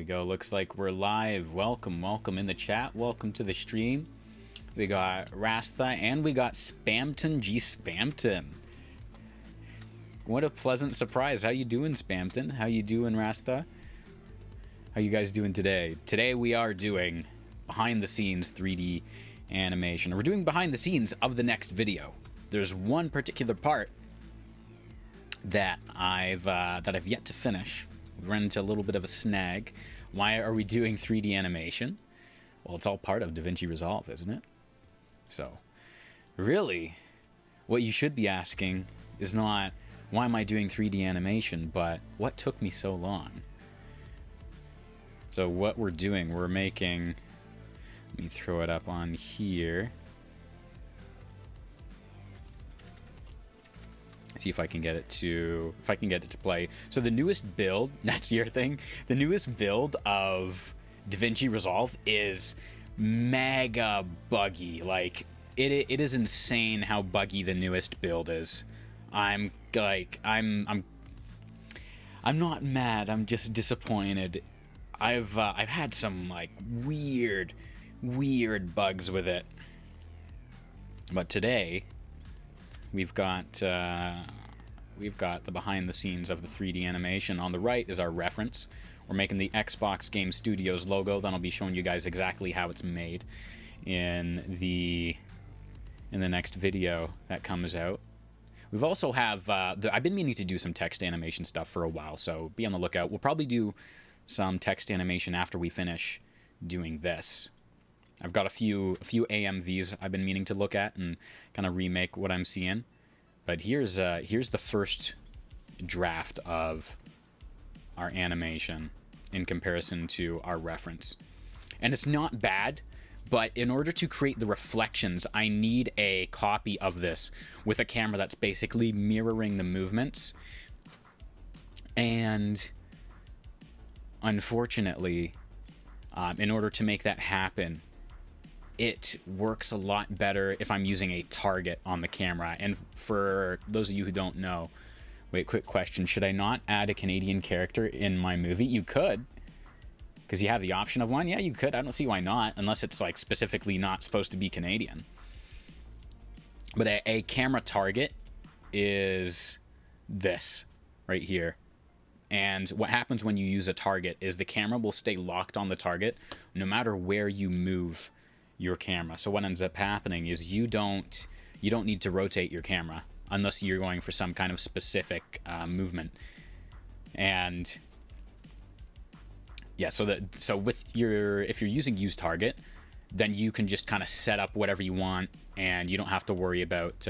we go. Looks like we're live. Welcome in the chat. Welcome to the stream. We got Rastha and we got Spamton G Spamton. What a pleasant surprise. How you doing, Spamton? How you doing, Rastha? How you guys doing today? Today we are doing behind the scenes 3D animation. We're doing behind the scenes of the next video. There's one particular part that I've yet to finish. We ran into a little bit of a snag. Why are we doing 3D animation? Well, it's all part of DaVinci Resolve, isn't it? So, really, what you should be asking is not, why am I doing 3D animation, but what took me so long? So what we're doing, we're making, let me throw it up on here. See if I can get it to play. So the newest build, that's your thing. The newest build of DaVinci Resolve is mega buggy. Like it is insane how buggy the newest build is. I'm not mad. I'm just disappointed. I've had some like weird bugs with it. But today we've got the behind the scenes of the 3D animation. On the right is our reference. We're making the Xbox Game Studios logo. Then I'll be showing you guys exactly how it's made in the next video that comes out. We've also have I've been meaning to do some text animation stuff for a while, so be on the lookout. We'll probably do some text animation after we finish doing this. I've got a few AMVs I've been meaning to look at and kind of remake what I'm seeing. But here's the first draft of our animation in comparison to our reference. And it's not bad, but in order to create the reflections, I need a copy of this with a camera that's basically mirroring the movements. And unfortunately, in order to make that happen, it works a lot better if I'm using a target on the camera. And for those of you who don't know, wait, quick question. Should I not add a Canadian character in my movie? You could, because you have the option of one. Yeah, you could. I don't see why not, unless it's like specifically not supposed to be Canadian. But a camera target is this right here. And what happens when you use a target is the camera will stay locked on the target no matter where you move your camera. So what ends up happening is you don't need to rotate your camera unless you're going for some kind of specific movement. And yeah, so if you're using use target, then you can just kind of set up whatever you want, and you don't have to worry about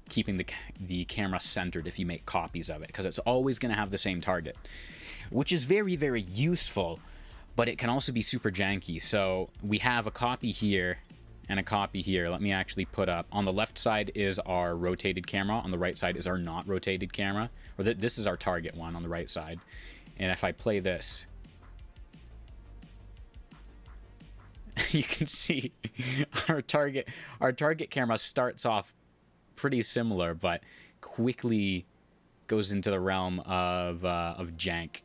keeping the camera centered if you make copies of it, because it's always going to have the same target, which is very, very useful. But it can also be super janky. So we have a copy here and a copy here. Let me actually put up. On the left side is our rotated camera. On the right side is our not rotated camera. Or this is our target one on the right side. And if I play this, you can see our target camera starts off pretty similar, but quickly goes into the realm of jank.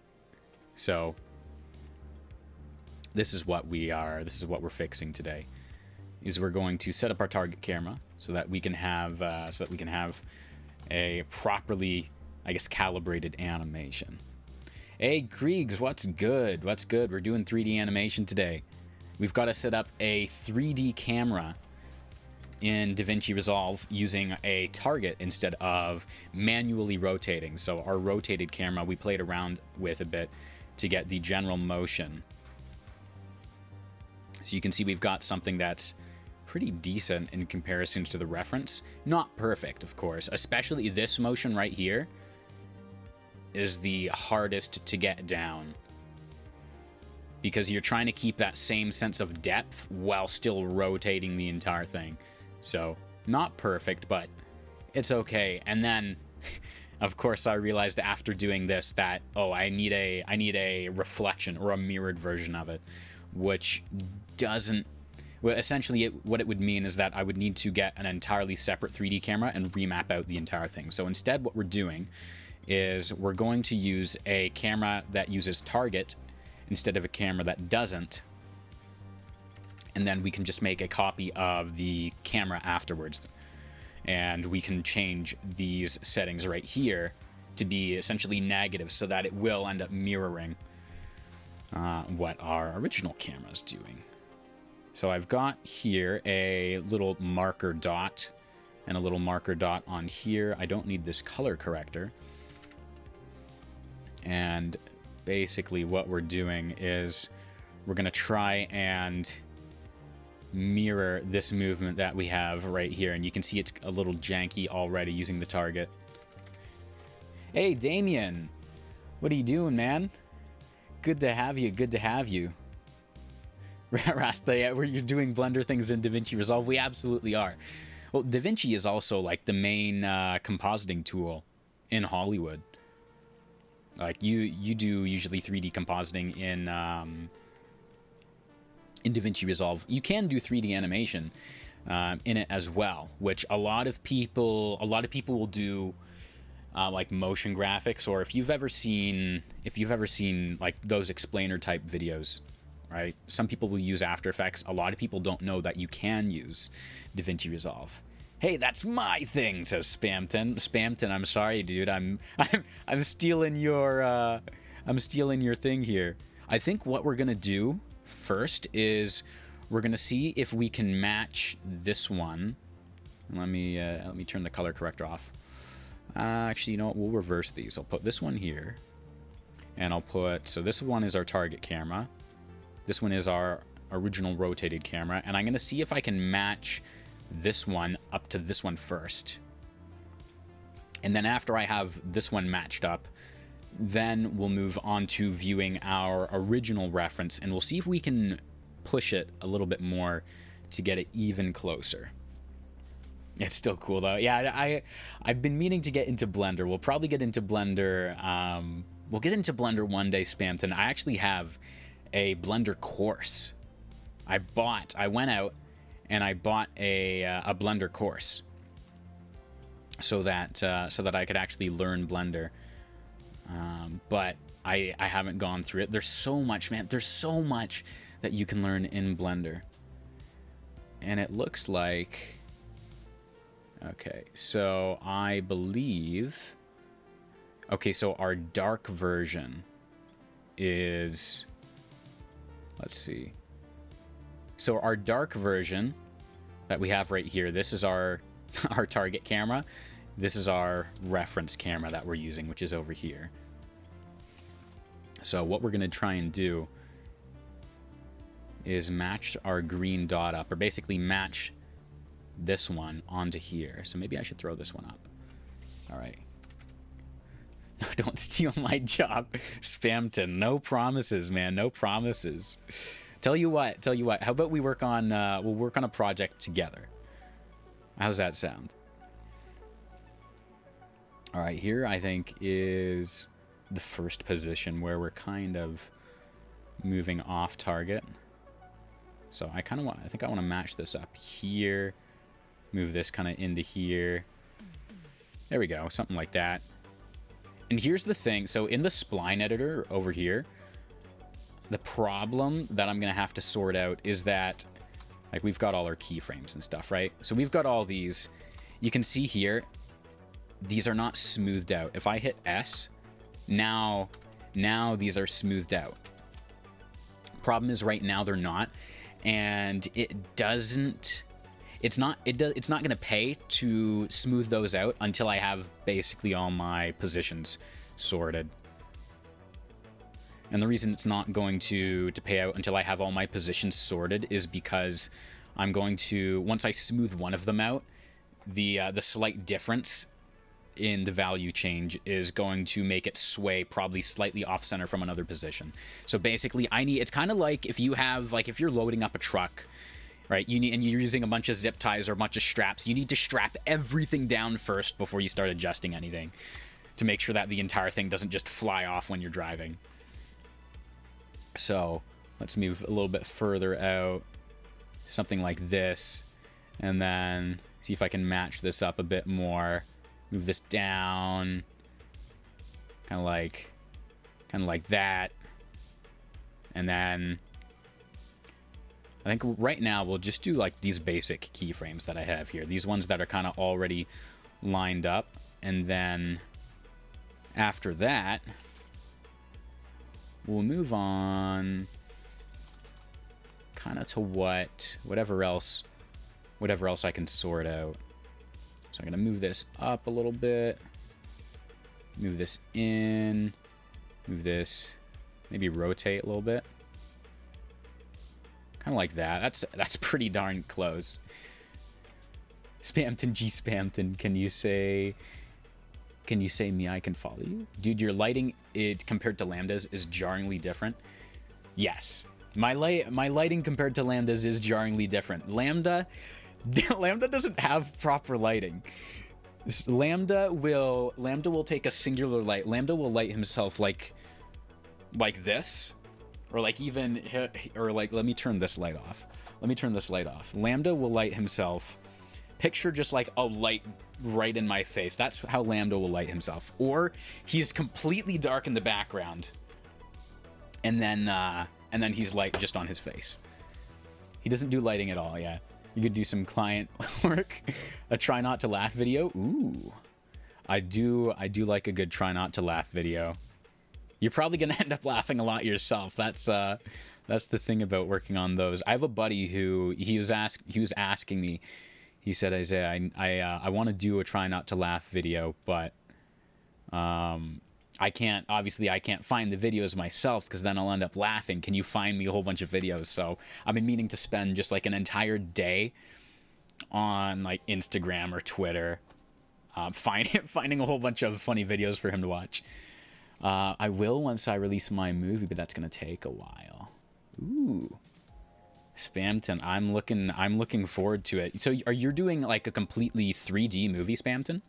So this is what we're fixing today. Is we're going to set up our target camera so that we can have a properly, I guess, calibrated animation. Hey Griegs, what's good? What's good? We're doing 3D animation today. We've got to set up a 3D camera in DaVinci Resolve using a target instead of manually rotating. So our rotated camera, we played around with a bit to get the general motion. So you can see we've got something that's pretty decent in comparison to the reference. Not perfect, of course. Especially this motion right here is the hardest to get down, because you're trying to keep that same sense of depth while still rotating the entire thing. So not perfect, but it's okay. And then of course I realized after doing this that, oh, I need a reflection or a mirrored version of it, which doesn't, well, essentially what it would mean is that I would need to get an entirely separate 3D camera and remap out the entire thing. So instead what we're doing is we're going to use a camera that uses target instead of a camera that doesn't. And then we can just make a copy of the camera afterwards. And we can change these settings right here to be essentially negative so that it will end up mirroring what our original camera is doing. So I've got here a little marker dot and a little marker dot on here. I don't need this color corrector. And basically what we're doing is we're going to try and mirror this movement that we have right here. And you can see it's a little janky already using the target. Hey, Damien. What are you doing, man? Good to have you. Good to have you. Rasta, yeah, you're doing Blender things in DaVinci Resolve. We absolutely are. Well, DaVinci is also like the main compositing tool in Hollywood. Like you do usually 3D compositing in DaVinci Resolve. You can do 3D animation in it as well, which a lot of people will do like motion graphics, or if you've ever seen like those explainer type videos, right? Some people will use After Effects. A lot of people don't know that you can use DaVinci Resolve. Hey, that's my thing, says Spamton. Spamton, I'm sorry, dude. I'm stealing your thing here. I think what we're gonna do first is we're gonna see if we can match this one. Let me turn the color corrector off. Actually, you know what? We'll reverse these. I'll put this one here, and I'll put, so this one is our target camera. This one is our original rotated camera, and I'm gonna see if I can match this one up to this one first. And then after I have this one matched up, then we'll move on to viewing our original reference, and we'll see if we can push it a little bit more to get it even closer. It's still cool though. Yeah, I've been meaning to get into Blender. We'll probably get into Blender. We'll get into Blender one day, Spamton. I actually have a Blender course. I went out and I bought a Blender course so that I could actually learn Blender. But I haven't gone through it. There's so much, man. There's so much that you can learn in Blender. And it looks like, okay, so I believe, okay, so our dark version is, let's see. So our dark version that we have right here, this is our target camera. This is our reference camera that we're using, which is over here. So what we're going to try and do is match our green dot up, or basically match this one onto here. So maybe I should throw this one up. All right. No, don't steal my job, Spamton. No promises, man. No promises. Tell you what. How about we work on we'll work on a project together. How's that sound? All right, here I think is the first position where we're kind of moving off target. So I think I want to match this up here. Move this kind of into here. There we go, something like that. And here's the thing. So in the spline editor over here, the problem that I'm going to have to sort out is that, like, we've got all our keyframes and stuff, right? So we've got all these. You can see here, these are not smoothed out. If I hit S, now these are smoothed out. Problem is right now they're not, and it's not going to pay to smooth those out until I have basically all my positions sorted. And the reason it's not going to pay out until I have all my positions sorted is because I'm going to, once I smooth one of them out, the slight difference in the value change is going to make it sway probably slightly off center from another position. So basically it's kind of like if you're loading up a truck, right? And you're using a bunch of zip ties or a bunch of straps. You need to strap everything down first before you start adjusting anything to make sure that the entire thing doesn't just fly off when you're driving. So let's move a little bit further out, something like this, and then see if I can match this up a bit more. Move this down. kind of like that. And then I think right now we'll just do like these basic keyframes that I have here. These ones that are kind of already lined up. And then after that, we'll move on kind of to whatever else I can sort out. So I'm going to move this up a little bit. Move this in. Move this. Maybe rotate a little bit. Kind of like that. That's pretty darn close. Spamton G Spamton, can you say me I can follow you? Dude, your lighting compared to Lambda's is jarringly different. Yes. My lighting compared to Lambda's is jarringly different. Lambda doesn't have proper lighting. Lambda will take a singular light. Lambda will light himself like this, or like even, or like, let me turn this light off. Lambda will light himself. Picture just like a light right in my face. That's how Lambda will light himself. Or he's completely dark in the background, and then he's light just on his face. He doesn't do lighting at all. Yeah, you could do some client work. A try not to laugh video. Ooh, I do like a good try not to laugh video. You're probably gonna end up laughing a lot yourself. That's the thing about working on those. I have a buddy who he was asking me. He said, Isaiah, I want to do a try not to laugh video, but I can't find the videos myself because then I'll end up laughing. Can you find me a whole bunch of videos? So I've been meaning to spend just like an entire day on like Instagram or Twitter, finding a whole bunch of funny videos for him to watch. I will once I release my movie, but that's gonna take a while. Ooh, Spamton, I'm looking forward to it. So are you doing like a completely 3D movie, Spamton?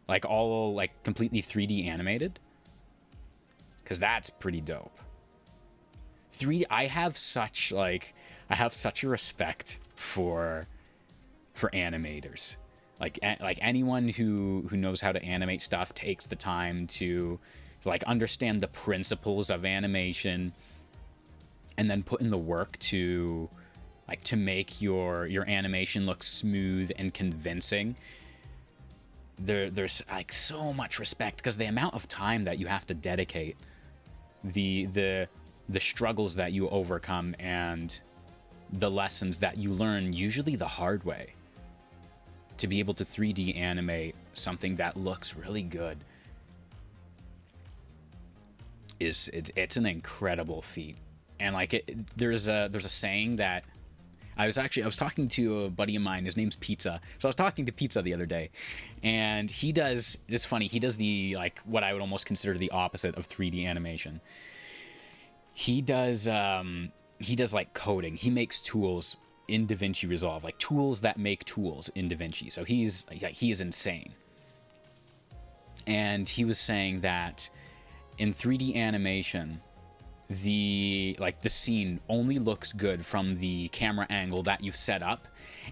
Like all like completely 3D animated? Because that's pretty dope. I have such a respect for animators. Like anyone who knows how to animate stuff takes the time to like understand the principles of animation and then put in the work to make your animation look smooth and convincing. There's like so much respect because the amount of time that you have to dedicate, the struggles that you overcome, and the lessons that you learn, usually the hard way, to be able to 3D animate something that looks really good it's an incredible feat. And like there's a saying that I was talking to a buddy of mine. His name's Pizza. So I was talking to Pizza the other day, and it's funny, he does the like what I would almost consider the opposite of 3D animation. He does like coding. He makes tools in DaVinci Resolve, like tools that make tools in DaVinci. So he is insane. And he was saying that in 3D animation, the scene only looks good from the camera angle that you've set up,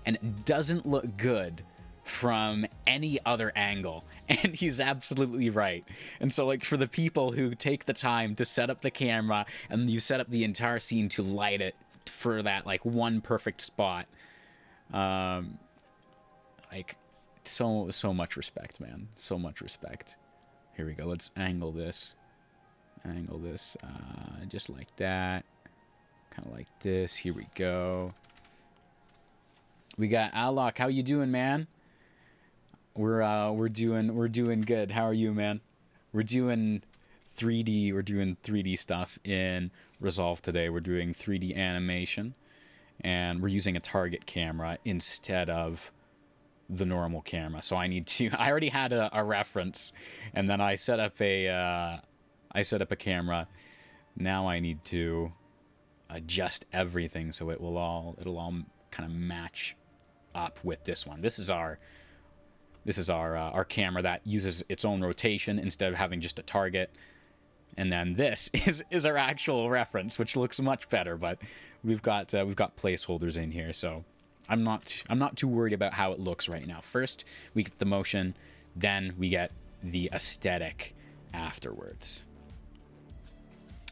and it doesn't look good from any other angle. And he's absolutely right. And so like for the people who take the time to set up the camera and you set up the entire scene to light it for that like one perfect spot, like so much respect, man. So much respect. Here we go. Let's angle this just like that, kind of like this. Here we go. We got Alok. How you doing, man? We're doing good. How are you, man? We're doing 3D stuff in Resolve today. We're doing 3D animation, and we're using a target camera instead of the normal camera. So I already had a reference, and then I set up a camera. Now I need to adjust everything so it'll all kind of match up with this one. This is our camera that uses its own rotation instead of having just a target. And then this is our actual reference, which looks much better. But we've got placeholders in here, so I'm not too worried about how it looks right now. First we get the motion, then we get the aesthetic afterwards.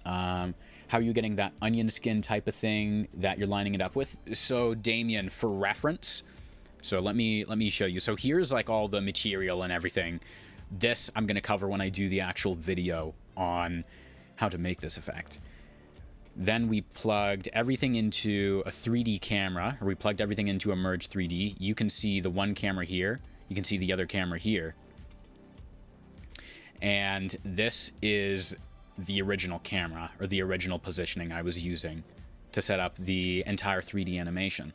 How are you getting that onion skin type of thing that you're lining it up with? So Damien, for reference, so let me show you. So here's like all the material and everything. This I'm going to cover when I do the actual video on how to make this effect. Then we plugged everything into a 3D camera, or we plugged everything into a Merge 3D. You can see the one camera here. You can see the other camera here. And this is the original camera, or the original positioning I was using to set up the entire 3D animation.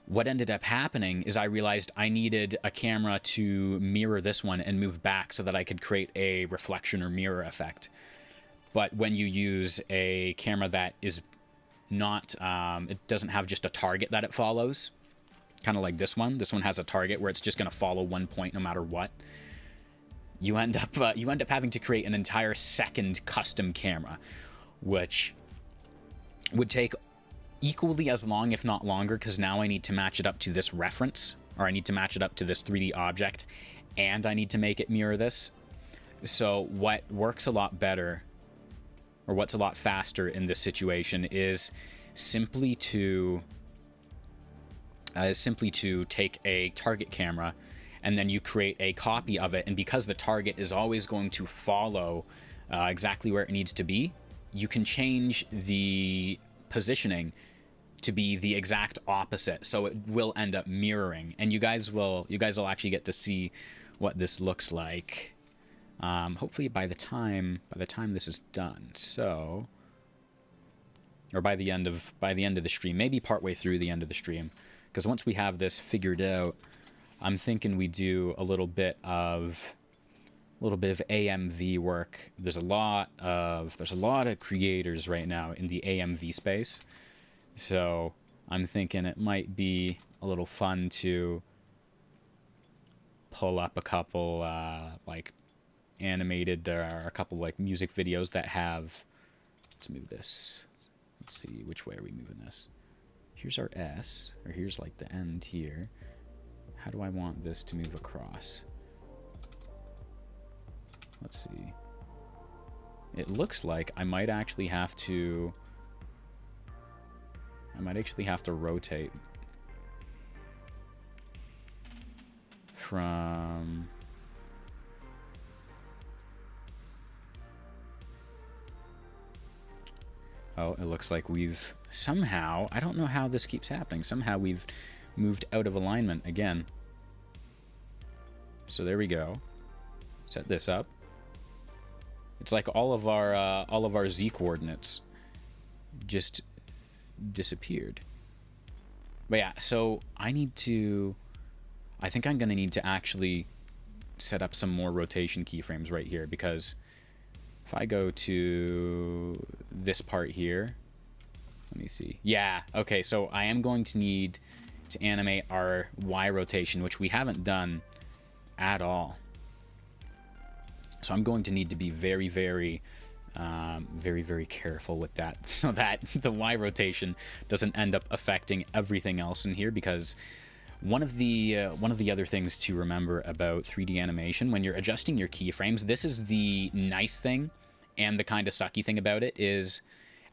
What ended up happening is I realized I needed a camera to mirror this one and move back so that I could create a reflection or mirror effect. But when you use a camera that is not, it doesn't have just a target that it follows, kind of like this one has a target where it's just going to follow one point no matter what. You end up having to create an entire second custom camera, which would take equally as long, if not longer, because now I need to match it up to this reference, or I need to match it up to this 3D object, and I need to make it mirror this. So what works a lot better, or what's a lot faster in this situation, is simply to take a target camera, and then you create a copy of it. And because the target is always going to follow exactly where it needs to be, you can change the positioning to be the exact opposite, so it will end up mirroring. And you guys will actually get to see what this looks like. Hopefully by the time this is done. So, or by the end of the stream, maybe partway through the end of the stream, because once we have this figured out, I'm thinking we do a little bit of AMV work. There's a lot of creators right now in the AMV space, so I'm thinking it might be a little fun to pull up a couple like animated, or a couple like music videos that have. Let's move this. Let's see, which way are we moving this? Here's our S, or here's like the end here. How do I want this to move across? Let's see. It looks like I might actually have to rotate from oh, it looks like we've somehow, I don't know how this keeps happening, somehow we've moved out of alignment again. So there we go. Set this up. It's like all of our Z coordinates just disappeared. But yeah, so I think I'm gonna need to actually set up some more rotation keyframes right here, because if I go to this part here, let me see. Yeah, okay, so I am going to need to animate our Y rotation, which we haven't done at all. So I'm going to need to be very, very careful with that, so that the Y rotation doesn't end up affecting everything else in here. Because one of the other things to remember about 3D animation, when you're adjusting your keyframes, this is the nice thing, and the kind of sucky thing about it is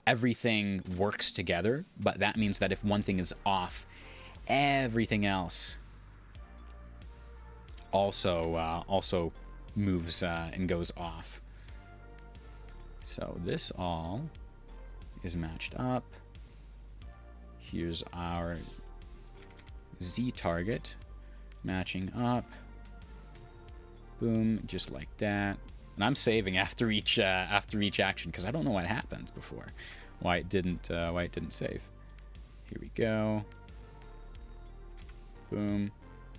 everything works together. But that means that if one thing is off, everything else also moves and goes off. So this all is matched up. Here's our Z target matching up. Boom, just like that. And I'm saving after each action, because I don't know what happened before, why it didn't save. Here we go. Boom.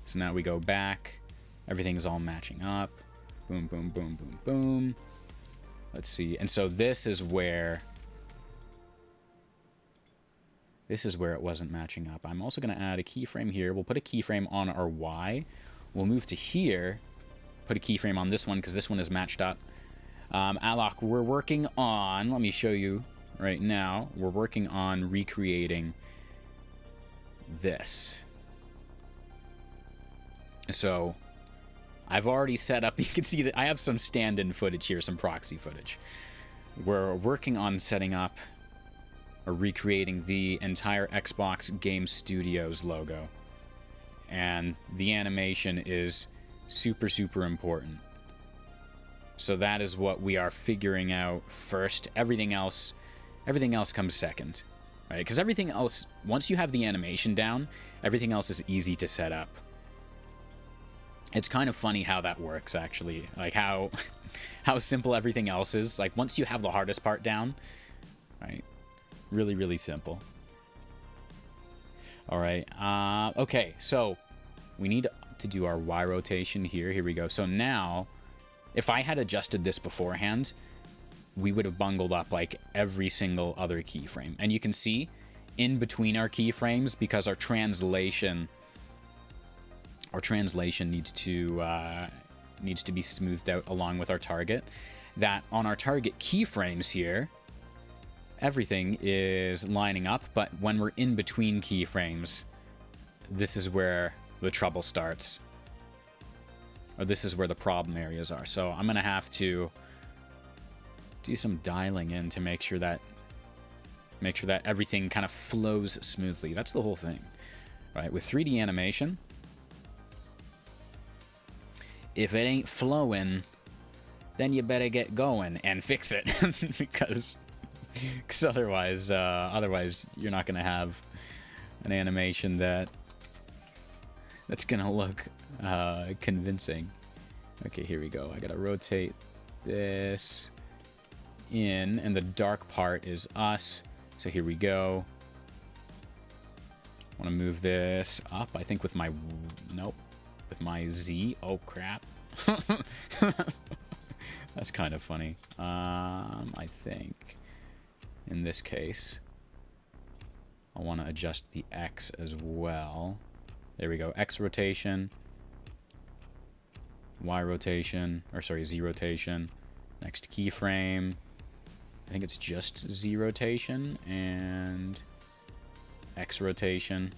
So now we go back. Everything's all matching up. Boom, boom, boom, boom, boom. Let's see. And so this is where it wasn't matching up. I'm also going to add a keyframe here. We'll put a keyframe on our Y. We'll move to here. Put a keyframe on this one, because this one is matched up. Alok, we're working on, let me show you right now, we're working on recreating this. So I've already set up, you can see that I have some stand-in footage here, some proxy footage. We're working on setting up or recreating the entire Xbox Game Studios logo. And the animation is super, super important. So that is what we are figuring out first. Everything else comes second, right? Because everything else, once you have the animation down, everything else is easy to set up. It's kind of funny how that works, actually. Like how simple everything else is. Like once you have the hardest part down, right? Really, really simple. All right. Okay, so we need to do our Y rotation here. Here we go. So now, if I had adjusted this beforehand, we would have bungled up like every single other keyframe. And you can see in between our keyframes, because our translation needs to be smoothed out along with our target, that on our target keyframes here, everything is lining up, but when we're in between keyframes, this is where the trouble starts. Or this is where the problem areas are. So I'm going to have to do some dialing in to make sure that everything kind of flows smoothly. That's the whole thing, right? With 3D animation, if it ain't flowing, then you better get going and fix it because otherwise you're not going to have an animation that's going to look convincing. Okay, here we go. I got to rotate this in, and the dark part is us. So here we go. I want to move this up, I think with my... Nope. With my Z. Oh, crap. That's kind of funny. I think in this case, I want to adjust the X as well. There we go. X rotation. Y rotation. Or sorry, Z rotation. Next keyframe. I think it's just Z rotation and X rotation.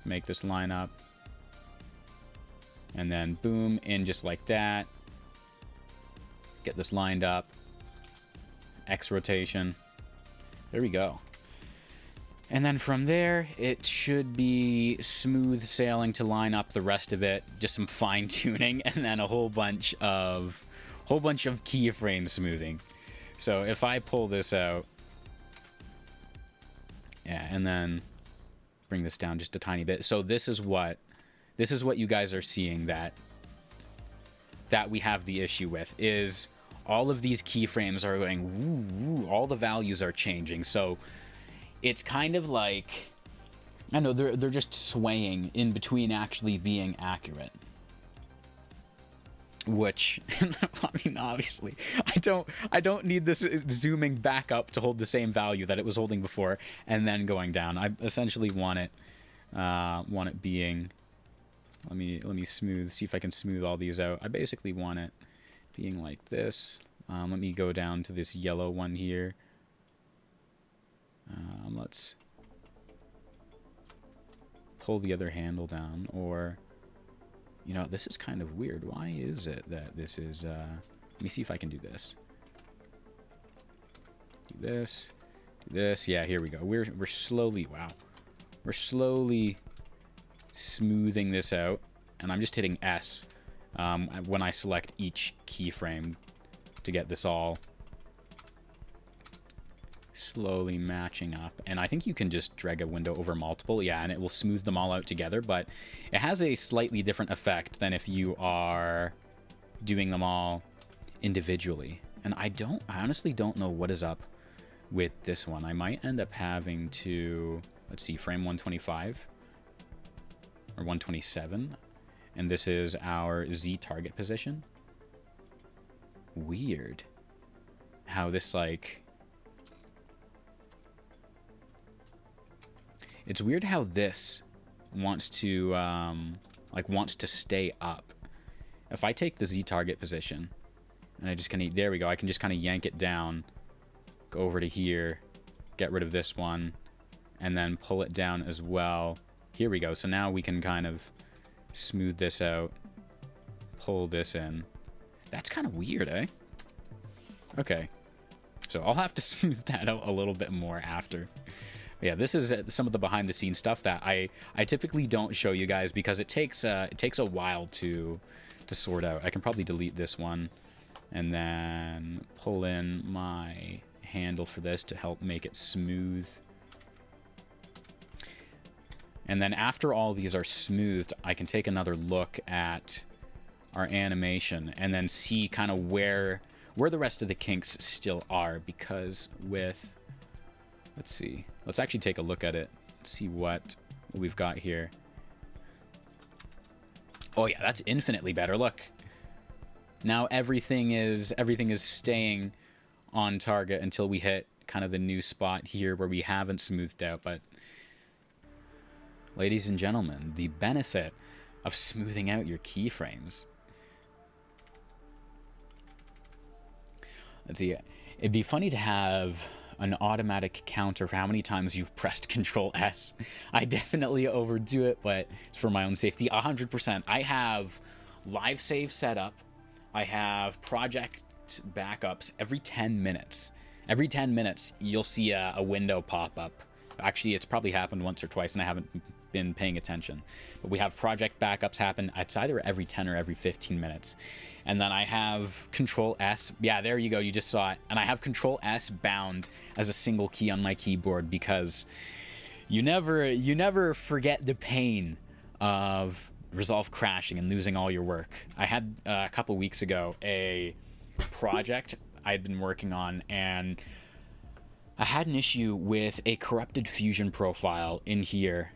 Make this line up. And then boom, in just like that. Get this lined up. X rotation. There we go. And then from there, it should be smooth sailing to line up the rest of it. Just some fine tuning, and then a whole bunch of keyframe smoothing. So if I pull this out, yeah, and then bring this down just a tiny bit. So this is what you guys are seeing that we have the issue with, is all of these keyframes are going, woo, woo, all the values are changing. So it's kind of like, I know, they're just swaying in between actually being accurate. Which, I mean, obviously, I don't need this zooming back up to hold the same value that it was holding before and then going down. I essentially want it being, let me smooth, see if I can smooth all these out. I basically want it being like this. Let me go down to this yellow one here. Let's pull the other handle down, or, you know, this is kind of weird. Why is it that this is, let me see if I can do this. Do this, do this. Yeah, here we go. We're slowly, wow. We're slowly smoothing this out, and I'm just hitting S when I select each keyframe to get this all slowly matching up. And I think you can just drag a window over multiple, yeah, and it will smooth them all out together, but it has a slightly different effect than if you are doing them all individually. And I honestly don't know what is up with this one. I might end up having to, let's see, frame 125 or 127, and this is our Z target position. Weird how this, like, it's weird how this wants to stay up. If I take the Z target position and I just kind of, there we go, I can just kind of yank it down, go over to here, get rid of this one, and then pull it down as well. Here we go. So now we can kind of smooth this out pull this in. That's kind of weird, eh? Okay. So I'll have to smooth that out a little bit more after. Yeah, this is some of the behind-the-scenes stuff that I typically don't show you guys because it takes a while to sort out. I can probably delete this one and then pull in my handle for this to help make it smooth. And then after all these are smoothed, I can take another look at our animation and then see kind of where the rest of the kinks still are, because with, let's see, let's actually take a look at it, see what we've got here. Oh yeah, that's infinitely better. Look, now everything is staying on target until we hit kind of the new spot here where we haven't smoothed out. But ladies and gentlemen, the benefit of smoothing out your keyframes. Let's see, it'd be funny to have an automatic counter for how many times you've pressed Control S. I definitely overdo it, but it's for my own safety. 100%. I have live save set up. I have project backups every 10 minutes. Every 10 minutes, you'll see a window pop up. Actually, it's probably happened once or twice, and I haven't been paying attention. But we have project backups happen. It's either every 10 or every 15 minutes. And then I have Control S. Yeah, there you go. You just saw it. And I have Control S bound as a single key on my keyboard because you never forget the pain of Resolve crashing and losing all your work. I had a couple weeks ago a project I'd been working on, and I had an issue with a corrupted fusion profile in here.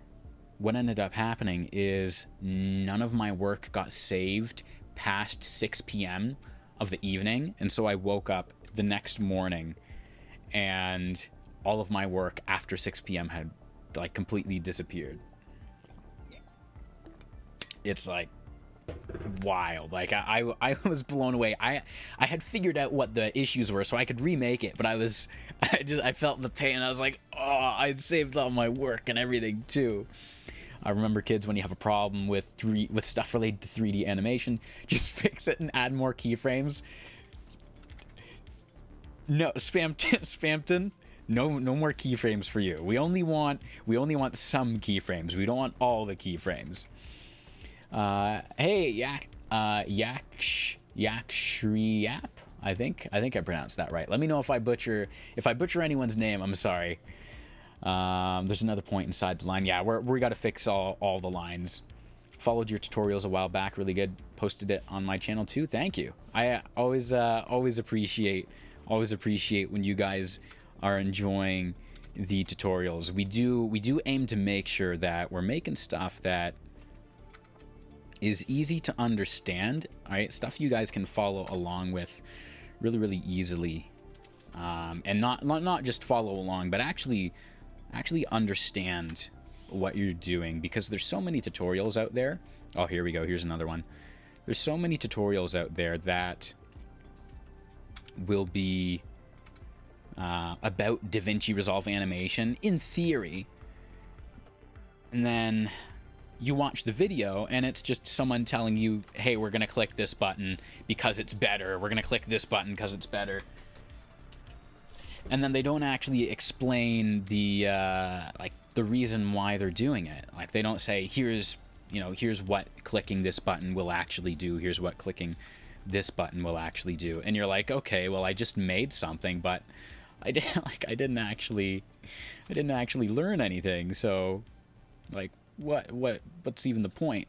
What ended up happening is none of my work got saved past 6 p.m. of the evening, and so I woke up the next morning and all of my work after 6 p.m. had like completely disappeared. It's like wild. Like I was blown away. I had figured out what the issues were so I could remake it, but I felt the pain. I was like, oh, I'd saved all my work and everything too. I remember, kids, when you have a problem with stuff related to 3D animation, just fix it and add more keyframes. No, Spampton, no more keyframes for you. We only want some keyframes. We don't want all the keyframes. Hey, Yakshriyap. I think I pronounced that right. Let me know if I butcher anyone's name. I'm sorry. There's another point inside the line. Yeah, we got to fix all the lines. Followed your tutorials a while back. Really good. Posted it on my channel too. Thank you. I always appreciate when you guys are enjoying the tutorials. We do aim to make sure that we're making stuff that is easy to understand. All right, stuff you guys can follow along with really easily, and not just follow along, but actually understand what you're doing, because there's so many tutorials out there. Oh, here we go. Here's another one. There's so many tutorials out there that will be about DaVinci Resolve animation in theory, and then you watch the video and it's just someone telling you, hey, we're gonna click this button because it's better, we're gonna click this button because it's better, and then they don't actually explain the the reason why they're doing it. Like, they don't say, here's what clicking this button will actually do, here's what clicking this button will actually do. And you're like, okay, well, I just made something, but I didn't actually learn anything. So, like, what's even the point?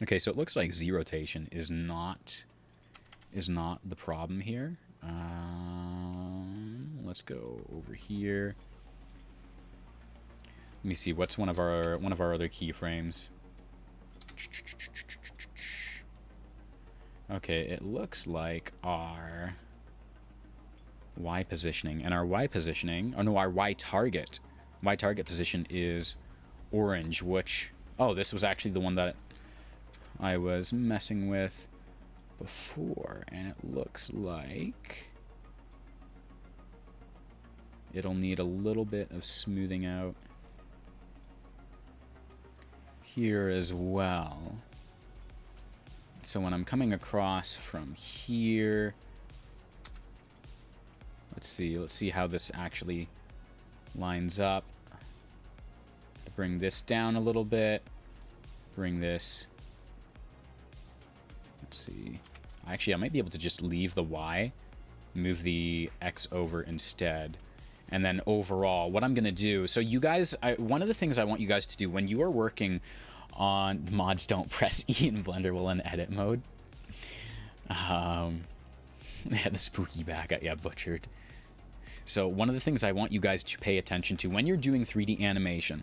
Okay, so it looks like Z rotation is not the problem here. Let's go over here. Let me see, what's one of our other keyframes? Okay, it looks like our Y positioning, and our Y positioning, oh no, our Y target position is orange, which, oh, this was actually the one that I was messing with before, and it looks like it'll need a little bit of smoothing out here as well. So when I'm coming across from here, let's see how this actually lines up. Bring this down a little bit. Bring this. Let's see. Actually, I might be able to just leave the Y, move the X over instead. And then overall, what I'm going to do, so you guys, one of the things I want you guys to do when you are working on mods, don't press E in Blender while in edit mode. Yeah, the spooky back, yeah, butchered. So one of the things I want you guys to pay attention to when you're doing 3D animation.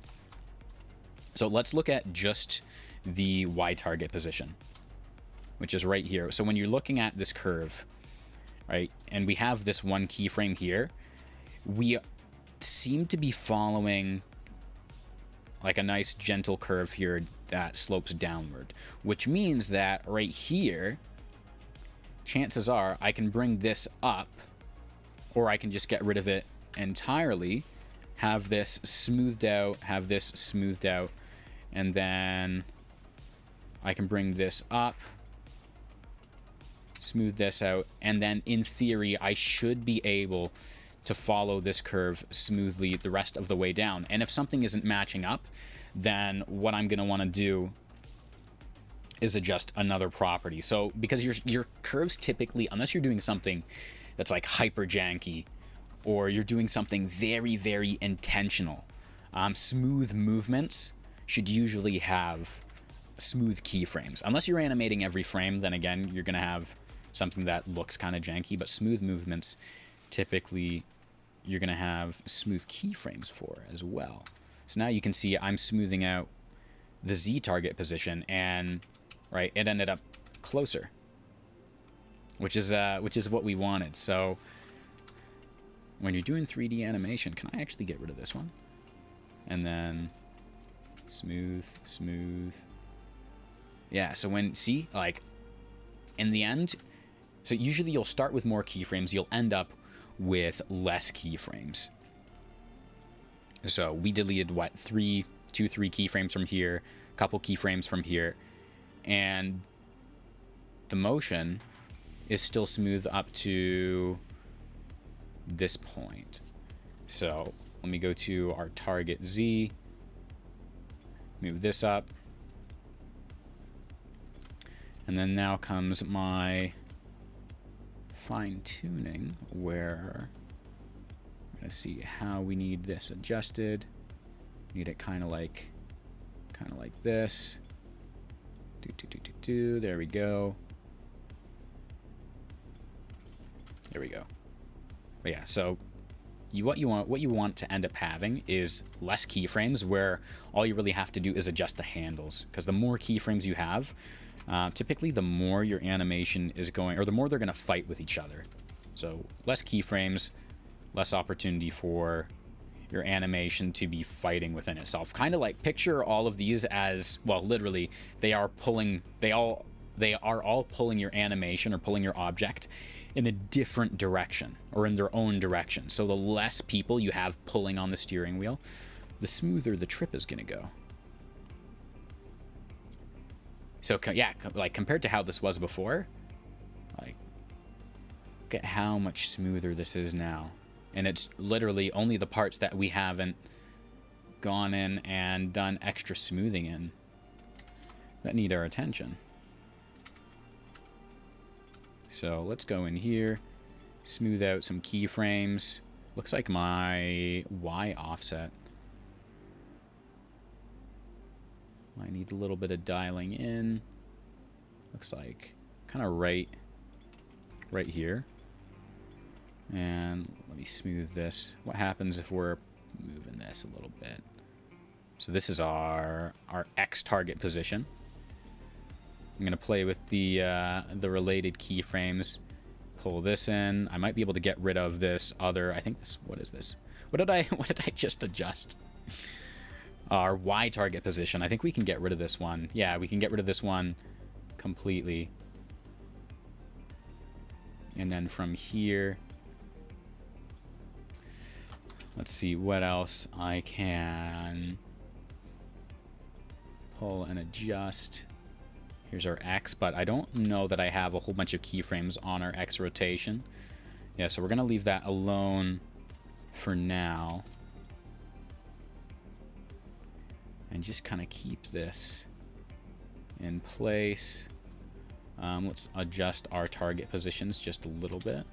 So let's look at just the Y target position, which is right here. So when you're looking at this curve, right, and we have this one keyframe here, we seem to be following like a nice gentle curve here that slopes downward, which means that right here, chances are I can bring this up, or I can just get rid of it entirely, have this smoothed out, and then I can bring this up, smooth this out, and then in theory I should be able to follow this curve smoothly the rest of the way down. And if something isn't matching up, then what I'm going to want to do is adjust another property. So because your curves typically, unless you're doing something that's like hyper janky, or you're doing something very, very intentional, smooth movements should usually have smooth keyframes. Unless you're animating every frame, then again, you're going to have something that looks kind of janky, but smooth movements, typically, you're going to have smooth keyframes for as well. So now you can see I'm smoothing out the Z target position, and right, it ended up closer, which is what we wanted. So when you're doing 3D animation, can I actually get rid of this one? And then smooth, smooth. Yeah, so when, see, like, in the end, so usually you'll start with more keyframes, you'll end up with less keyframes. So we deleted, what, 3 keyframes from here, a couple keyframes from here, and the motion is still smooth up to this point. So let me go to our target Z, move this up, and then now comes my fine-tuning, where I'm going to see how we need this adjusted. Need it kind of like this. There we go. There we go. But yeah, so what you want to end up having is less keyframes, where all you really have to do is adjust the handles, because the more keyframes you have, typically the more your animation is going, or the more they're going to fight with each other. So less keyframes, less opportunity for your animation to be fighting within itself. Kind of like, picture all of these as, well, literally, they are all pulling your animation, or pulling your object in a different direction, or in their own direction. So the less people you have pulling on the steering wheel, the smoother the trip is going to go. So yeah, like compared to how this was before, like, look at how much smoother this is now. And it's literally only the parts that we haven't gone in and done extra smoothing in that need our attention. So let's go in here, smooth out some keyframes. Looks like my Y offset, I need a little bit of dialing in. Looks like kind of right here. And let me smooth this. What happens if we're moving this a little bit? So this is our X target position. I'm gonna play with the related keyframes. Pull this in. I might be able to get rid of this other. I think this. What is this? What did I just adjust? Our Y target position. I think we can get rid of this one. Yeah, we can get rid of this one completely. And then from here, let's see what else I can pull and adjust. Here's our X, but I don't know that I have a whole bunch of keyframes on our X rotation. Yeah, so we're going to leave that alone for now. And just kind of keep this in place. Let's adjust our target positions just a little bit.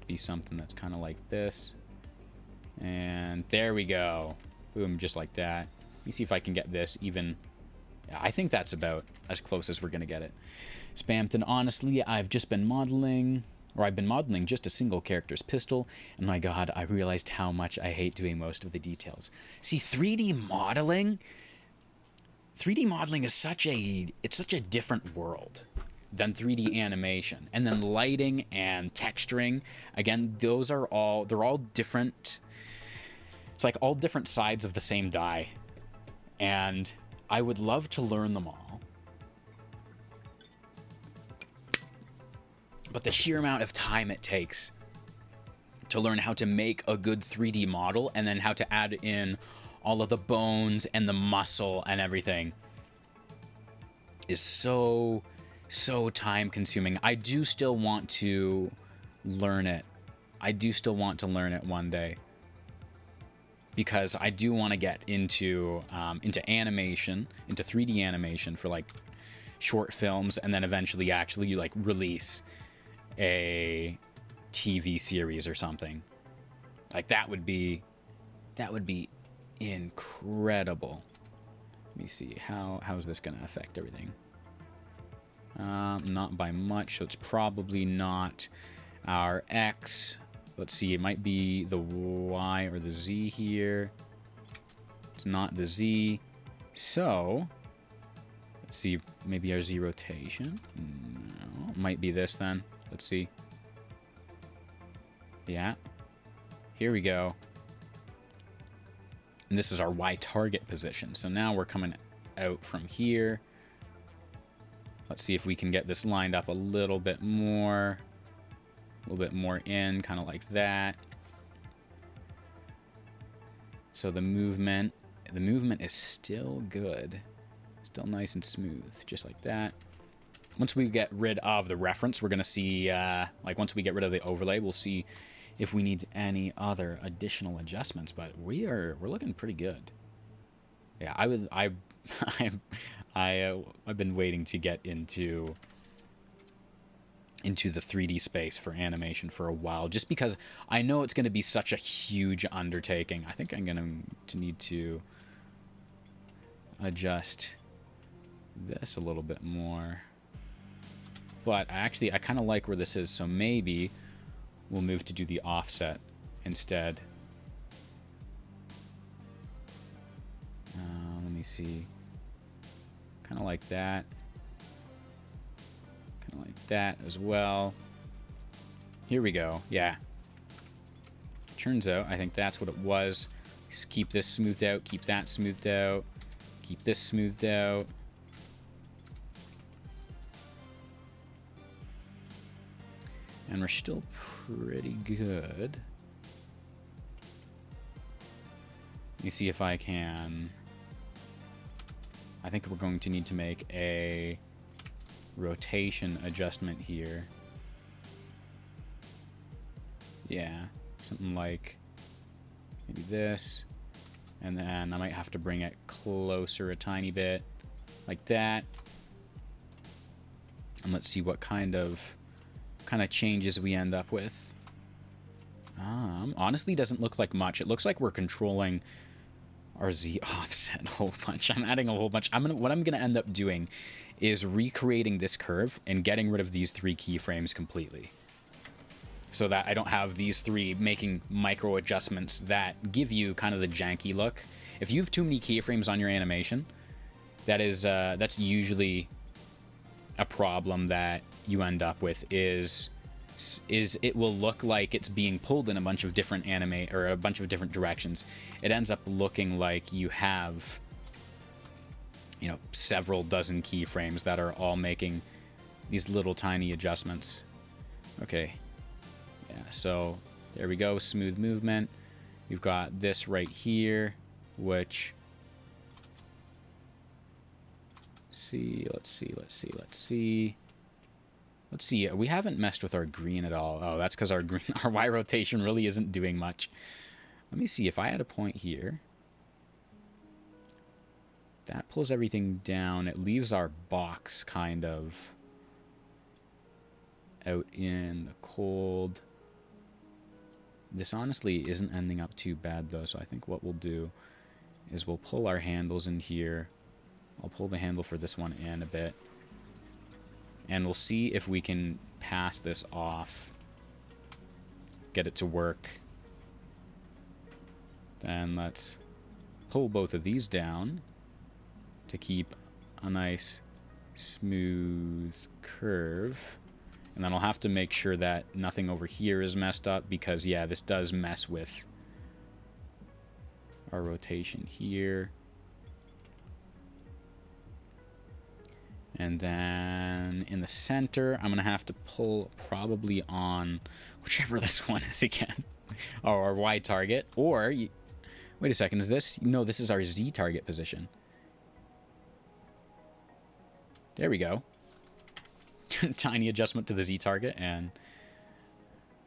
Be something that's kind of like this. And there we go. Boom, just like that. Let me see if I can get this even. Yeah, I think that's about as close as we're going to get it. Spampton, honestly, I've been modeling just a single character's pistol, and my god, I realized how much I hate doing most of the details. See, 3D modeling is such a different world than 3D animation. And then lighting and texturing, again, they're all different. It's like all different sides of the same die. And I would love to learn them all. But the sheer amount of time it takes to learn how to make a good 3D model and then how to add in all of the bones and the muscle and everything is so time consuming. I do still want to learn it. I do still want to learn it one day, because I do want to get into animation, into 3D animation for like short films, and then eventually actually like release a TV series or something. Like that would be incredible. Let me see, how's this gonna affect everything? Not by much, so it's probably not our X. Let's see, it might be the Y or the Z here. It's not the Z. So, let's see, maybe our Z rotation? No, it might be this then. Let's see. Yeah. Here we go. And this is our Y target position. So now we're coming out from here. Let's see if we can get this lined up a little bit more. A little bit more in, kind of like that. So the movement is still good. Still nice and smooth, just like that. Once we get rid of the reference, we're going to see, like once we get rid of the overlay, we'll see if we need any other additional adjustments, but we're looking pretty good. Yeah, I've been waiting to get into the 3D space for animation for a while, just because I know it's going to be such a huge undertaking. I think I'm going to need to adjust this a little bit more. But I kind of like where this is, so maybe we'll move to do the offset instead. Let me see. Kind of like that. Kind of like that as well. Here we go. Yeah. Turns out, I think that's what it was. Just keep this smoothed out. Keep that smoothed out. Keep this smoothed out. And we're still pretty good. Let me see if I can... I think we're going to need to make a rotation adjustment here. Yeah, something like maybe this. And then I might have to bring it closer a tiny bit, like that. And let's see what kind of changes we end up with. Honestly, doesn't look like much. It looks like we're controlling our Z offset a whole bunch. I'm adding a whole bunch. What I'm gonna end up doing is recreating this curve and getting rid of these 3 keyframes completely, so that I don't have these 3 making micro adjustments that give you kind of the janky look. If you have too many keyframes on your animation, that's usually a problem that you end up with. Is it will look like it's being pulled in a bunch of different different directions. It ends up looking like you have, you know, several dozen keyframes that are all making these little tiny adjustments. Okay. Yeah, so there we go, smooth movement. We've got this right here, which see. We haven't messed with our green at all. Oh, that's because our Y rotation really isn't doing much. Let me see if I had a point here. That pulls everything down. It leaves our box kind of out in the cold. This honestly isn't ending up too bad though, so I think what we'll do is we'll pull our handles in here. I'll pull the handle for this one in a bit. And we'll see if we can pass this off. Get it to work. Then let's pull both of these down to keep a nice smooth curve. And then I'll have to make sure that nothing over here is messed up because, yeah, this does mess with our rotation here. And then in the center, I'm going to have to pull probably on whichever this one is again. Or our Y target. Or, wait a second, is this? No, this is our Z target position. There we go. Tiny adjustment to the Z target, and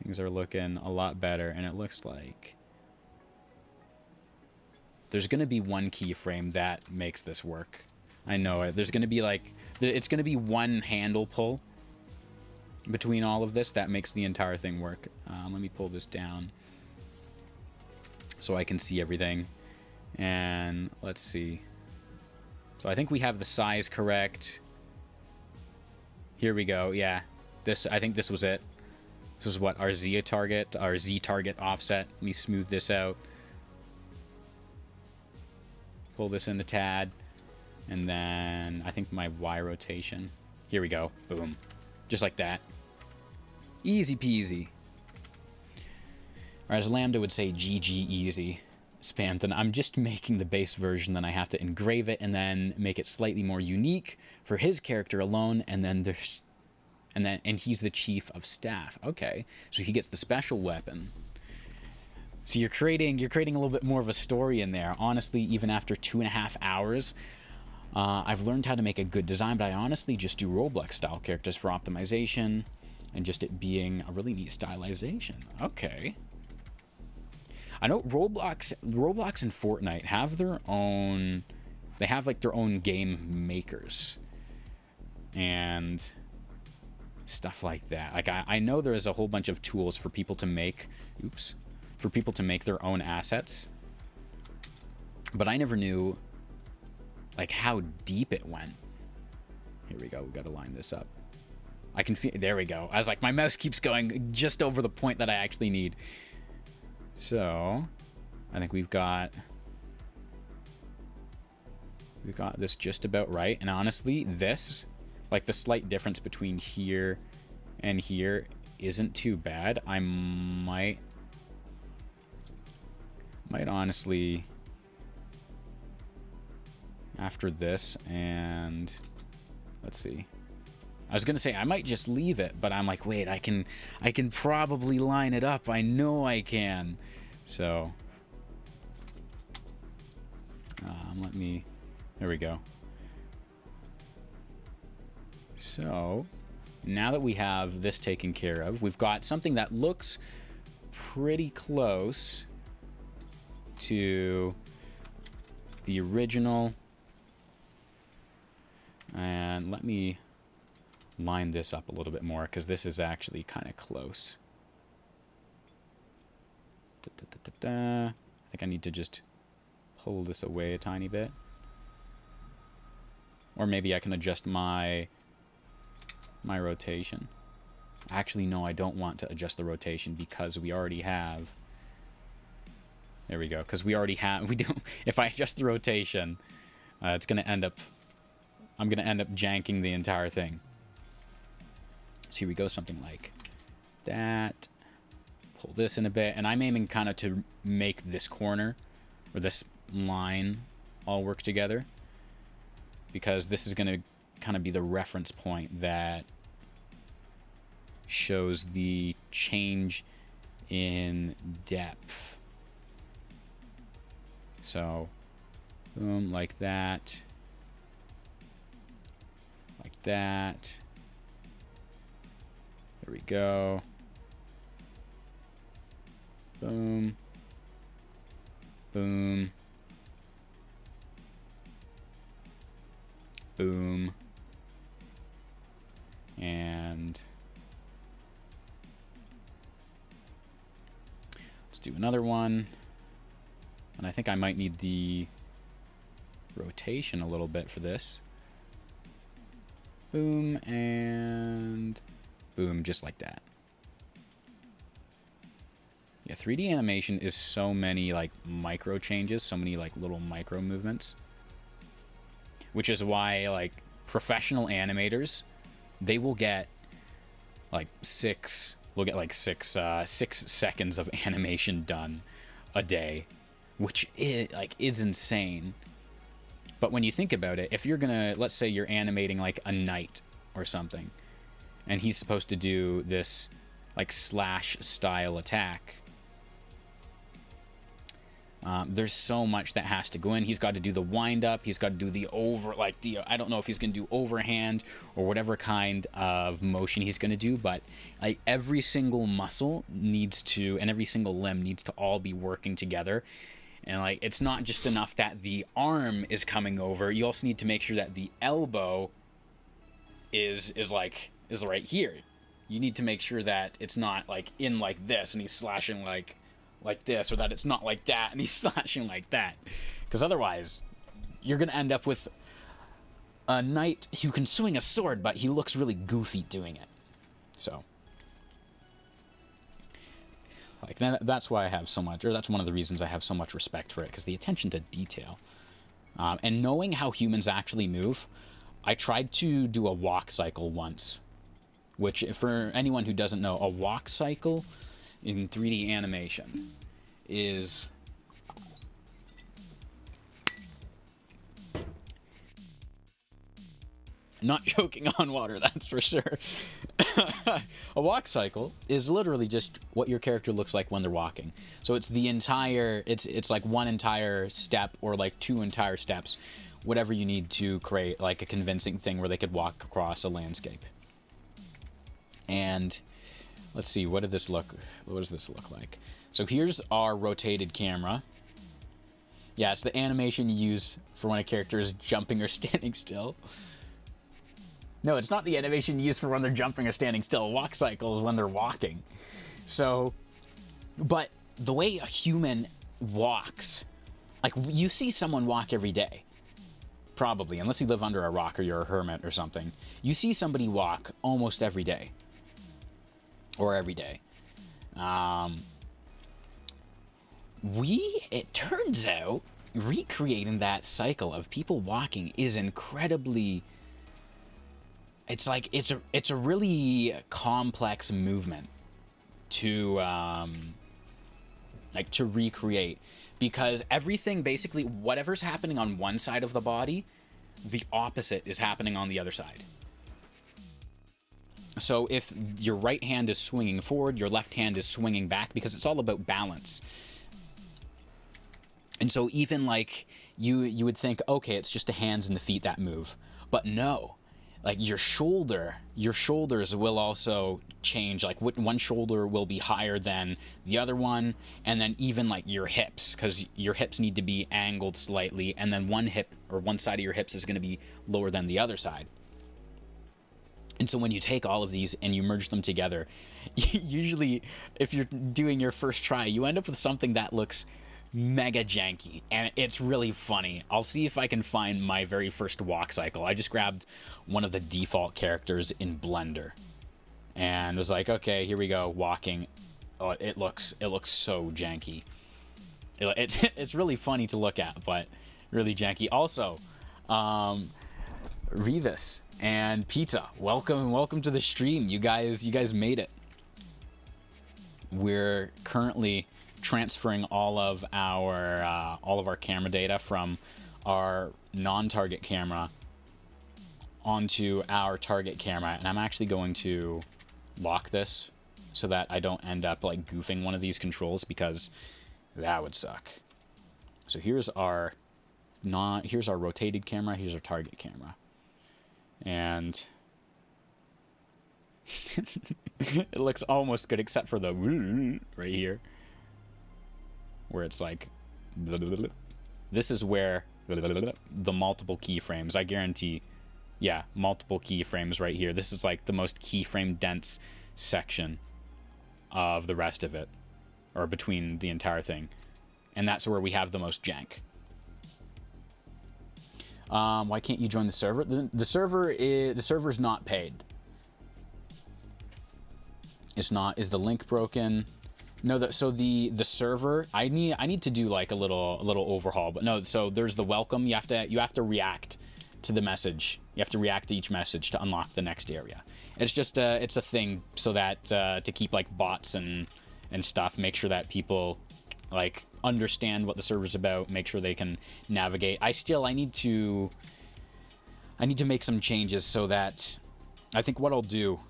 things are looking a lot better. And it looks like there's going to be one keyframe that makes this work. I know it. There's going to be like, it's going to be one handle pull between all of this that makes the entire thing work. Let me pull this down so I can see everything. And let's see. So I think we have the size correct. Here we go. Yeah, I think this was it. This was what our Z target offset. Let me smooth this out. Pull this in the tad, and then I think my Y rotation. Here we go. Boom, just like that. Easy peasy. Or as Lambda would say, GG easy. Spamton. I'm just making the base version, then I have to engrave it and then make it slightly more unique for his character alone, and then there's and he's the chief of staff. Okay, so he gets the special weapon. So you're creating a little bit more of a story in there. Honestly, even after 2.5 hours, I've learned how to make a good design, but I honestly just do Roblox style characters for optimization and just it being a really neat stylization. Okay. I know Roblox and Fortnite have their own, they have like their own game makers and stuff like that. Like I know there is a whole bunch of tools for people to make, their own assets, but I never knew like how deep it went. Here we go. We got to line this up. I can feel, there we go. I was like, my mouse keeps going just over the point that I actually need. So, I think we've got this just about right. And honestly, this, like the slight difference between here and here isn't too bad. I might honestly, after this, and let's see. I was gonna say I might just leave it, but I'm like, wait, I can probably line it up. I know I can. So there we go. So now that we have this taken care of, we've got something that looks pretty close to the original. And let me line this up a little bit more because this is actually kind of close. I think I need to just pull this away a tiny bit. Or maybe I can adjust my rotation. Actually, no, I don't want to adjust the rotation because we already have. There we go. Because we already have. We don't. If I adjust the rotation, it's going to end up. I'm going to end up janking the entire thing. So here we go, something like that. Pull this in a bit, and I'm aiming kind of to make this corner or this line all work together, because this is going to kind of be the reference point that shows the change in depth. So boom, like that. that. There we go. Boom. Boom. Boom. And let's do another one. And I think I might need the rotation a little bit for this. Boom and boom, just like that. Yeah, 3D animation is so many like micro changes, so many like little micro movements. Which is why like professional animators, they will get like six seconds of animation done a day, which is insane. But when you think about it, if you're gonna, let's say you're animating like a knight or something, and he's supposed to do this like slash style attack, there's so much that has to go in. He's got to do the wind up. He's got to do the I don't know if he's going to do overhand or whatever kind of motion he's going to do, but like every single muscle needs to, and every single limb needs to all be working together. And like, it's not just enough that the arm is coming over. You also need to make sure that the elbow is right here. You need to make sure that it's not like in like this and he's slashing like this, or that it's not like that and he's slashing like that, because otherwise you're gonna end up with a knight who can swing a sword but he looks really goofy doing it. So like that's why I have so much, or that's one of the reasons I have so much respect for it, because the attention to detail and knowing how humans actually move. I tried to do a walk cycle once, which, for anyone who doesn't know, a walk cycle in 3D animation is not choking on water, that's for sure. A walk cycle is literally just what your character looks like when they're walking. So it's the entire, it's like one entire step or like two entire steps, whatever you need to create like a convincing thing where they could walk across a landscape. And let's see, what does this look like? So here's our rotated camera. Yeah, it's the animation you use for when a character is jumping or standing still. No, it's not the animation you use for when they're jumping or standing still. A walk cycle is when they're walking. So, but the way a human walks, like you see someone walk every day. Probably, unless you live under a rock or you're a hermit or something. You see somebody walk almost every day. Or every day. It turns out, recreating that cycle of people walking is incredibly... It's like, it's a really complex movement to, like, to recreate. Because everything, basically, whatever's happening on one side of the body, the opposite is happening on the other side. So if your right hand is swinging forward, your left hand is swinging back, because it's all about balance. And so even like you would think, okay, it's just the hands and the feet that move. But no, like your shoulders will also change. Like one shoulder will be higher than the other one. And then even like your hips, because your hips need to be angled slightly. And then one hip or one side of your hips is going to be lower than the other side. And so when you take all of these and you merge them together, usually if you're doing your first try, you end up with something that looks mega janky, and it's really funny. I'll see if I can find my very first walk cycle. I just grabbed one of the default characters in Blender and was like, okay, here we go, walking. Oh, it looks so janky. It's really funny to look at, but really janky. Also, Revis and Pizza, welcome to the stream. You guys made it. We're currently transferring all of our camera data from our non-target camera onto our target camera, and I'm actually going to lock this so that I don't end up like goofing one of these controls, because that would suck. So here's our rotated camera, here's our target camera. And it looks almost good, except for the right here, where it's like, this is where the multiple keyframes, I guarantee, yeah, multiple keyframes right here. This is like the most keyframe dense section of the rest of it, or between the entire thing. And that's where we have the most jank. Why can't you join the server? The server's not paid. It's not. Is the link broken? No. So the server, I need to do like a little overhaul. But no. So there's the welcome. You have to react to the message. You have to react to each message to unlock the next area. It's just it's a thing so that to keep like bots and stuff. Make sure that people like understand what the server's about. Make sure they can navigate. I need to make some changes so that I think what I'll do.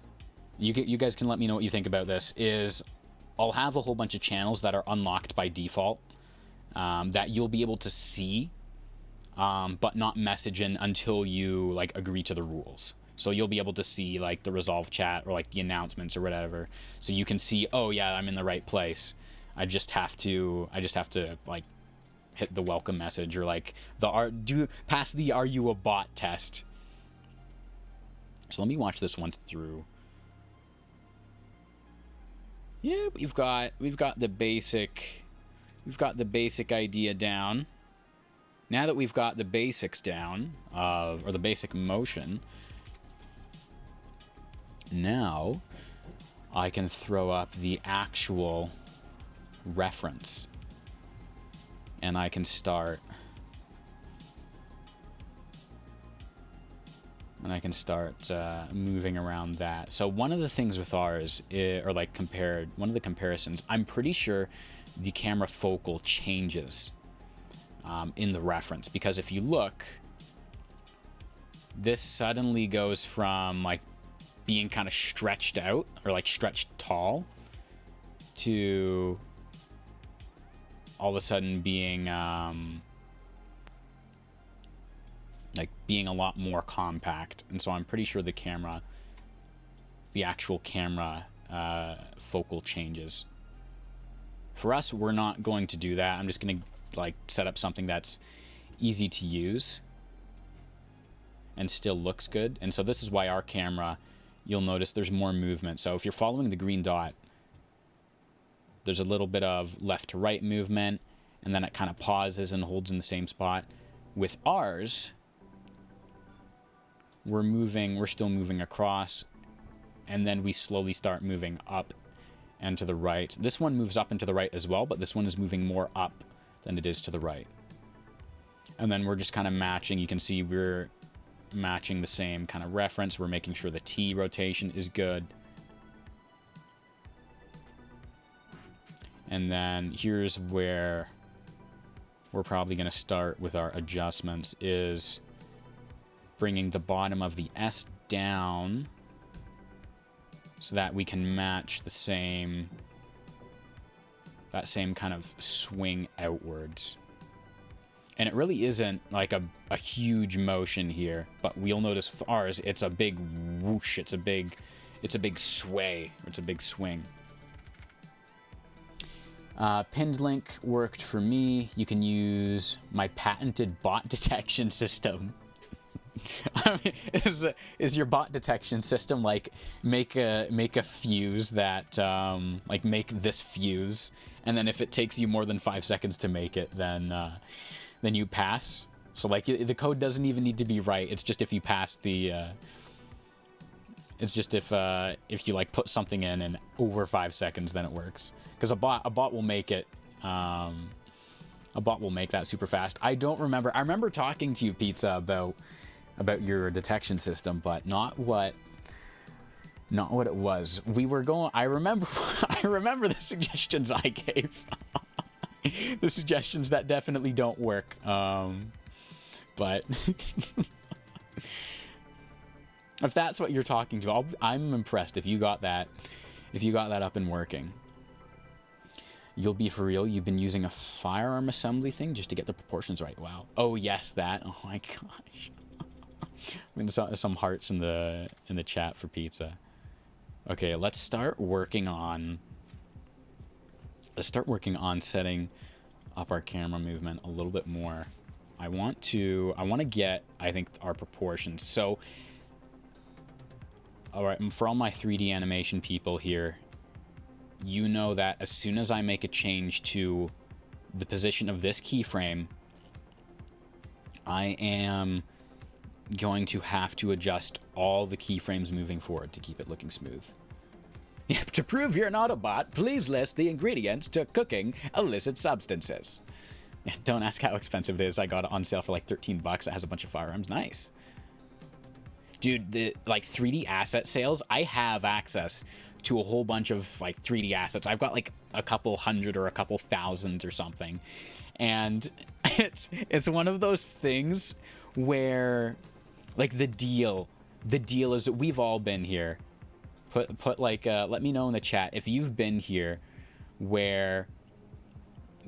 You guys can let me know what you think about this, is I'll have a whole bunch of channels that are unlocked by default that you'll be able to see, but not message in until you like agree to the rules. So you'll be able to see like the Resolve chat or like the announcements or whatever. So you can see, oh yeah, I'm in the right place. I just have to like hit the welcome message or like pass the "Are you a bot?" test. So let me watch this one through. Yeah, we've got the basic idea down. Now that we've got the basics down or the basic motion, now I can throw up the actual reference, and I can start moving around that. So one of the things with ours, or like one of the comparisons, I'm pretty sure the camera focal changes in the reference, because if you look, this suddenly goes from like being kind of stretched out or like stretched tall to all of a sudden being like being a lot more compact. And so I'm pretty sure the actual camera focal changes. For us, we're not going to do that. I'm just going to like set up something that's easy to use and still looks good. And so this is why our camera, you'll notice there's more movement. So if you're following the green dot, there's a little bit of left to right movement, and then it kind of pauses and holds in the same spot. With ours, we're still moving across, and then we slowly start moving up and to the right. This one moves up and to the right as well, but this one is moving more up than it is to the right. And then we're just kind of matching. You can see we're matching the same kind of reference. We're making sure the T rotation is good. And then here's where we're probably going to start with our adjustments, is bringing the bottom of the S down so that we can match that same kind of swing outwards. And it really isn't like a huge motion here, but we'll notice with ours, it's a big whoosh, it's a big sway, it's a big swing. Pinned link worked for me. You can use my patented bot detection system. I mean, is your bot detection system like make a fuse that like make this fuse, and then if it takes you more than 5 seconds to make it, then you pass. So like the code doesn't even need to be right. It's just if you pass the it's just if you like put something in over 5 seconds, then it works. Because a bot will make it a bot will make that super fast. I remember talking to you, Pizza, about your detection system, but not what it was. We were going. I remember the suggestions I gave. The suggestions that definitely don't work. But if that's what you're talking to, I'm impressed if you got that up and working. You'll be for real. You've been using a firearm assembly thing just to get the proportions right. Wow. Oh yes, that. Oh my gosh. I'm gonna some hearts in the chat for pizza. Okay, let's start working on setting up our camera movement a little bit more. I want to get, I think, our proportions. So, all right, for all my 3D animation people here, you know that as soon as I make a change to the position of this keyframe, I am going to have to adjust all the keyframes moving forward to keep it looking smooth. To prove you're an Autobot, please list the ingredients to cooking illicit substances. Don't ask how expensive it is. I got it on sale for like 13 bucks. It has a bunch of firearms. Nice. Dude, the like 3D asset sales, I have access to a whole bunch of like 3D assets. I've got like a couple hundred or a couple thousand or something. And it's one of those things where like the deal is that we've all been here. Put like let me know in the chat if you've been here where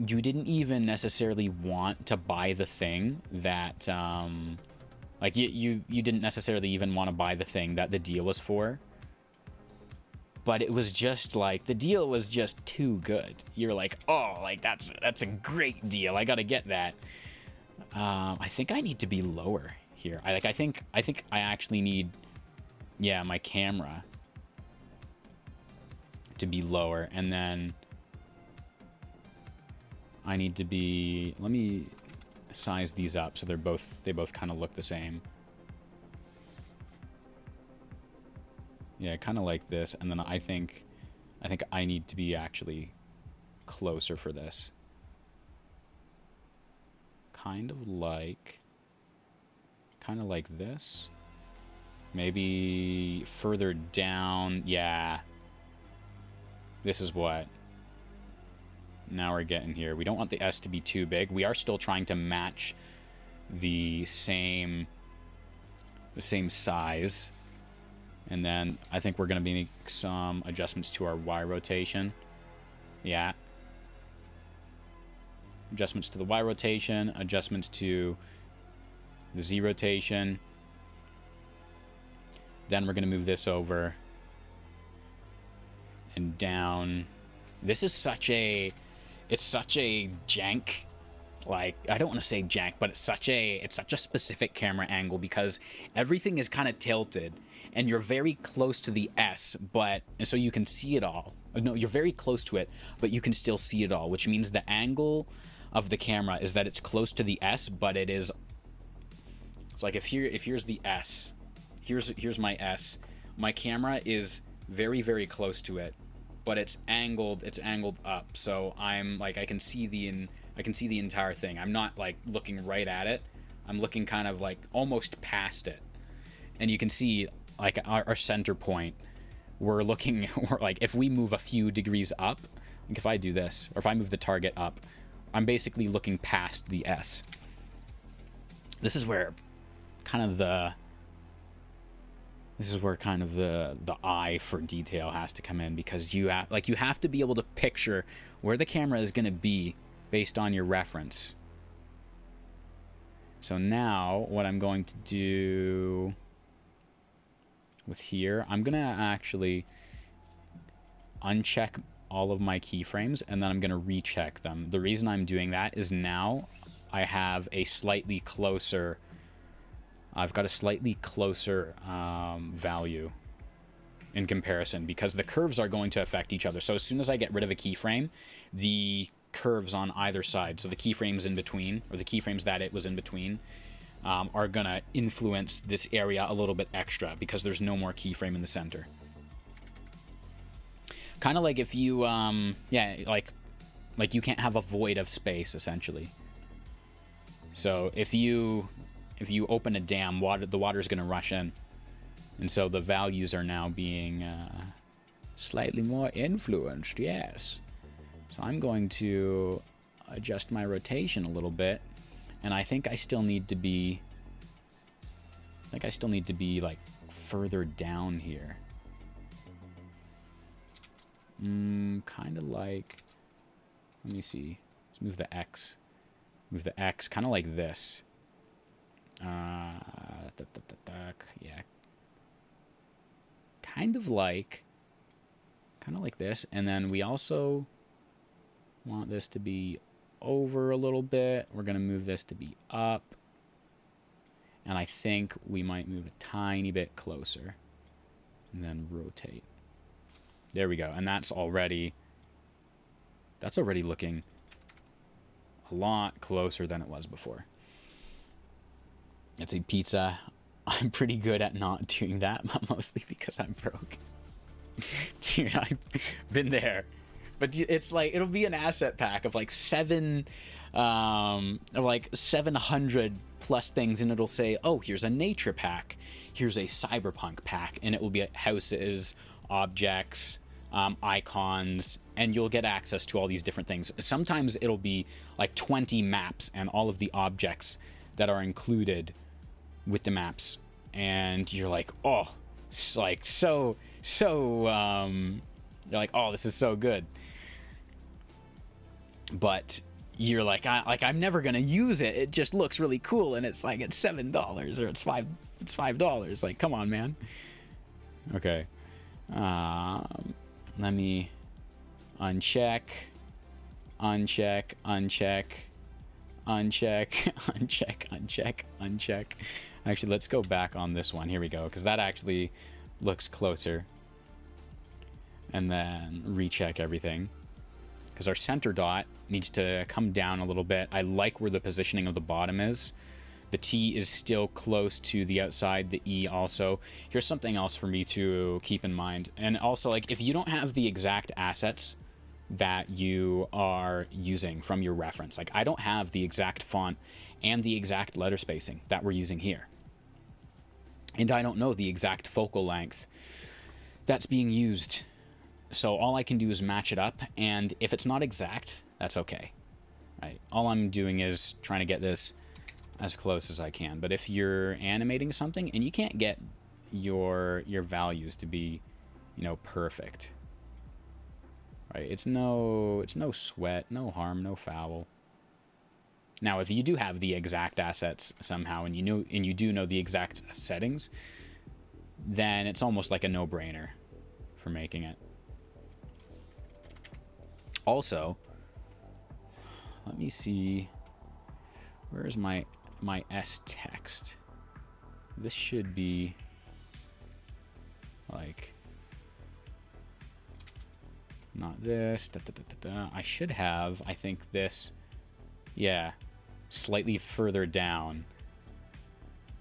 you didn't even necessarily want to buy the thing that like you didn't necessarily even want to buy the thing that the deal was for, but it was just like the deal was just too good. You're like, oh, like that's a great deal, I gotta get that. I think I need to be lower here. I think I actually need, yeah, my camera to be lower, and then I need to be, let me size these up so they both kind of look the same. Yeah, kind of like this, and then I think I need to be actually closer for this. Kind of like this. Maybe further down. Yeah. This is what. Now we're getting here. We don't want the S to be too big. We are still trying to match the same size. And then I think we're going to make some adjustments to our Y rotation. Yeah. Adjustments to the Y rotation, adjustments to the Z rotation. Then we're going to move this over and down. This is such a jank, like, I don't want to say jank, but it's such a specific camera angle because everything is kind of tilted and you're very close to the S, and so you can see it all. No, you're very close to it, but you can still see it all, which means the angle of the camera is that it's close to the S, but it's like if here's the S, here's my S, my camera is very, very close to it, but it's angled up, so I'm like I can see the entire thing. I'm not like looking right at it, I'm looking kind of like almost past it, and you can see like our center point. We're like, if we move a few degrees up, like if I do this, or if I move the target up, I'm basically looking past the S. This is where kind of the eye for detail has to come in, because you have to be able to picture where the camera is going to be based on your reference. So now what I'm going to do with here, I'm going to actually uncheck all of my keyframes, and then I'm going to recheck them. The reason I'm doing that is now I have a slightly closer, I've got a slightly closer value in comparison, because the curves are going to affect each other. So as soon as I get rid of a keyframe, the curves on either side, so the keyframes in between, or the keyframes that it was in between, are going to influence this area a little bit extra because there's no more keyframe in the center. Kind of like if you, yeah, like you can't have a void of space, essentially. So if you open a dam, the water is going to rush in. And so the values are now being slightly more influenced, yes. So I'm going to adjust my rotation a little bit. And I think I still need to be, like further down here. Kind of like, let me see. Let's move the X. Move the X, kind of like this. Yeah. Kind of like this. And then we also want this to be over a little bit. We're going to move this to be up. And I think we might move a tiny bit closer. And then rotate. There we go. And that's already looking a lot closer than it was before. It's a pizza. I'm pretty good at not doing that, but mostly because I'm broke. Dude, I've been there. But it's like, it'll be an asset pack of like 700 plus things, and it'll say, oh, here's a nature pack, here's a cyberpunk pack, and it will be houses, objects, icons, and you'll get access to all these different things. Sometimes it'll be like 20 maps and all of the objects that are included with the maps, and you're like, oh, it's like you're like, oh, this is so good. But you're like, I'm never gonna use it. It just looks really cool, and it's like it's $7 or it's $5. Like, come on, man. Okay. Let me uncheck. Actually, let's go back on this one. Here we go, because that actually looks closer. And then recheck everything, because our center dot needs to come down a little bit. I like where the positioning of the bottom is. The T is still close to the outside, the E also. Here's something else for me to keep in mind. And also, like, if you don't have the exact assets that you are using from your reference, like I don't have the exact font and the exact letter spacing that we're using here. And I don't know the exact focal length that's being used. So all I can do is match it up, and if it's not exact, that's okay. Right? All I'm doing is trying to get this as close as I can. But if you're animating something and you can't get your values to be, you know, perfect, right? It's no sweat, no harm, no foul. Now, if you do have the exact assets somehow, and you do know the exact settings, then it's almost like a no-brainer for making it. Also, let me see, where's my S text? This should be like, not this, I should have, I think this, yeah, slightly further down.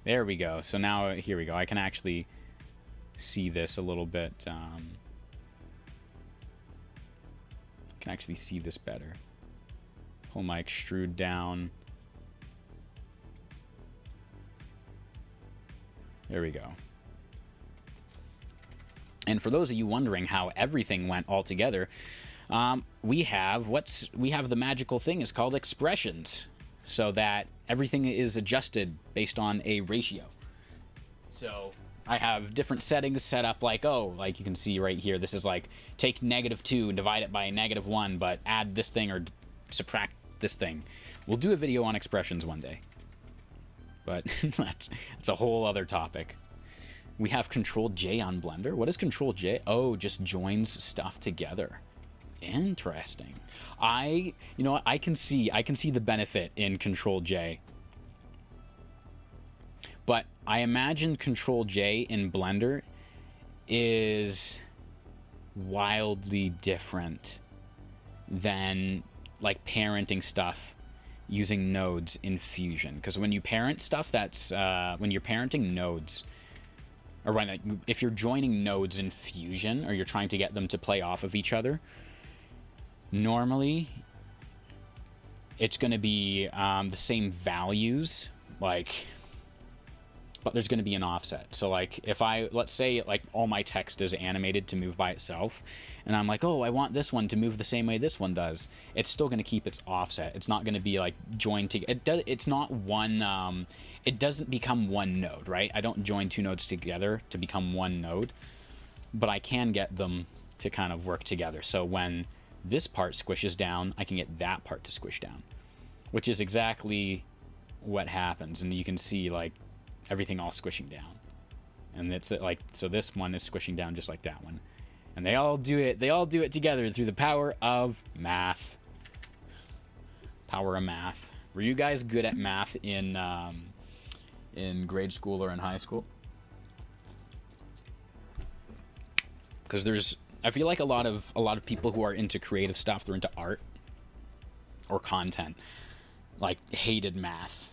There we go. So now, here we go. I can actually see this a little bit, can actually see this better. Pull my extrude down. There we go. And for those of you wondering how everything went all together, we have the magical thing is called expressions, so that everything is adjusted based on a ratio. So I have different settings set up, like, oh, like you can see right here, this is like take -2 and divide it by -1, but add this thing or subtract this thing. We'll do a video on expressions one day, but that's a whole other topic. We have Control-J on Blender. What is Control-J? Oh, just joins stuff together. Interesting. You know what? I can see the benefit in Control-J. But I imagine Control-J in Blender is wildly different than like parenting stuff using nodes in Fusion. Because when you parent stuff, that's when you're parenting nodes, or if you're joining nodes in Fusion, or you're trying to get them to play off of each other, normally it's going to be the same values, like, but there's going to be an offset. So like if let's say like all my text is animated to move by itself, and I'm like, oh, I want this one to move the same way this one does, it's still going to keep its offset. It's not going to be like joined together. It's not one, it doesn't become one node, right? I don't join two nodes together to become one node, but I can get them to kind of work together. So when this part squishes down, I can get that part to squish down, which is exactly what happens. And you can see like everything all squishing down. And it's like, so this one is squishing down just like that one. And they all do it together through the power of math. Power of math. Were you guys good at math in grade school or in high school? Because I feel like a lot of people who are into creative stuff, they're into art or content, like hated math,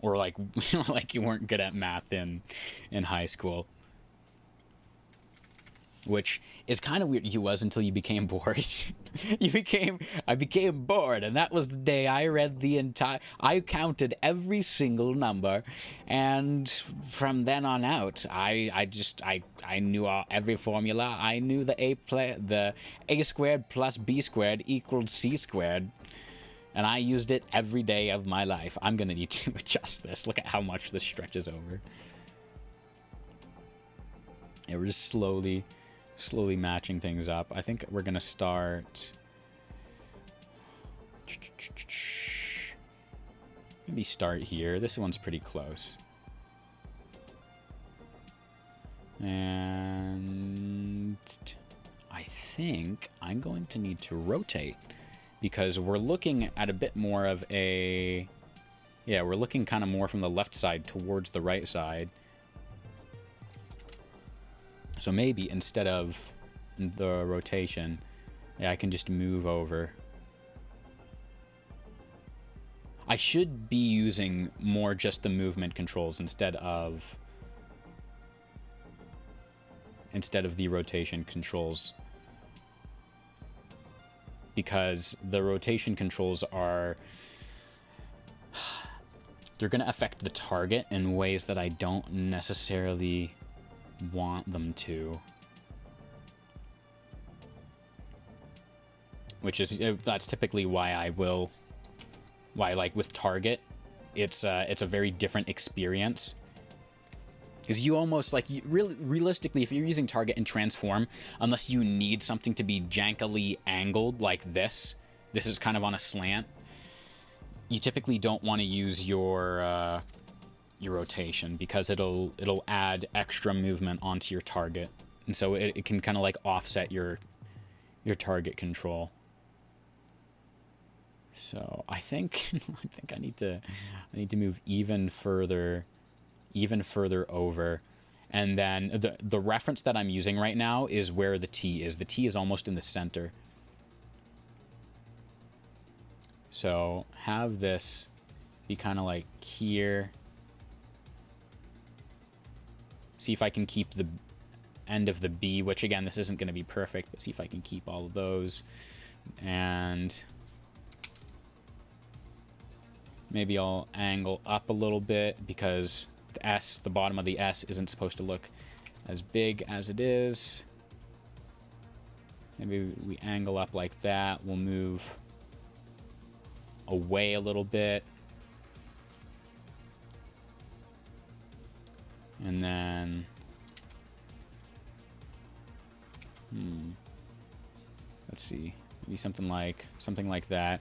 or like like you weren't good at math in high school, which is kind of weird. You was until you became bored. I became bored, and that was the day I read I counted every single number, and from then on out, I knew every formula. I knew the a squared plus b squared equals c squared, and I used it every day of my life. I'm gonna need to adjust this. Look at how much this stretches over. It was slowly matching things up. I think we're gonna start, maybe start here. This one's pretty close, and I think I'm going to need to rotate, because we're looking at a bit more of a, yeah, we're looking kind of more from the left side towards the right side. So maybe instead of the rotation, yeah, I can just move over. I should be using more just the movement controls instead of the rotation controls, because the rotation controls they're going to affect the target in ways that I don't necessarily want them to, which is, that's typically why like with target, it's a very different experience, because you almost like, realistically, if you're using target and transform, unless you need something to be jankily angled like this is kind of on a slant, you typically don't want to use your rotation, because it'll add extra movement onto your target, and so it can kind of like offset your target control. So I think I need to move even further over, and then the reference that I'm using right now is where the T is. The T is almost in the center. So have this be kind of like here. See if I can keep the end of the B, which again, this isn't going to be perfect, but see if I can keep all of those. And maybe I'll angle up a little bit, because the bottom of the S isn't supposed to look as big as it is. Maybe we angle up like that. We'll move away a little bit. And then, let's see, maybe something like that.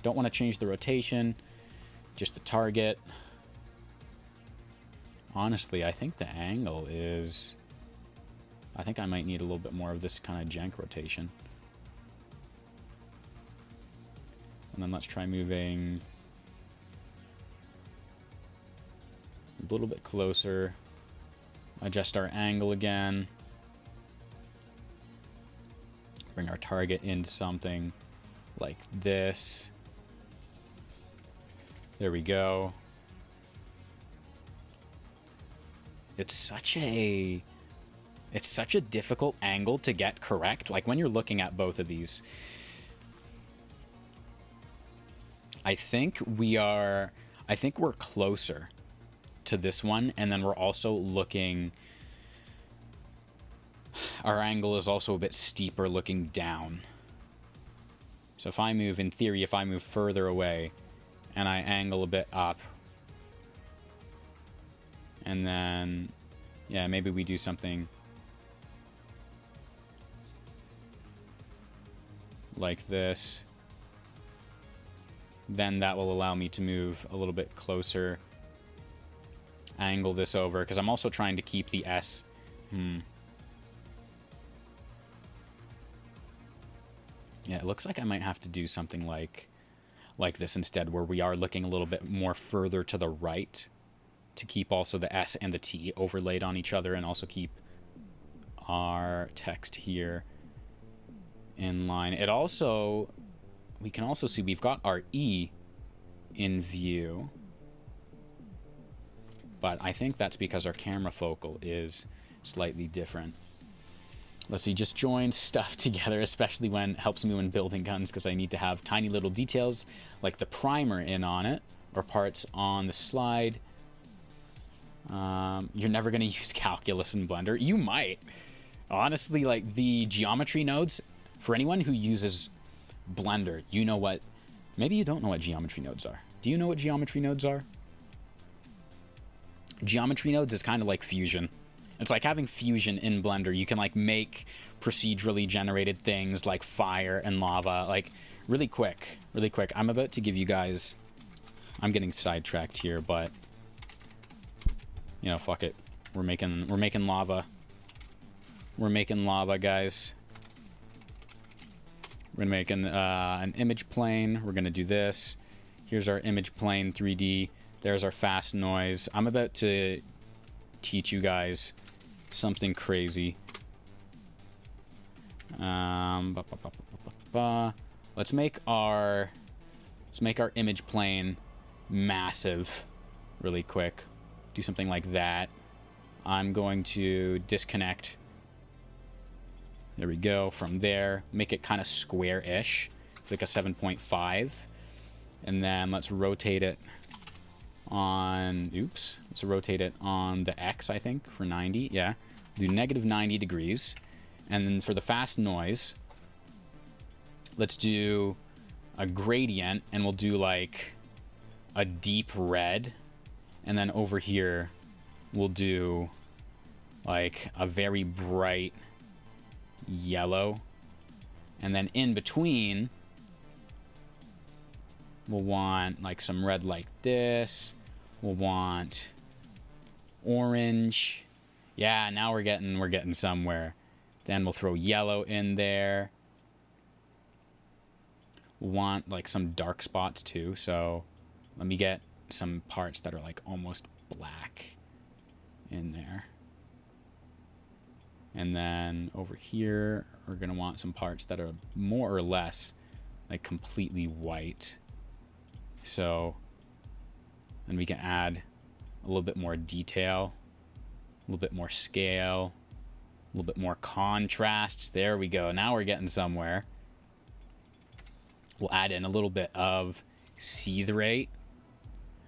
Don't want to change the rotation, just the target. Honestly, I think the angle is, I think I might need a little bit more of this kind of jank rotation. And then let's try moving a little bit closer. Adjust our angle again. Bring our target into something like this. There we go. It's such a difficult angle to get correct. Like when you're looking at both of these, I think we're closer to this one, and then we're also looking, our angle is also a bit steeper looking down. So if I move, in theory, if I move further away and I angle a bit up, and then, yeah, maybe we do something like this, then that will allow me to move a little bit closer angle this over, because I'm also trying to keep the S. Yeah, it looks like I might have to do something like this instead, where we are looking a little bit more further to the right to keep also the S and the T overlaid on each other, and also keep our text here in line. It also, we can also see we've got our E in view, but I think that's because our camera focal is slightly different. Let's see, just join stuff together, especially when it helps me when building guns, because I need to have tiny little details like the primer in on it, or parts on the slide. You're never going to use calculus in Blender. You might. Honestly, like the geometry nodes, for anyone who uses Blender, you know what... Maybe you don't know what geometry nodes are. Do you know what geometry nodes are? Geometry nodes is kind of like Fusion. It's like having Fusion in Blender. You can like make procedurally generated things like fire and lava, like really quick, really quick. I'm about to give you guys, I'm getting sidetracked here, but you know, fuck it. We're making lava. We're making lava, guys. We're gonna make an image plane. We're gonna do this. Here's our image plane 3D. There's our fast noise. I'm about to teach you guys something crazy. Let's make our image plane massive really quick. Do something like that. I'm going to disconnect. There we go. From there, make it kind of square-ish, like a 7.5. And then let's rotate it on, oops, let's rotate it on the X, I think, for 90. Yeah, do negative 90 degrees. And then for the fast noise, let's do a gradient, and we'll do like a deep red. And then over here, we'll do like a very bright yellow. And then in between, we'll want like some red like this. We'll want orange. Yeah, now we're getting somewhere. Then we'll throw yellow in there. We'll want like some dark spots too. So let me get some parts that are like almost black in there. And then over here, we're gonna want some parts that are more or less like completely white. So then we can add a little bit more detail, a little bit more scale, a little bit more contrast. There we go. Now we're getting somewhere. We'll add in a little bit of seethe rate.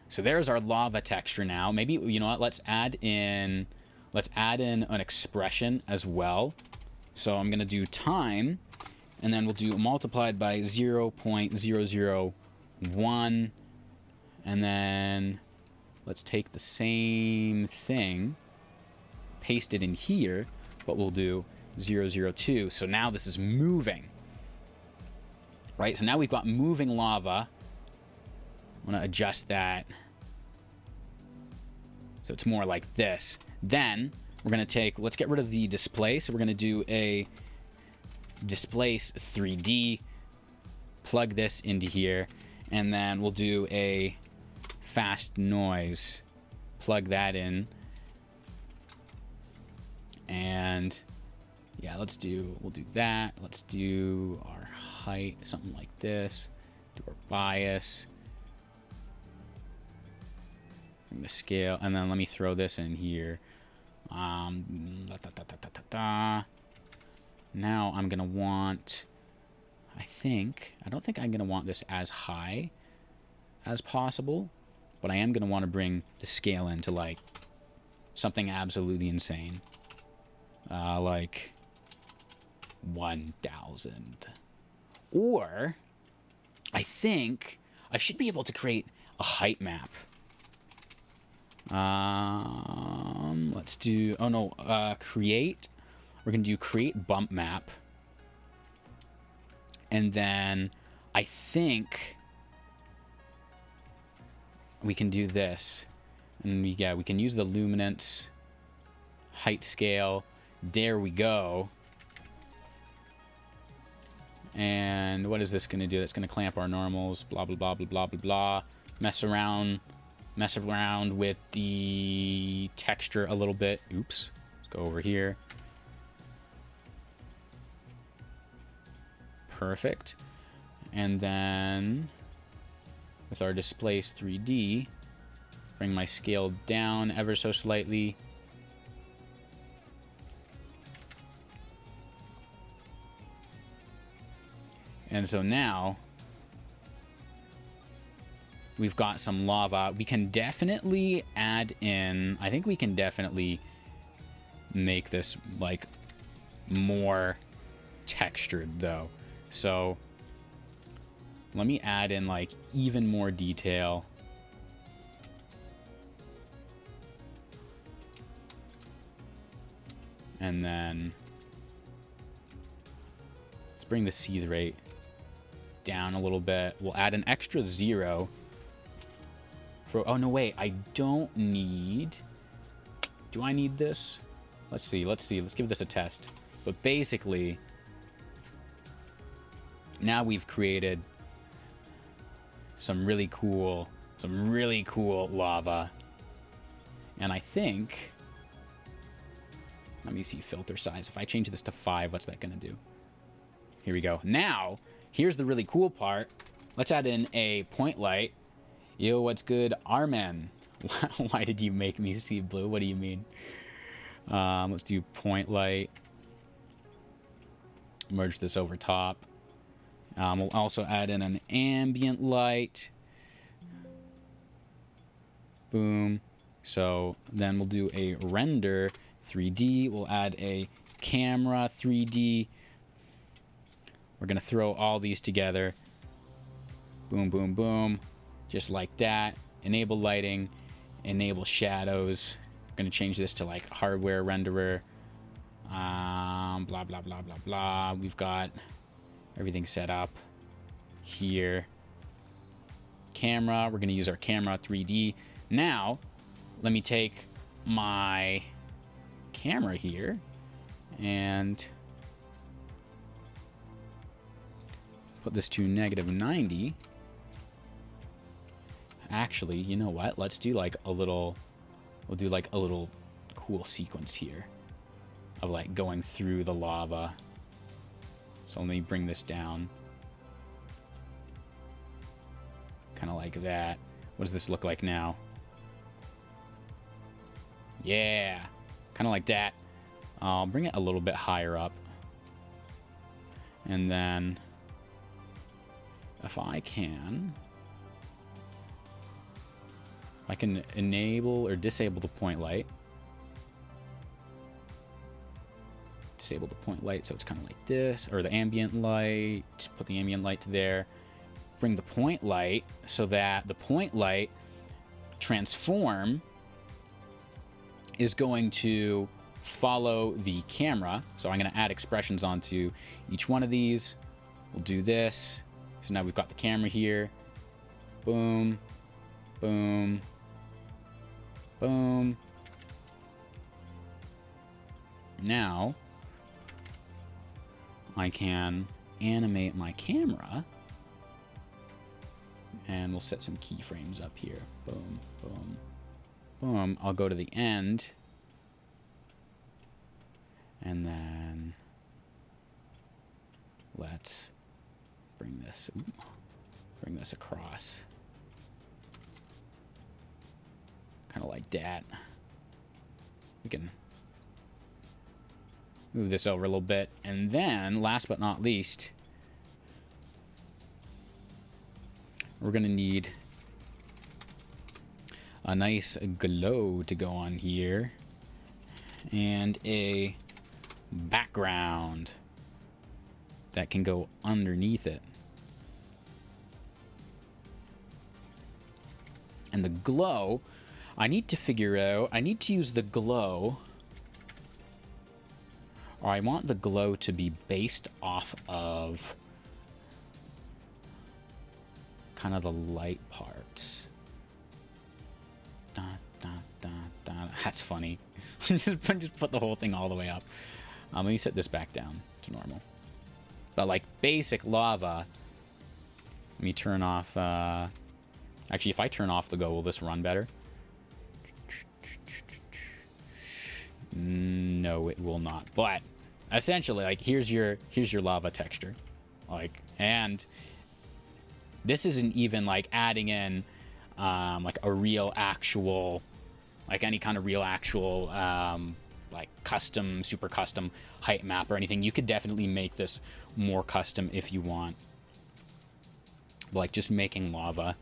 So there's our lava texture now. Maybe, you know what, let's add in an expression as well. So I'm gonna do time, and then we'll do multiplied by 0.001, and then let's take the same thing, paste it in here, but we'll do 0.002. So now this is moving, right? So now we've got moving lava. I'm gonna adjust that so it's more like this. Then we're gonna let's get rid of the displace. So we're gonna do a displace 3D, plug this into here, and then we'll do a fast noise, plug that in, and yeah, we'll do that. Let's do our height, something like this, do our bias, bring the scale, and then let me throw this in here. Now I'm gonna want, I don't think I'm gonna want this as high as possible, but I am gonna want to bring the scale into like something absolutely insane, like 1000. Or I think I should be able to create a height map. Let's do, create. We're gonna do create bump map, and then I think we can do this, And we can use the luminance height scale. There we go. And what is this going to do? That's going to clamp our normals. Blah, blah, blah, blah, blah, blah, blah. Mess around with the texture a little bit. Oops. Let's go over here. Perfect. And then with our displace 3D, bring my scale down ever so slightly. And so now we've got some lava. We can definitely add in, I think we can definitely make this like more textured though. So let me add in like even more detail. And then let's bring the seethe rate down a little bit. We'll add an extra 0 for, oh no, wait, I don't need, do I need this? Let's see, let's give this a test. But basically, now we've created some really cool lava. And I think, let me see filter size. If I change this to 5, what's that gonna do? Here we go. Now, here's the really cool part. Let's add in a point light. Yo, what's good, Armen? Why did you make me see blue? What do you mean? Let's do point light. Merge this over top. We'll also add in an ambient light. Boom. So then we'll do a render 3D. We'll add a camera 3D. We're going to throw all these together. Boom, boom, boom. Just like that. Enable lighting. Enable shadows. I'm going to change this to like hardware renderer. Blah, blah, blah, blah, blah. We've got everything set up here. Camera. We're going to use our camera 3D. Now, let me take my camera here and put this to -90. Actually, you know what? Let's do like a little, we'll do like a little cool sequence here of like going through the lava. So let me bring this down. Kind of like that. What does this look like now? Yeah, kind of like that. I'll bring it a little bit higher up. And then if I can enable or disable the point light. Disable the point light so it's kind of like this, or the ambient light. Put the ambient light to there. Bring the point light so that the point light transform is going to follow the camera. So I'm going to add expressions onto each one of these. We'll do this. So now we've got the camera here. Boom, boom, boom. Now I can animate my camera, and we'll set some keyframes up here. Boom, boom, boom. I'll go to the end, and then let's bring this across, kind of like that. We can move this over a little bit, and then last but not least, we're gonna need a nice glow to go on here and a background that can go underneath it. And the glow, I need to figure out, I need to use the glow, or I want the glow to be based off of kind of the light parts. Dun, dun, That's funny. just put the whole thing all the way up. Let me set this back down to normal. But like basic lava, let me turn off. Actually, if I turn off the go, will this run better? No, it will not. But essentially, like here's your lava texture, like, and this isn't even like adding in like a real actual, like any kind of real actual like custom, super custom height map or anything. You could definitely make this more custom if you want. Like just making lava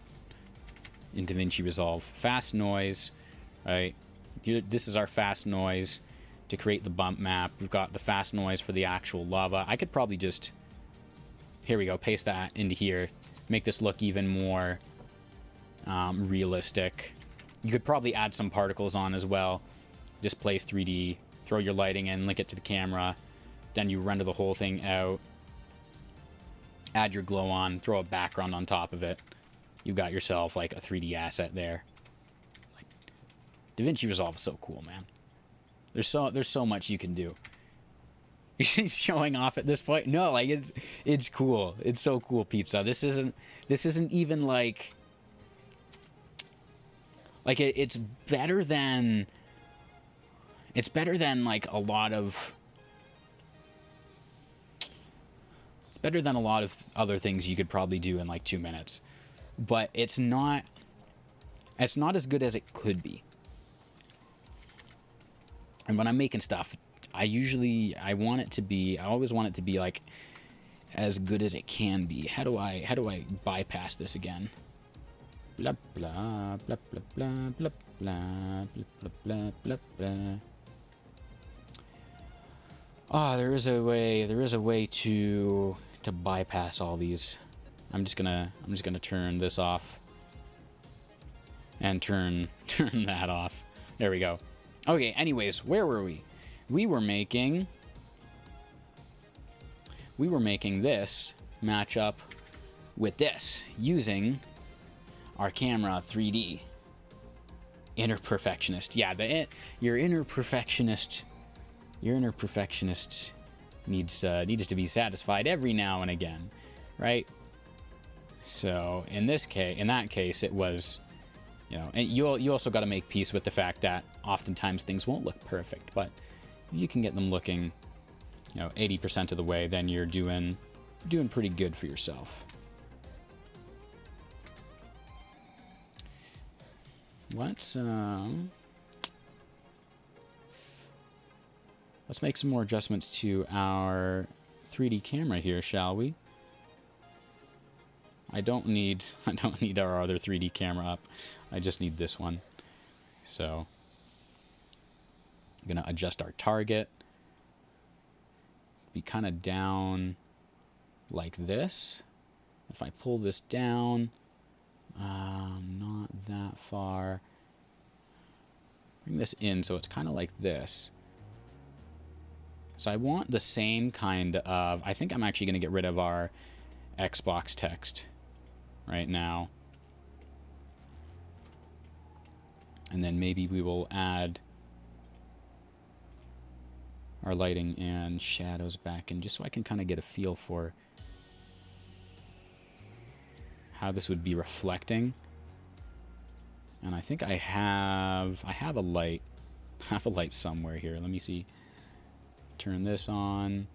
in DaVinci Resolve. Fast noise, right? This is our fast noise to create the bump map. We've got the fast noise for the actual lava. I could probably just, here we go, paste that into here. Make this look even more realistic. You could probably add some particles on as well. Displace 3D, throw your lighting in, link it to the camera, then you render the whole thing out. Add your glow on, throw a background on top of it. You got yourself like a 3D asset there. Like, DaVinci Resolve is so cool, man. There's so much you can do. He's showing off at this point. No, like it's cool. It's so cool, pizza. This isn't even like it's better than like a lot of other things you could probably do in like 2 minutes. But it's not as good as it could be. And when I'm making stuff, I always want it to be like as good as it can be. How do I bypass this again? Blah blah blah blah blah blah blah blah blah blah blah. Oh, there is a way to bypass all these. I'm just gonna turn this off and turn that off. There we go. Okay, anyways, where were we? We were making this match up with this using our camera 3D. Inner perfectionist. Yeah, your inner perfectionist needs to be satisfied every now and again, right? So in that case, it was, you know, and you also got to make peace with the fact that oftentimes things won't look perfect, but if you can get them looking, you know, 80% of the way, then you're doing pretty good for yourself. Let's make some more adjustments to our 3D camera here, shall we? I don't need our other 3D camera up. I just need this one. So I'm gonna adjust our target. Be kind of down like this. If I pull this down, not that far. Bring this in so it's kind of like this. So I want the same kind of, I think I'm actually going to get rid of our Xbox text right now. And then maybe we will add our lighting and shadows back in, just so I can kind of get a feel for how this would be reflecting. And I think I have a light somewhere here. Let me see. Turn this on.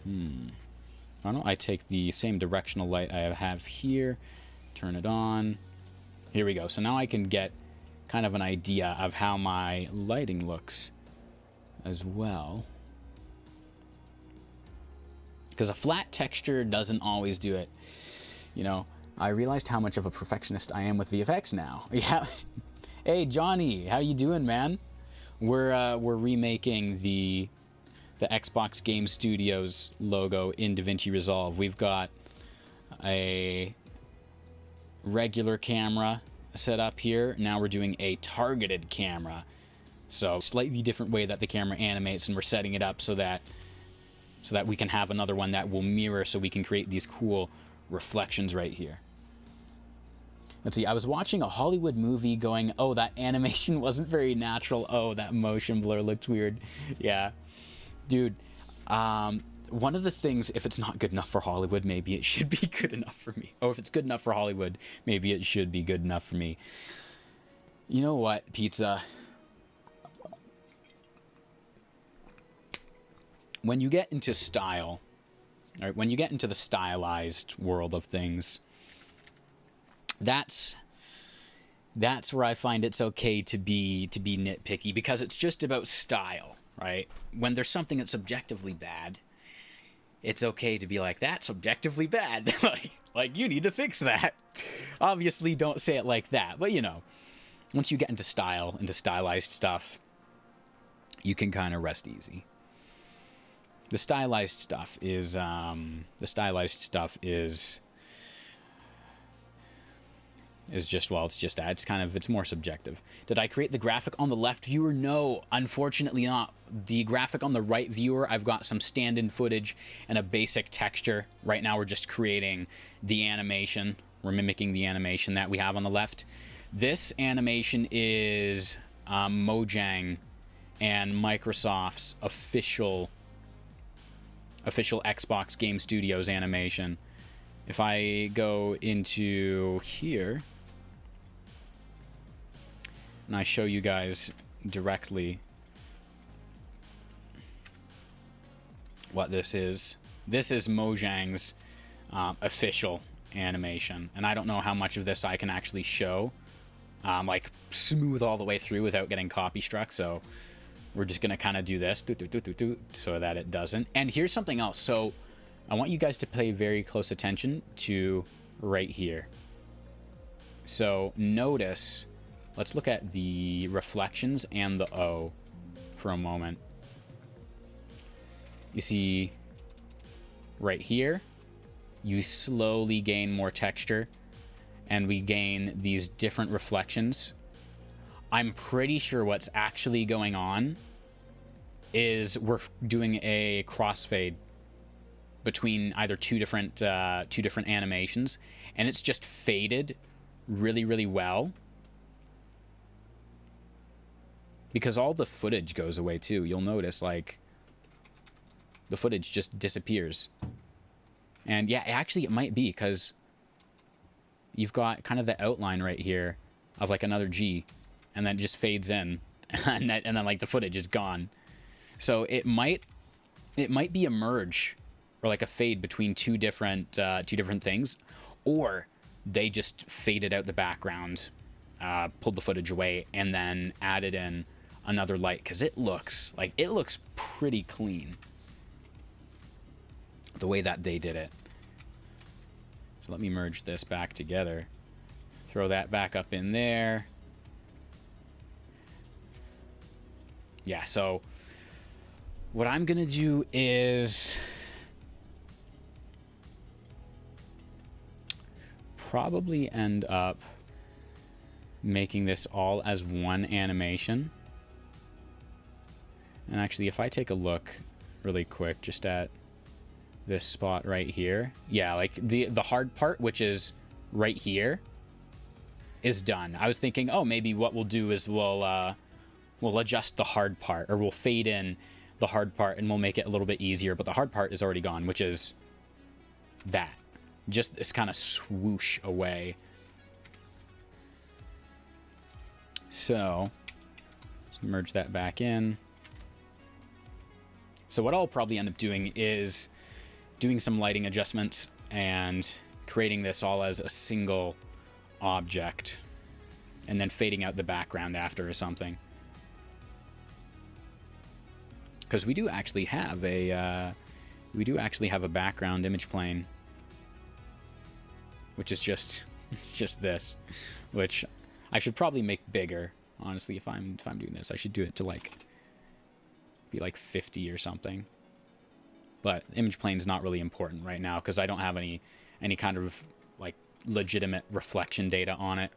Why don't I take the same directional light I have here, turn it on. Here we go. So now I can get kind of an idea of how my lighting looks as well. Because a flat texture doesn't always do it. You know, I realized how much of a perfectionist I am with VFX now. Yeah. Hey, Johnny, how you doing, man? We're remaking the Xbox Game Studios logo in DaVinci Resolve. We've got a regular camera set up here. Now we're doing a targeted camera. So slightly different way that the camera animates, and we're setting it up so that we can have another one that will mirror, so we can create these cool reflections right here. Let's see, I was watching a Hollywood movie going, oh, that animation wasn't very natural. Oh, that motion blur looked weird. Yeah. Dude, one of the things, if it's not good enough for Hollywood, maybe it should be good enough for me. Or if it's good enough for Hollywood, maybe it should be good enough for me. You know what, pizza? When you get into style, or when you get into the stylized world of things, that's where I find it's okay to be nitpicky, because it's just about style, right? When there's something that's objectively bad, it's okay to be like, that's objectively bad. like you need to fix that. Obviously, don't say it like that, but you know, once you get into style, into stylized stuff, you can kind of rest easy. The stylized stuff is just, well, it's just that. It's more subjective. Did I create the graphic on the left viewer? No, unfortunately not. The graphic on the right viewer, I've got some stand-in footage and a basic texture. Right now we're just creating the animation. We're mimicking the animation that we have on the left. This animation is Mojang and Microsoft's official Xbox Game Studios animation. If I go into here and I show you guys directly what this is Mojang's official animation, and I don't know how much of this I can actually show like smooth all the way through without getting copy struck, so we're just gonna kind of do this so that it doesn't. And here's something else. So I want you guys to pay very close attention to right here. So notice, let's look at the reflections and the O for a moment. You see right here, you slowly gain more texture, and we gain these different reflections. I'm pretty sure what's actually going on is we're doing a crossfade between either two different animations, and it's just faded really, really well, because all the footage goes away too. You'll notice, like, the footage just disappears. And yeah, actually it might be because you've got kind of the outline right here of like another G, and then it just fades in, and then like the footage is gone. So it might be a merge or like a fade between two different things, or they just faded out the background, pulled the footage away, and then added in another light, because it looks pretty clean the way that they did it. So let me merge this back together, throw that back up in there. Yeah, so what I'm gonna do is probably end up making this all as one animation. And actually, if I take a look really quick just at this spot right here, yeah, like the hard part, which is right here, is done. I was thinking, oh, maybe what we'll do is we'll adjust the hard part, or we'll fade in the hard part and we'll make it a little bit easier, but the hard part is already gone, which is that. Just this kind of swoosh away. So let's merge that back in. So what I'll probably end up doing is doing some lighting adjustments and creating this all as a single object, and then fading out the background after or something. Because we do actually have a background image plane, which is just this, which I should probably make bigger. Honestly, if I'm doing this, I should do it to be like 50 or something. But image plane's not really important right now because I don't have any kind of like legitimate reflection data on it.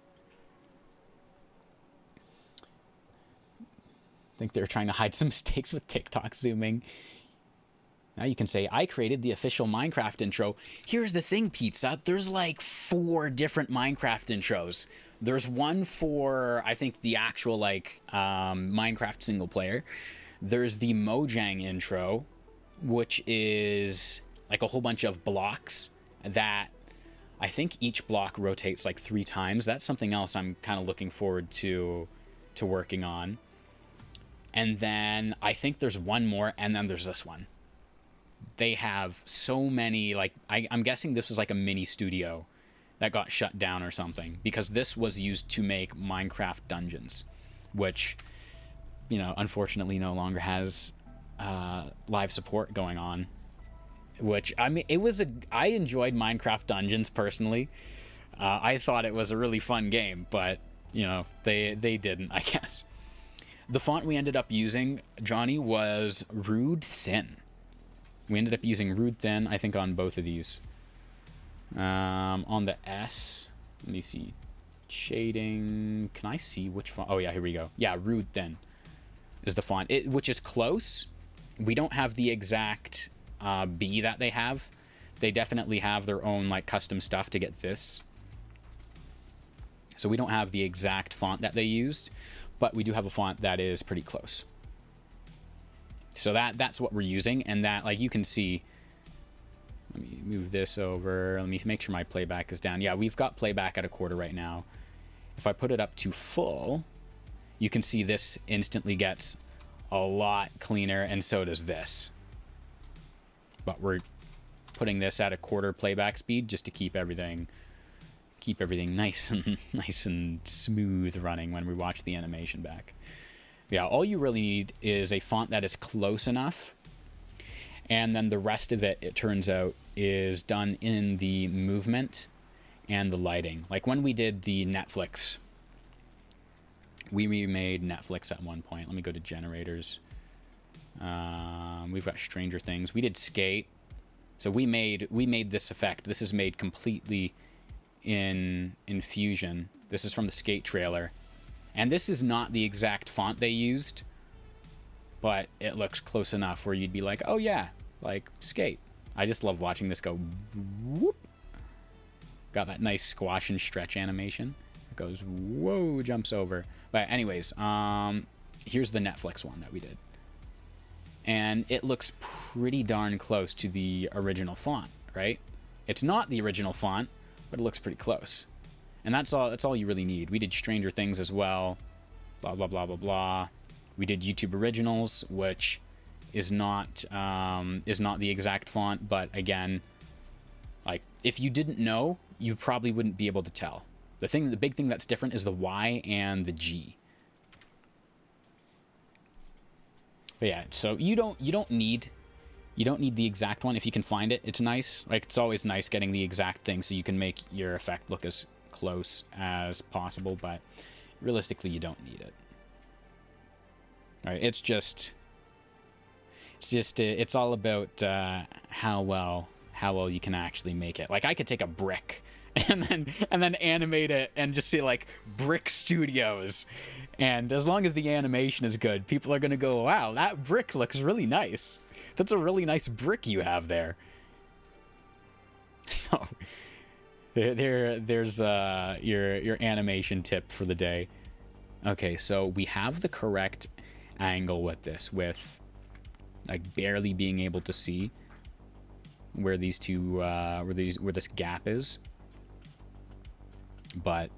I think they're trying to hide some mistakes with TikTok zooming. Now you can say, I created the official Minecraft intro. Here's the thing, Pizza. There's like 4 different Minecraft intros. There's one for, I think, the actual like Minecraft single player. There's the Mojang intro, which is like a whole bunch of blocks that I think each block rotates like 3 times. That's something else I'm kind of looking forward to working on. And then I think there's one more, and then there's this one. They have so many, like, I'm guessing this was like a mini studio that got shut down or something, because this was used to make Minecraft dungeons, which, you know, unfortunately no longer has live support going on. Which, I mean, I enjoyed Minecraft Dungeons personally. I thought it was a really fun game, but, you know, they didn't, I guess. The font we ended up using, Johnny, was Rude Thin. We ended up using Rude Thin, I think, on both of these. On the S, let me see. Shading, can I see which font? Oh, yeah, here we go. Yeah, Rude Thin is the font, which is close. We don't have the exact B that they have. They definitely have their own like custom stuff to get this. So we don't have the exact font that they used, but we do have a font that is pretty close. So that's what we're using, and that, like, you can see, let me move this over. Let me make sure my playback is down. Yeah, we've got playback at 1/4 right now. If I put it up to full, you can see this instantly gets a lot cleaner, and so does this. But we're putting this at 1/4 playback speed just to keep everything nice and smooth running when we watch the animation back. Yeah, all you really need is a font that is close enough, and then the rest of it, it turns out, is done in the movement and the lighting. Like when we did the Netflix, we remade Netflix at one point. Let me go to generators. We've got Stranger Things. We did Skate. So we made this effect. This is made completely in Fusion. This is from the Skate trailer. And this is not the exact font they used, but it looks close enough where you'd be like, oh yeah, like Skate. I just love watching this go whoop. Got that nice squash and stretch animation. It goes whoa, jumps over. But anyways, here's the Netflix one that we did. And it looks pretty darn close to the original font, right? It's not the original font, but it looks pretty close. And that's all you really need. We did Stranger Things as well. Blah, blah, blah, blah, blah. We did YouTube Originals, which is not the exact font, but again, like, if you didn't know, you probably wouldn't be able to tell. The big thing that's different is the Y and the G. But yeah, so you don't need the exact one. If you can find it, it's nice. Like, it's always nice getting the exact thing so you can make your effect look as close as possible, but realistically you don't need it. All right, it's all about how well you can actually make it. Like, I could take a brick and then animate it and just see like Brick Studios, and as long as the animation is good, people are gonna go, wow, that brick looks really nice. That's a really nice brick you have there. So there's your animation tip for the day. Okay, so we have the correct angle with this, with like barely being able to see where these two where this gap is, but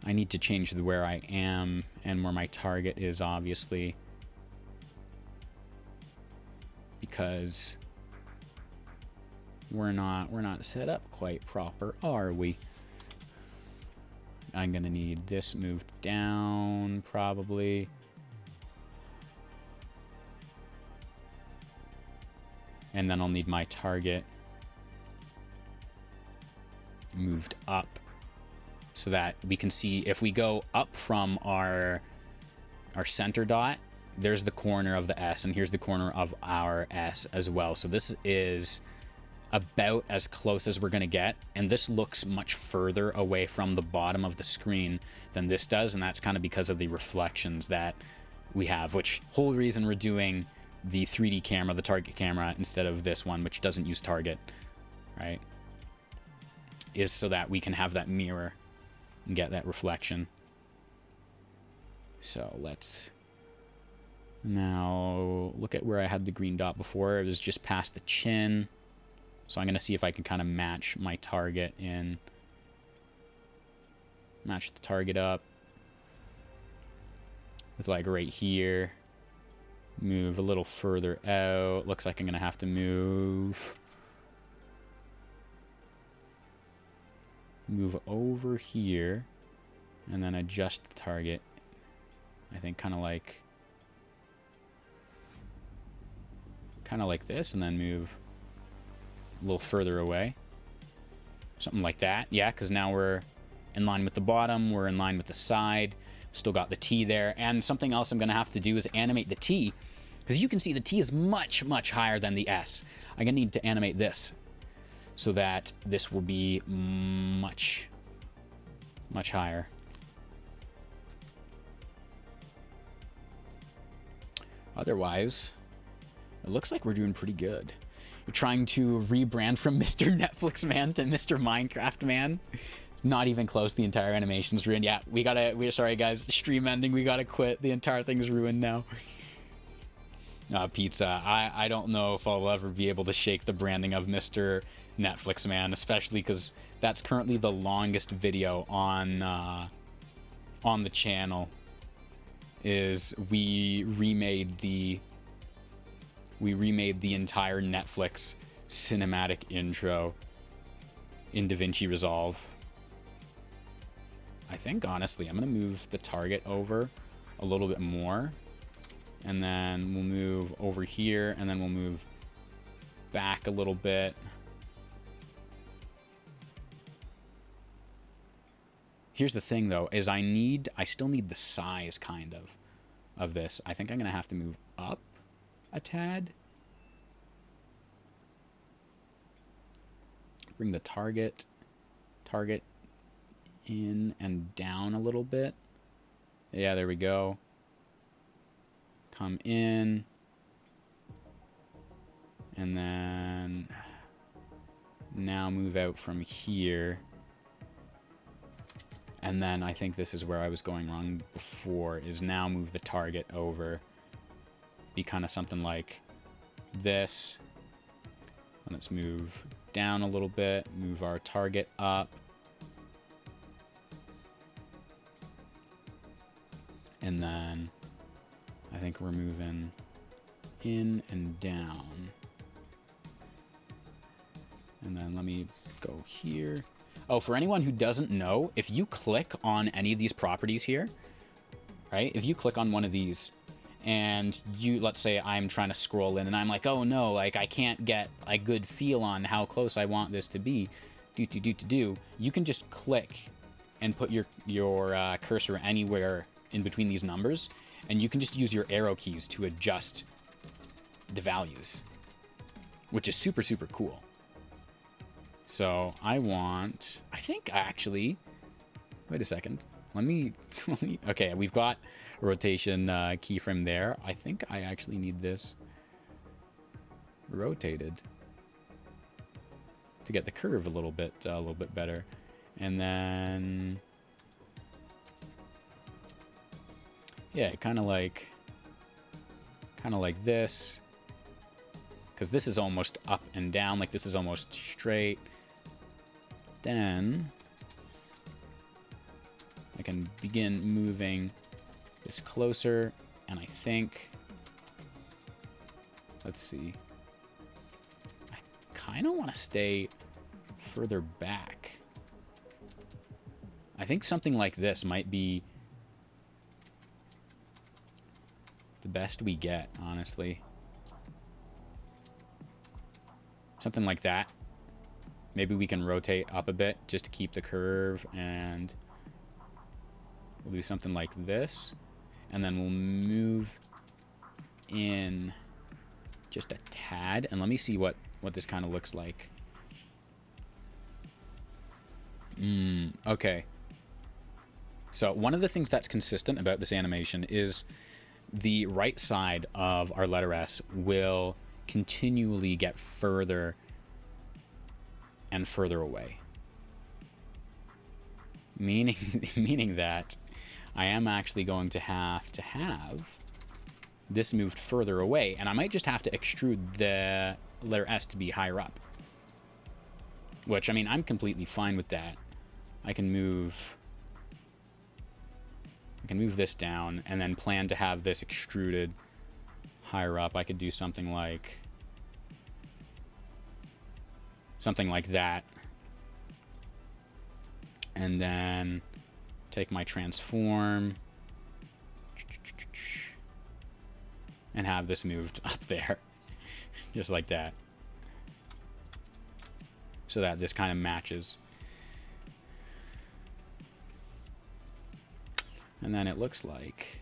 I need to change where I am and where my target is, obviously, because we're not set up quite proper, are we? I'm gonna need this moved down, probably. And then I'll need my target moved up so that we can see, if we go up from our center dot, there's the corner of the S, and here's the corner of our S as well. So this is about as close as we're going to get, and this looks much further away from the bottom of the screen than this does, and that's kind of because of the reflections that we have, which whole reason we're doing the 3D camera, the target camera, instead of this one, which doesn't use target, right? Is so that we can have that mirror and get that reflection. So let's now look at where I had the green dot before. It was just past the chin. So I'm going to see if I can kind of match my target in. Match the target up with like right here. Move a little further out. Looks like I'm going to have to move over here and then adjust the target. I think kind of like this, and then move a little further away. Something like that. Yeah, because now we're in line with the bottom, we're in line with the side. Still got the T there. And something else I'm going to have to do is animate the T, because you can see the T is much, much higher than the S. I'm going to need to animate this so that this will be much, much higher. Otherwise, it looks like we're doing pretty good. You're trying to rebrand from Mr. Netflix Man to Mr. Minecraft Man. Not even close. The entire animation's ruined. Yeah, we're sorry guys. Stream ending. We gotta quit. The entire thing's ruined now. Pizza. I don't know if I'll ever be able to shake the branding of Mr. Netflix Man, especially because that's currently the longest video on the channel. Is we remade the entire Netflix cinematic intro in DaVinci Resolve. I think, honestly, I'm going to move the target over a little bit more. And then we'll move over here, and then we'll move back a little bit. Here's the thing, though, is I still need the size, kind of this. I think I'm going to have to move up a tad. Bring the target in and down a little bit. Yeah, there we go. Come in. And then now move out from here. And then I think this is where I was going wrong before, is now move the target over. Be kind of something like this. Let's move down a little bit, move our target up. And then I think we're moving in and down. And then let me go here. Oh, for anyone who doesn't know, if you click on any of these properties here, right? If you click on one of these and let's say I'm trying to scroll in and I'm like, oh no, like I can't get a good feel on how close I want this to be. You can just click and put your cursor anywhere in between these numbers, and you can just use your arrow keys to adjust the values, which is super, super cool. So I think actually, wait a second. Let me, okay, we've got a rotation keyframe there. I think I actually need this rotated to get the curve a little bit better. And then, yeah, kind of like this, because this is almost up and down, like this is almost straight. Then I can begin moving this closer, and I think, let's see, I kind of want to stay further back. I think something like this might be the best we get, honestly. Something like that. Maybe we can rotate up a bit just to keep the curve, and we'll do something like this. And then we'll move in just a tad. And let me see what this kind of looks like. Okay. So one of the things that's consistent about this animation is the right side of our letter S will continually get further and further away. Meaning that I am actually going to have this moved further away, and I might just have to extrude the letter S to be higher up. Which, I mean, I'm completely fine with that. I can move this down and then plan to have this extruded higher up. I could do something like that. And then take my transform and have this moved up there. Just like that. So that this kind of matches. And then it looks like,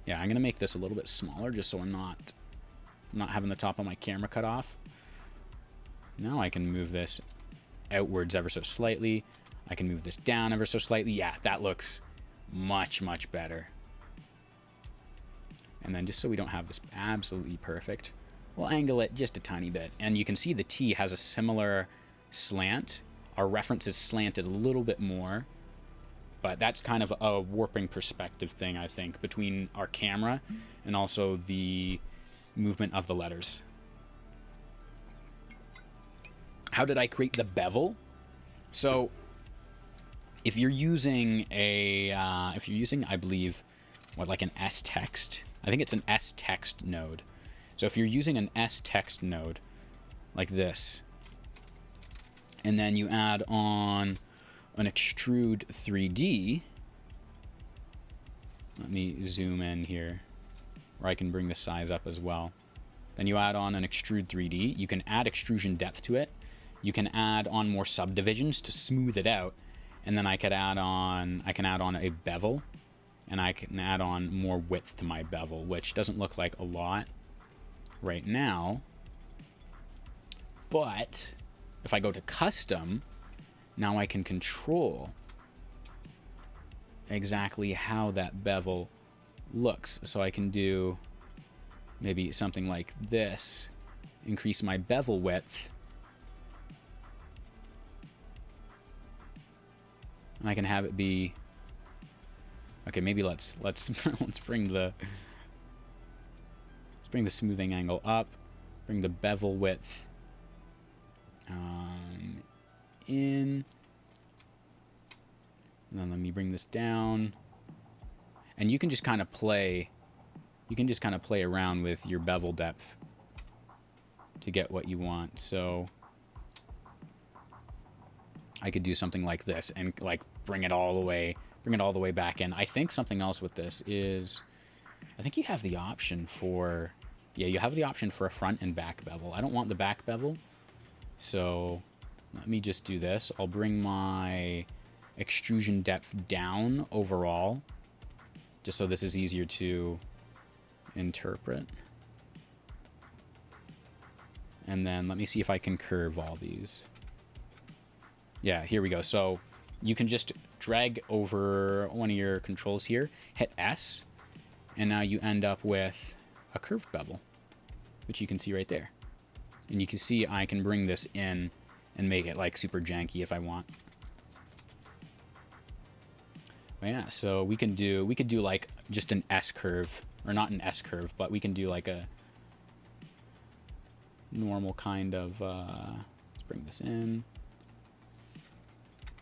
yeah, I'm gonna make this a little bit smaller just so I'm not having the top of my camera cut off. Now I can move this outwards ever so slightly. I can move this down ever so slightly. Yeah, that looks much, much better. And then just so we don't have this absolutely perfect, we'll angle it just a tiny bit. And you can see the T has a similar slant. Our reference is slanted a little bit more. But that's kind of a warping perspective thing, I think, between our camera and also the movement of the letters. How did I create the bevel? So if you're using I believe, like an S text, I think it's an S text node. So if you're using an S text node like this, and then you add on an extrude 3D, let me zoom in here, or I can bring the size up as well. Then you add on an extrude 3D. You can add extrusion depth to it. You can add on more subdivisions to smooth it out. And then I can add on a bevel, and I can add on more width to my bevel, which doesn't look like a lot right now. But if I go to custom, now I can control exactly how that bevel looks. So I can do maybe something like this, increase my bevel width, and I can have it be, okay, maybe let's bring the smoothing angle up, bring the bevel width in, and then let me bring this down. And you can just kind of play around with your bevel depth to get what you want. So I could do something like this and like bring it all the way back in. I think something else with this is, I think you have the option for, yeah, you have the option for a front and back bevel. I don't want the back bevel, so let me just do this. I'll bring my extrusion depth down overall, just so this is easier to interpret. And then let me see if I can curve all these. Yeah, here we go. So you can just drag over one of your controls here, hit S, and now you end up with a curved bevel, which you can see right there. And you can see I can bring this in and make it like super janky if I want. But yeah, so we could do like just an S curve, or not an S curve, but we can do like a normal kind of, let's bring this in,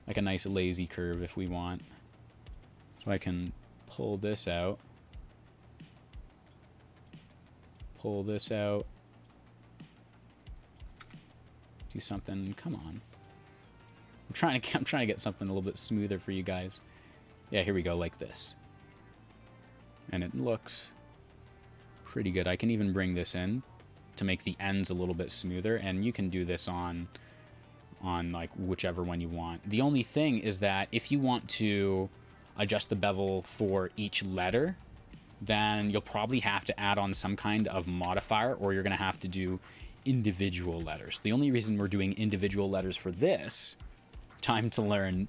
like a nice lazy curve if we want. So I can pull this out, do something, come on. I'm trying to get something a little bit smoother for you guys. Yeah, here we go, like this. And it looks pretty good. I can even bring this in to make the ends a little bit smoother, and you can do this on like whichever one you want. The only thing is that if you want to adjust the bevel for each letter, then you'll probably have to add on some kind of modifier, or you're going to have to do individual letters. The only reason we're doing individual letters for this, time to learn.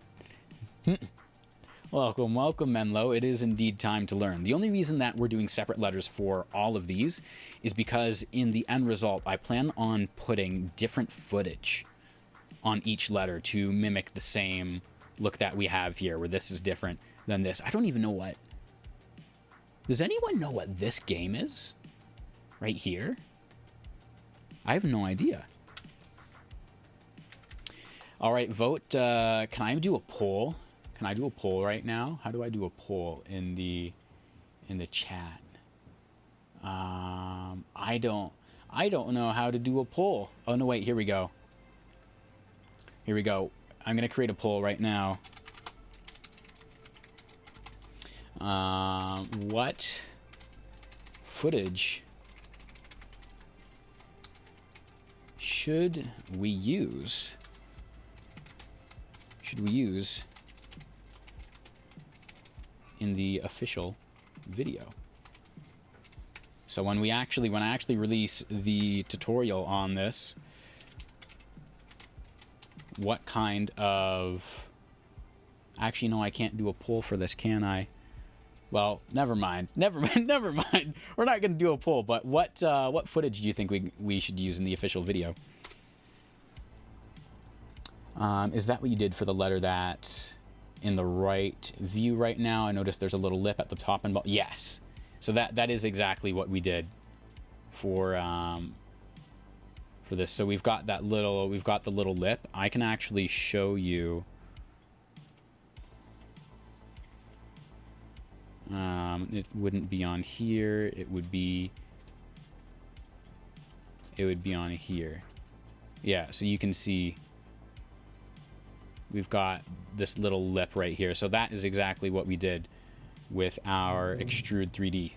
Welcome, welcome, Menlo. It is indeed time to learn. The only reason that we're doing separate letters for all of these is because in the end result, I plan on putting different footage on each letter to mimic the same look that we have here, where this is different than this. I don't even know what... Does anyone know what this game is? Right here? I have no idea. All right, vote. Can I do a poll? Can I do a poll right now? How do I do a poll in the chat? I don't know how to do a poll. Oh no, wait, here we go. Here we go. I'm gonna create a poll right now. What footage should we use? In the official video? So when I actually release the tutorial on this, what kind of... Actually, no, I can't do a poll for this, can I? Well, never mind. Never mind. We're not going to do a poll, but what footage do you think we should use in the official video? Is that what you did for the letter that's in the right view right now? I noticed there's a little lip at the top and bottom. Yes. So that is exactly what we did for this. So we've got the little lip. I can actually show you. It wouldn't be on here. It would be on here. Yeah, so you can see we've got this little lip right here. So that is exactly what we did with our extrude 3D.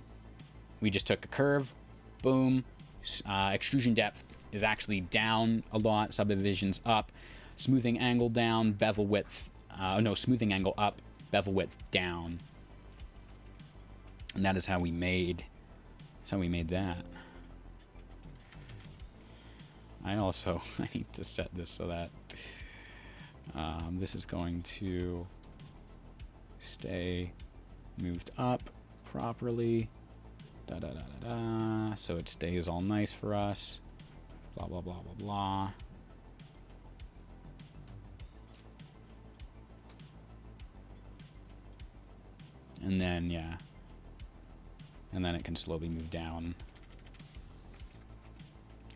We just took a curve, boom. Extrusion depth is actually down a lot. Subdivision's up. Smoothing angle down. Bevel width. No, smoothing angle up. Bevel width down. And that is how we made. That's how we made that. I need to set this so that this is going to stay moved up properly. So it stays all nice for us. Blah, blah, blah, blah, blah. And then, yeah. And then it can slowly move down.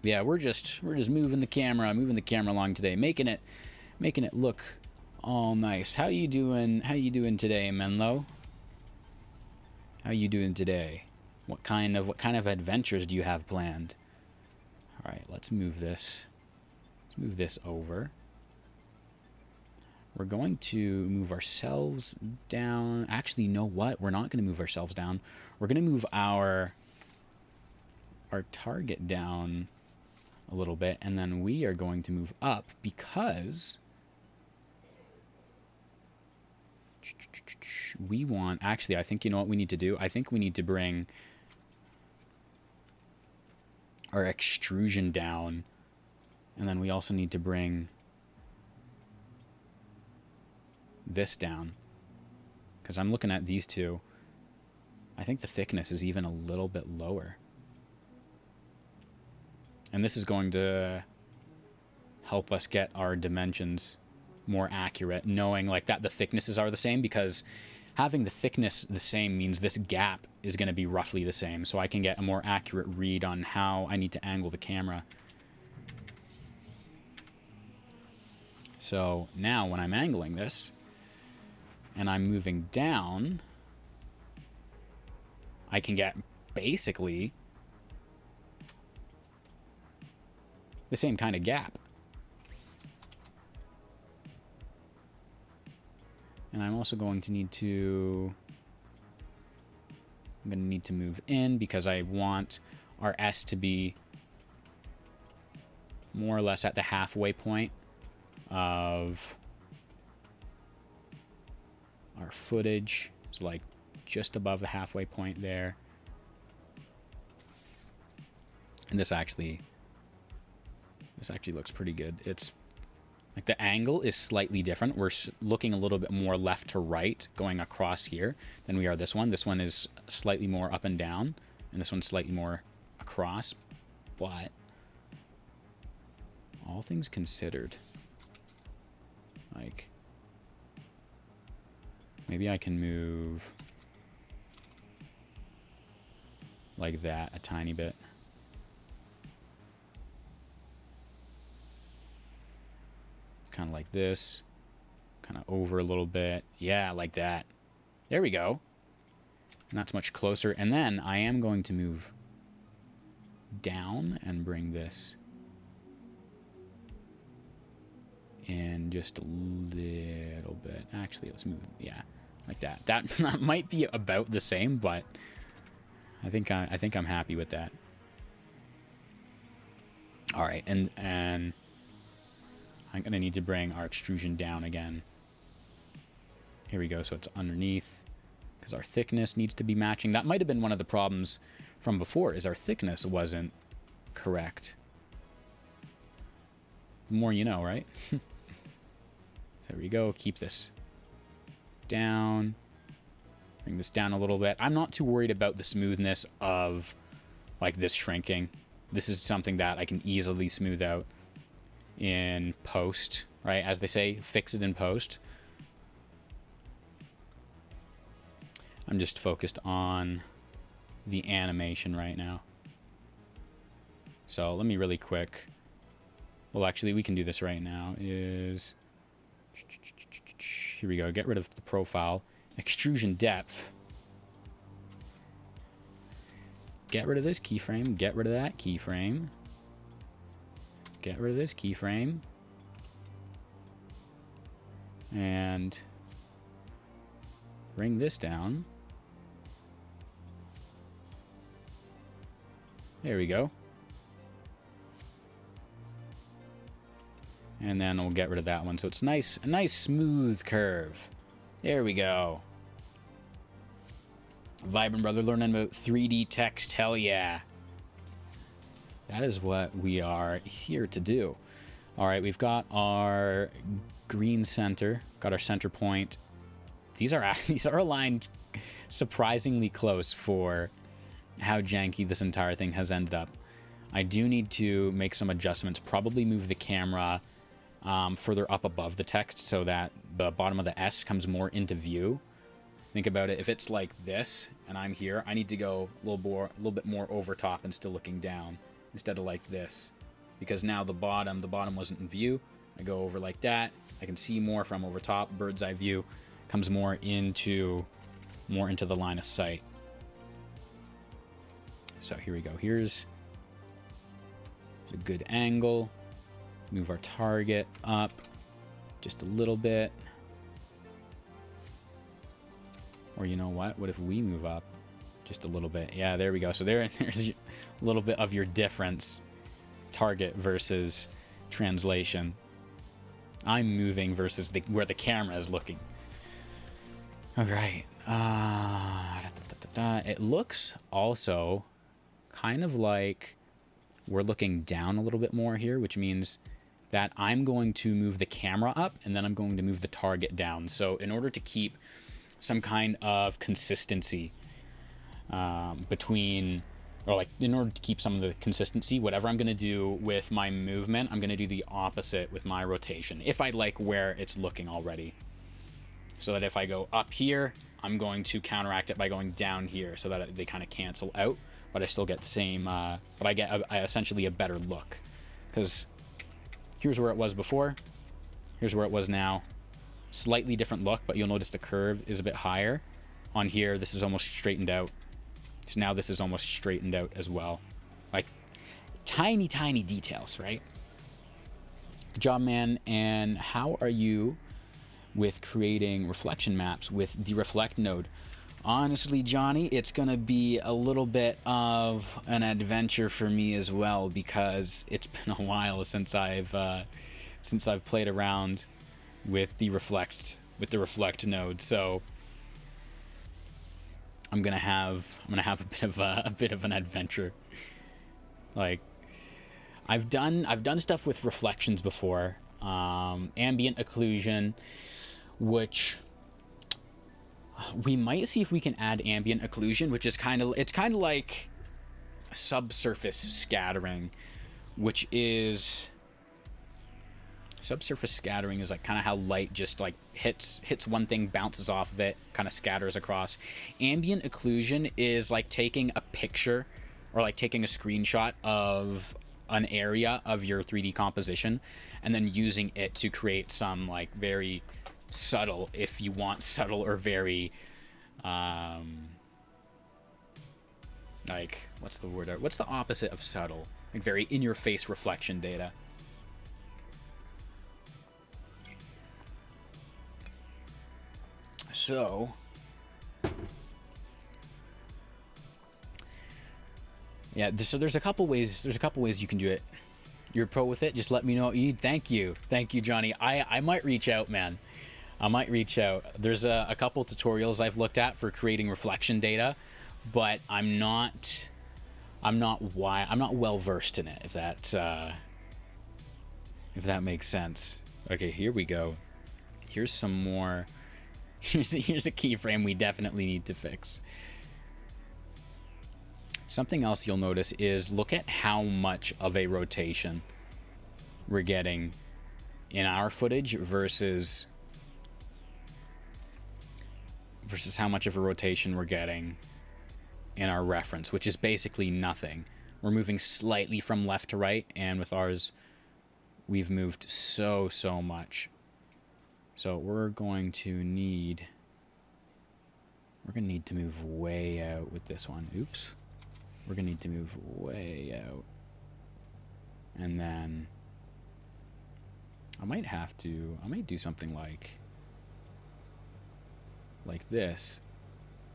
Yeah, we're just moving the camera along today, making it look all nice. How you doing? How you doing today, Menlo? How you doing today? What kind of adventures do you have planned? All right, let's move this. Let's move this over. We're going to move ourselves down. Actually, you know what? We're not going to move ourselves down. We're going to move our target down a little bit, and then we are going to move up because we want... Actually, I think you know what we need to do? I think we need to bring our extrusion down, and then we also need to bring this down, because I'm looking at these two. I think the thickness is even a little bit lower, and this is going to help us get our dimensions more accurate, knowing like that the thicknesses are the same, because having the thickness the same means this gap is going to be roughly the same, so I can get a more accurate read on how I need to angle the camera. So now when I'm angling this and I'm moving down, I can get basically the same kind of gap. And I'm also going to need to... I'm going to need to move in because I want our S to be more or less at the halfway point of our footage. So like just above the halfway point there. And this actually looks pretty good. It's Like the angle is slightly different. We're looking a little bit more left to right going across here than we are this one. This one is slightly more up and down, and this one's slightly more across. But all things considered, like, maybe I can move like that a tiny bit. Kind of like this. Kind of over a little bit. Yeah, like that. There we go. And that's much closer. And then I am going to move down and bring this in just a little bit. Actually, let's move, yeah, like that. That might be about the same, but I think I'm happy with that. All right, and I'm gonna need to bring our extrusion down again. Here we go, so it's underneath, because our thickness needs to be matching. That might have been one of the problems from before, is our thickness wasn't correct. The more you know, right? So there we go, keep this down. Bring this down a little bit. I'm not too worried about the smoothness of, like, this shrinking. This is something that I can easily smooth out in post, right? As they say, fix it in post. I'm just focused on the animation right now. So let me really quick. Well, actually, we can do this right now. Here we go. Get rid of the profile. Extrusion depth. Get rid of this keyframe. Get rid of that keyframe. Get rid of this keyframe. And bring this down. There we go. And then we'll get rid of that one. So it's nice, a nice smooth curve. There we go. Vibrant brother learning about 3D text. Hell yeah. That is what we are here to do. All right, we've got our green center, got our center point. These are aligned surprisingly close for how janky this entire thing has ended up. I do need to make some adjustments, probably move the camera further up above the text so that the bottom of the S comes more into view. Think about it, if it's like this and I'm here, I need to go a little bit more over top and still looking down instead of like this, because now the bottom wasn't in view. I go over like that, I can see more from over top, bird's eye view, comes more into the line of sight. So here we go. Here's a good angle. Move our target up just a little bit. Or you know what? What if we move up just a little bit? Yeah, there we go. So there's a little bit of your difference. Target versus translation. I'm moving versus where the camera is looking. All right. It looks also kind of like we're looking down a little bit more here, which means that I'm going to move the camera up and then I'm going to move the target down. So in order to keep some kind of consistency between, or like in order to keep some of the consistency, whatever I'm going to do with my movement, I'm going to do the opposite with my rotation, if I like where it's looking already. So that if I go up here, I'm going to counteract it by going down here so that they kind of cancel out, but I still get the same, but I get essentially a better look. Because here's where it was before, here's where it was now. Slightly different look, but you'll notice the curve is a bit higher. On here, this is almost straightened out. So now this is almost straightened out as well. Like, tiny, tiny details, right? Good job, man. And how are you with creating reflection maps with the Reflect node? Honestly, Johnny, it's gonna be a little bit of an adventure for me as well, because it's been a while since I've played around with the Reflect node. So I'm gonna have a bit of an adventure. Like, I've done stuff with reflections before. ambient occlusion, which we might see if we can add ambient occlusion, which is kind of like subsurface scattering, which is subsurface scattering is like kind of how light just like hits one thing, bounces off of it, kind of scatters across. Ambient occlusion is like taking a picture or like taking a screenshot of an area of your 3D composition and then using it to create some like very subtle, if you want subtle, or very like, what's the word, what's the opposite of subtle, like very in your face reflection data. So yeah, so there's a couple ways you can do it. You're a pro with it, just let me know what you need. Thank you, Johnny. I might reach out, man. I might reach out. There's a couple tutorials I've looked at for creating reflection data, but I'm not well versed in it, if that makes sense. Okay, here we go. Here's some more. Here's a keyframe we definitely need to fix. Something else you'll notice is look at how much of a rotation we're getting in our footage versus how much of a rotation we're getting in our reference, which is basically nothing. We're moving slightly from left to right, and with ours, we've moved so much. So we're going to need to move way out with this one. Oops. We're going to need to move way out. And then I might do something like this.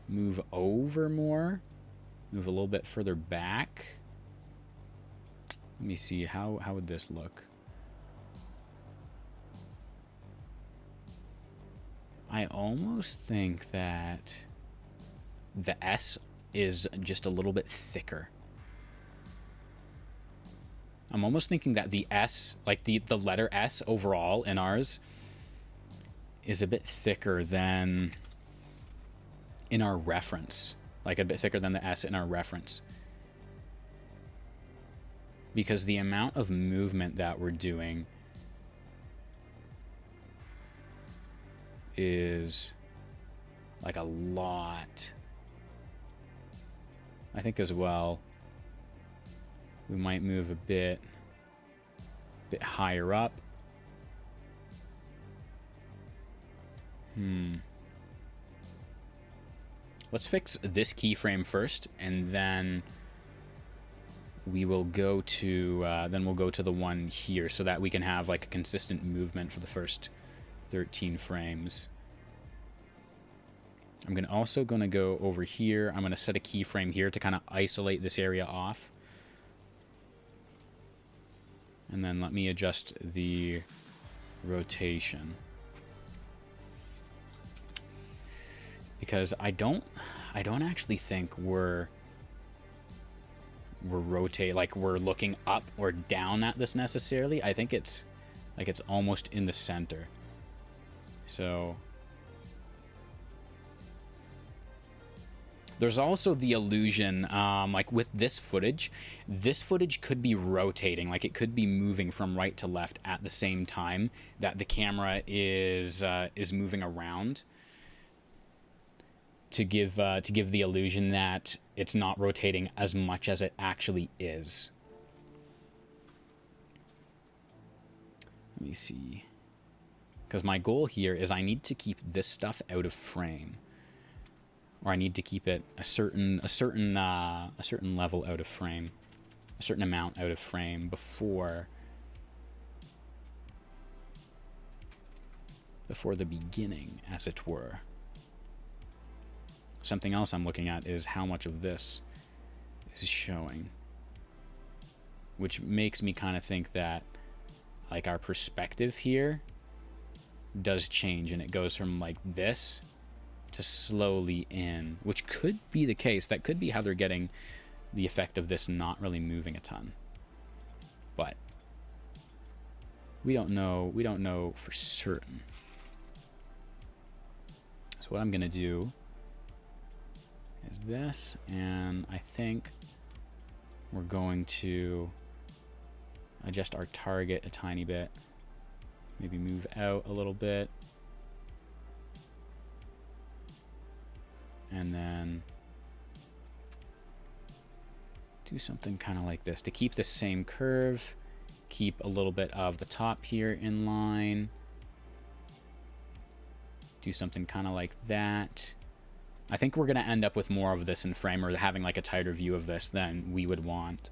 Move over more. Move a little bit further back. Let me see, how would this look? I almost think that the S is just a little bit thicker. I'm almost thinking that the S, like the letter S overall in ours, is a bit thicker than in our reference. Like a bit thicker than the S in our reference. Because the amount of movement that we're doing is like a lot. I think as well we might move a bit higher up. Let's fix this keyframe first, and then we will go to the one here, so that we can have like a consistent movement for the first 13 frames. I'm also going to go over here. I'm going to set a keyframe here to kind of isolate this area off. And then let me adjust the rotation. Because I don't actually think we're rotate, like we're looking up or down at this necessarily. I think it's like it's almost in the center. So there's also the illusion, like with this footage could be rotating, like it could be moving from right to left at the same time that the camera is moving around, to give the illusion that it's not rotating as much as it actually is. Let me see. Because my goal here is I need to keep this stuff out of frame, or I need to keep it a certain level out of frame, a certain amount out of frame before the beginning, as it were. Something else I'm looking at is how much of this is showing, which makes me kind of think that like our perspective here does change, and it goes from like this to slowly in, which could be the case. That could be how they're getting the effect of this not really moving a ton. But We don't know for certain. So what I'm gonna do is this, and I think we're going to adjust our target a tiny bit. Maybe move out a little bit. And then do something kind of like this to keep the same curve. Keep a little bit of the top here in line. Do something kind of like that. I think we're going to end up with more of this in frame, or having like a tighter view of this than we would want.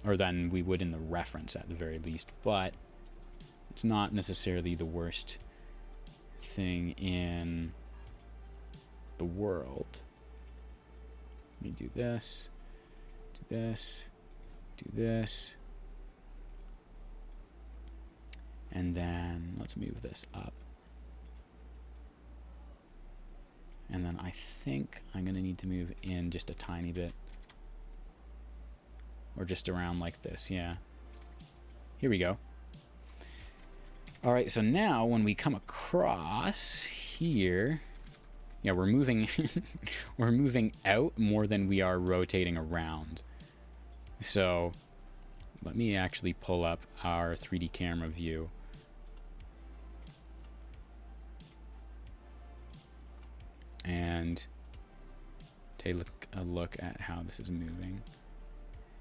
Or than we would in the reference at the very least. But it's not necessarily the worst thing in the world. Let me do this, do this, do this. And then let's move this up. And then I think I'm going to need to move in just a tiny bit. Or just around like this, yeah. Here we go. All right, so now when we come across here, yeah, we're moving we're moving out more than we are rotating around. So let me actually pull up our 3D camera view. And take a look at how this is moving.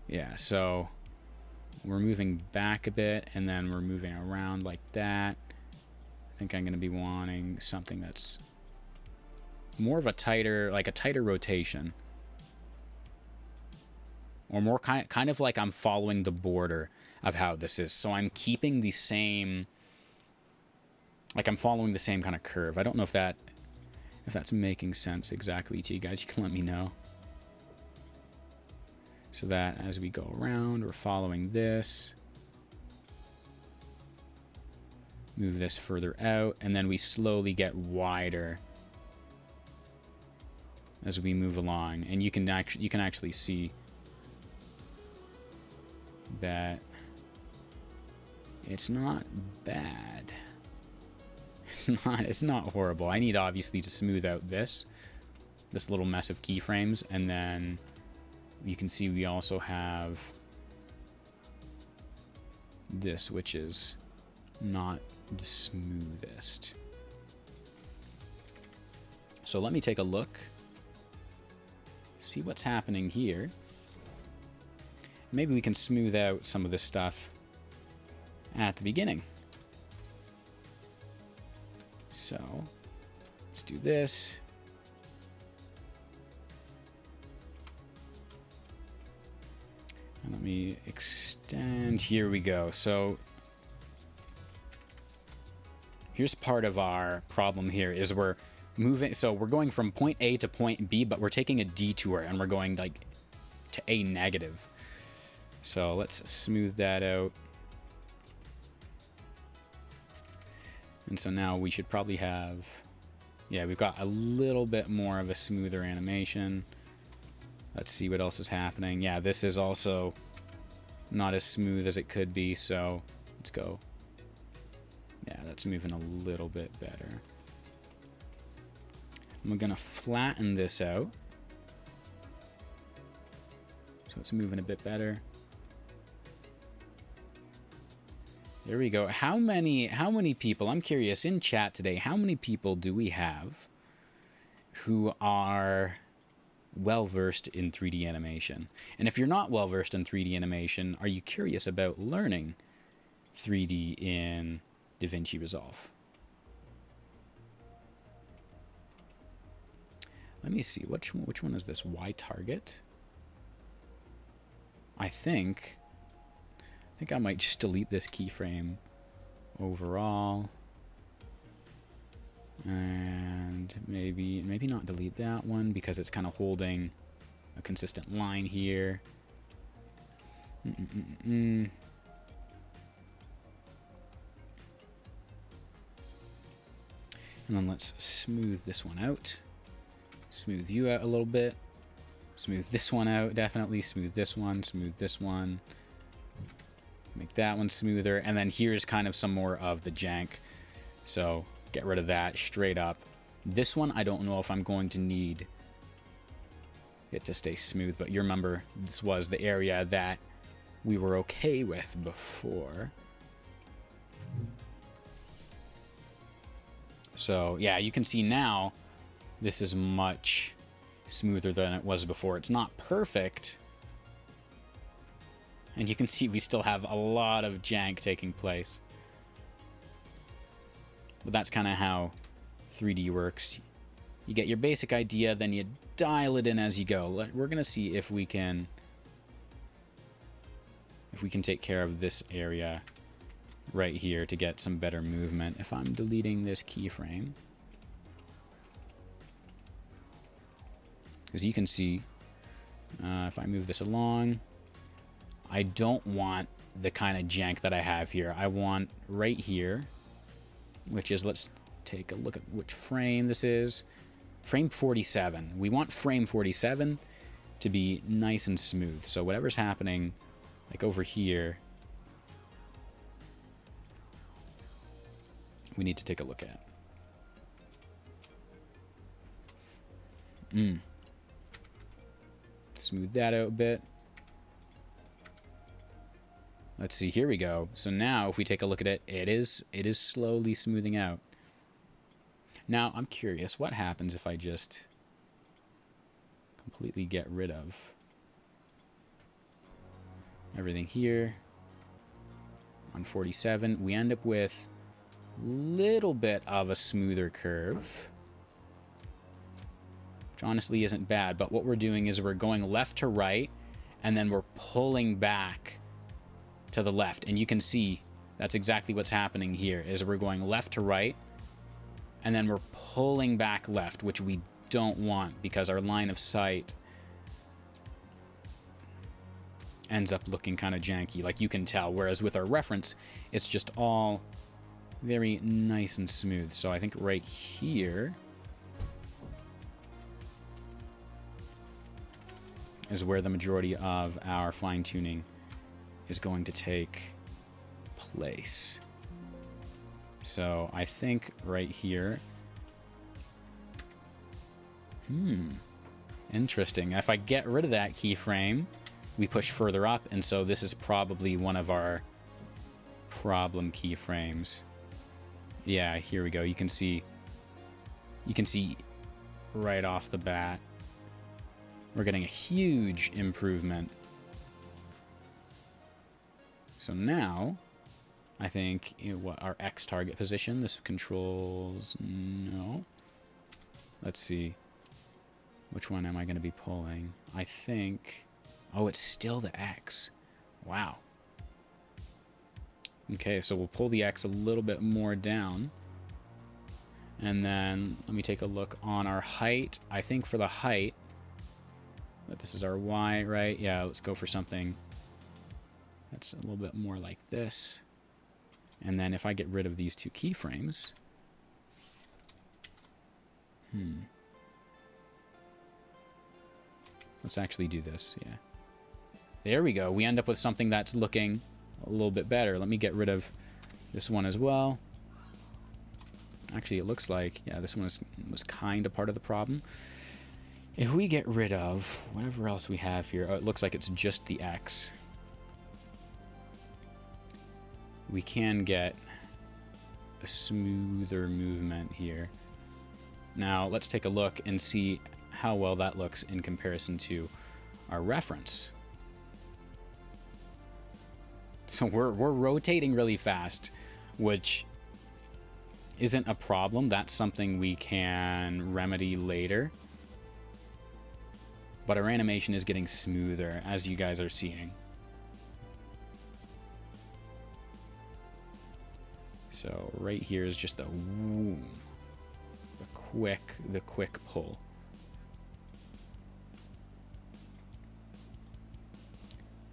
Yeah, so we're moving back a bit, and then we're moving around like that. I think I'm going to be wanting something that's more of a tighter, like a tighter rotation. Or more kind of like I'm following the border of how this is. So I'm keeping the same, like I'm following the same kind of curve. I don't know if that's making sense exactly to you guys. You can let me know. So that as we go around, we're following this. Move this further out, and then we slowly get wider as we move along. And you can actually see that it's not bad. It's not horrible. I need obviously to smooth out this little mess of keyframes, and then you can see we also have this, which is not the smoothest. So let me take a look, see what's happening here. Maybe we can smooth out some of this stuff at the beginning. So let's do this. And let me extend. Here we go. So here's part of our problem here is we're moving. So we're going from point A to point B, but we're taking a detour and we're going like to A negative. So let's smooth that out. And so now we should probably have, yeah, we've got a little bit more of a smoother animation. Let's see what else is happening. Yeah, this is also not as smooth as it could be, so let's go. Yeah, that's moving a little bit better. I'm gonna flatten this out, so it's moving a bit better. There we go. How many people, I'm curious, in chat today, how many people do we have who are well-versed in 3D animation? And if you're not well-versed in 3D animation, are you curious about learning 3D in DaVinci Resolve? Let me see, which one is this? Y target? I think I might just delete this keyframe overall. And maybe not delete that one because it's kind of holding a consistent line here. And then let's smooth this one out. Smooth you out a little bit. Smooth this one out, definitely. Smooth this one, smooth this one. Make that one smoother. And then here's kind of some more of the jank. So get rid of that straight up. This one, I don't know if I'm going to need it to stay smooth, but you remember this was the area that we were okay with before. So yeah, you can see now this is much smoother than it was before. It's not perfect, and you can see we still have a lot of jank taking place. But that's kind of how 3D works. You get your basic idea, then you dial it in as you go. We're gonna see if we can take care of this area right here to get some better movement. If I'm deleting this keyframe, because you can see if I move this along, I don't want the kind of jank that I have here. I want right here, which is, let's take a look at which frame this is. Frame 47. We want frame 47 to be nice and smooth. So whatever's happening, like over here, we need to take a look at. Smooth that out a bit. Let's see, here we go. So now if we take a look at it, it is slowly smoothing out. Now I'm curious, what happens if I just completely get rid of everything here on 47? We end up with a little bit of a smoother curve, which honestly isn't bad, but what we're doing is we're going left to right, and then we're pulling back to the left. And you can see that's exactly what's happening here, is we're going left to right, and then we're pulling back left, which we don't want because our line of sight ends up looking kind of janky, like you can tell. Whereas with our reference, it's just all very nice and smooth. So I think right here is where the majority of our fine-tuning is going to take place. So I think right here, interesting. If I get rid of that keyframe, we push further up, and so this is probably one of our problem keyframes. Yeah, here we go. You can see right off the bat, we're getting a huge improvement. So now, I think, what, our X target position, this controls, no. Let's see. Which one am I going to be pulling? I think, oh, it's still the X. Wow. Okay, so we'll pull the X a little bit more down. And then let me take a look on our height. I think for the height, but this is our Y, right? Yeah, let's go for something that's a little bit more like this. And then if I get rid of these two keyframes, let's actually do this, yeah. There we go. We end up with something that's looking a little bit better. Let me get rid of this one as well. Actually, it looks like, yeah, this one was kind of part of the problem. If we get rid of whatever else we have here, oh, it looks like it's just the X. We can get a smoother movement here. Now, let's take a look and see how well that looks in comparison to our reference. So we're rotating really fast, which isn't a problem. That's something we can remedy later. But our animation is getting smoother, as you guys are seeing. So right here is just the whoom, the quick pull.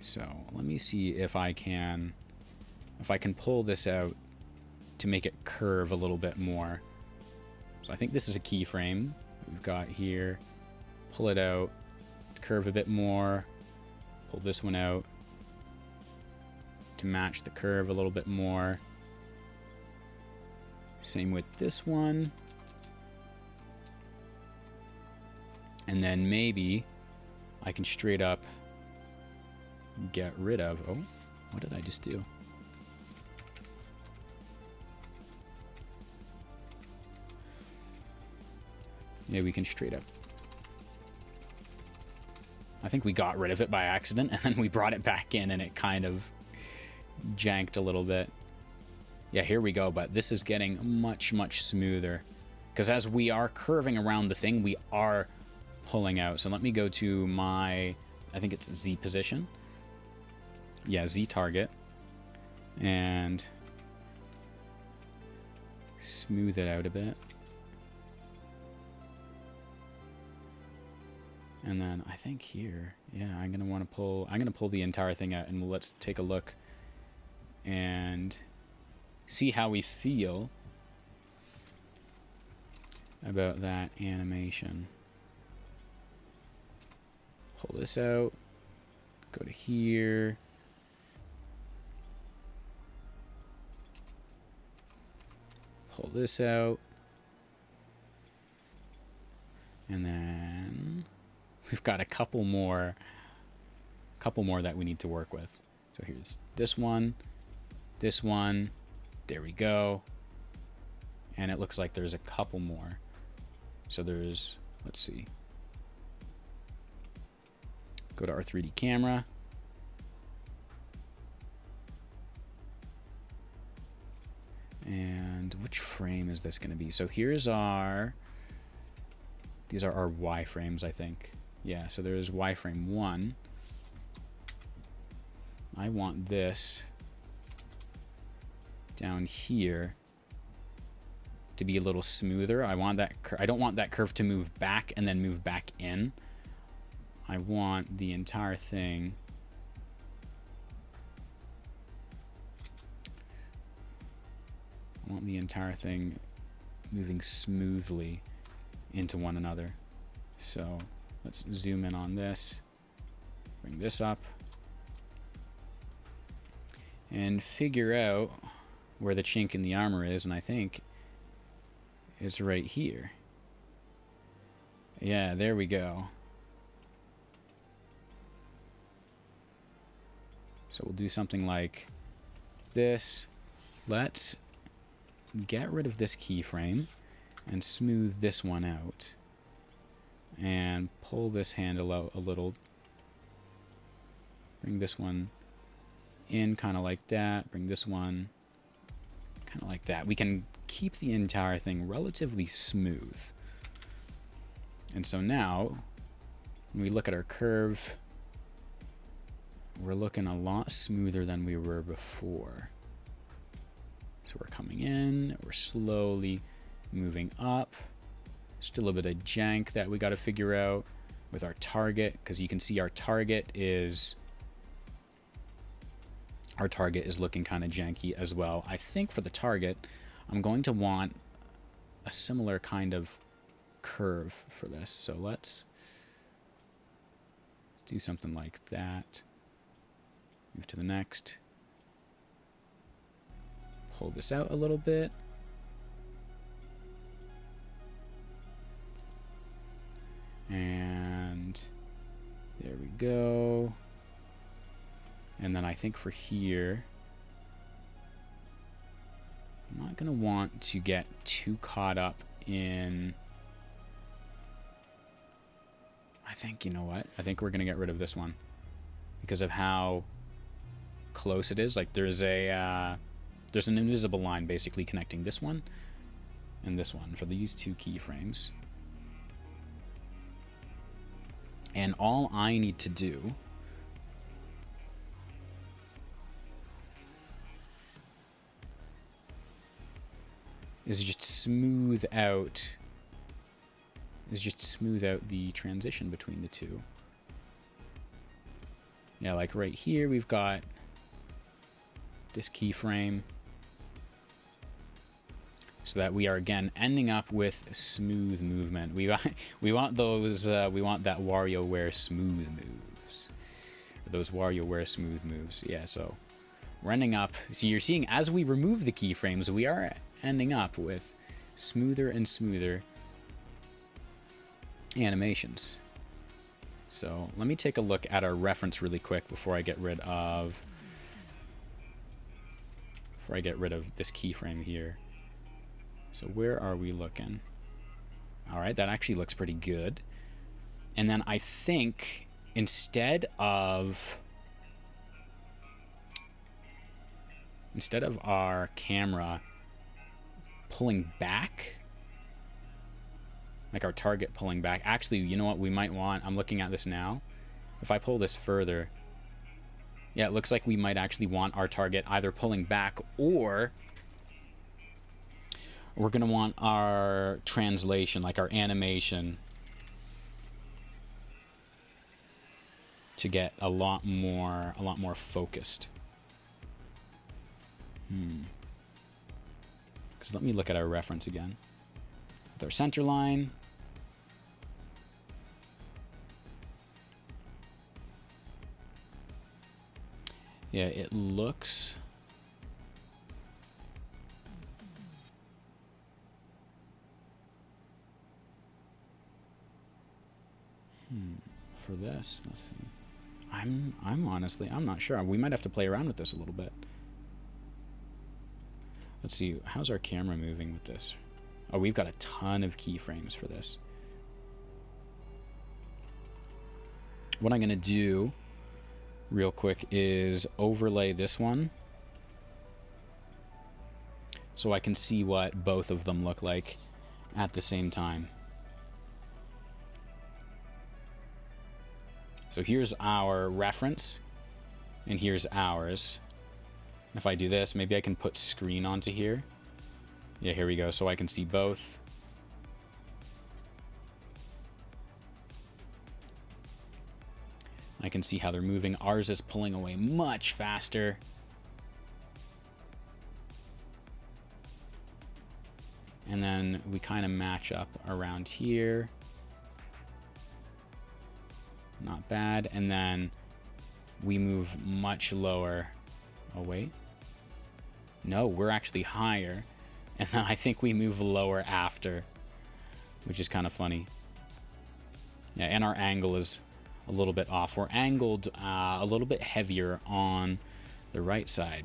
So let me see if I can pull this out to make it curve a little bit more. So I think this is a keyframe we've got here. Pull it out, curve a bit more, pull this one out. to match the curve a little bit more. Same with this one. And then maybe I can straight up get rid of... Oh, what did I just do? Yeah, we can straight up... I think we got rid of it by accident, and then we brought it back in, and it kind of janked a little bit. Yeah, here we go, but this is getting much, much smoother. Because as we are curving around the thing, we are pulling out. So let me go to my, I think it's Z position. Yeah, Z target. And smooth it out a bit. And then I think here, yeah, I'm gonna want to pull. I'm gonna pull the entire thing out, and let's take a look and see how we feel about that animation. Pull this out. Go to here. Pull this out. And then we've got a couple more that we need to work with. So here's this one, there we go. And it looks like there's a couple more. So there's, let's see. Go to our 3D camera. And which frame is this going to be? So here's our, these are our Y frames, I think. Yeah, so there's Y frame 1. I want this down here to be a little smoother. I want that I don't want that curve to move back and then move back in. I want the entire thing moving smoothly into one another. So let's zoom in on this, bring this up, and figure out where the chink in the armor is, and I think it's right here. Yeah, there we go. So we'll do something like this. Let's get rid of this keyframe and smooth this one out. And pull this handle out a little. Bring this one in kind of like that. Bring this one kind of like that. We can keep the entire thing relatively smooth. And so now, when we look at our curve, we're looking a lot smoother than we were before. So we're coming in, we're slowly moving up. Still a bit of jank that we got to figure out with our target, because you can see our target is looking kind of janky as well. I think for the target, I'm going to want a similar kind of curve for this. So let's do something like that. Move to the next. Pull this out a little bit. And there we go. And then I think for here, I'm not going to want to get too caught up in... I think, you know what? I think we're going to get rid of this one because of how close it is. Like there's an invisible line basically connecting this one and this one for these two keyframes. And all I need to do is just smooth out the transition between the two. Yeah, like right here we've got this keyframe, so that we are again ending up with smooth movement. We want those we want that WarioWare smooth moves. Those WarioWare smooth moves. Yeah, so we're ending up, so you're seeing as we remove the keyframes, we are ending up with smoother and smoother animations. So let me take a look at our reference really quick before I get rid of this keyframe here. So where are we looking? All right, that actually looks pretty good. And then I think instead of our camera pulling back, like our target pulling back, actually, you know what we might want? I'm looking at this now. If I pull this further, yeah, it looks like we might actually want our target either pulling back, or we're going to want our translation, like our animation, to get a lot more focused. Because let me look at our reference again. With our center line. Yeah, it looks... For this, let's see. I'm honestly, I'm not sure. We might have to play around with this a little bit. Let's see, how's our camera moving with this? Oh, we've got a ton of keyframes for this. What I'm going to do real quick is overlay this one so I can see what both of them look like at the same time. So here's our reference, and here's ours. If I do this, maybe I can put screen onto here. Yeah, here we go, so I can see both. I can see how they're moving. Ours is pulling away much faster. And then we kind of match up around here. Not bad. And then we move much lower. Oh, wait. No, we're actually higher. And then I think we move lower after, which is kind of funny. Yeah, and our angle is a little bit off. We're angled a little bit heavier on the right side.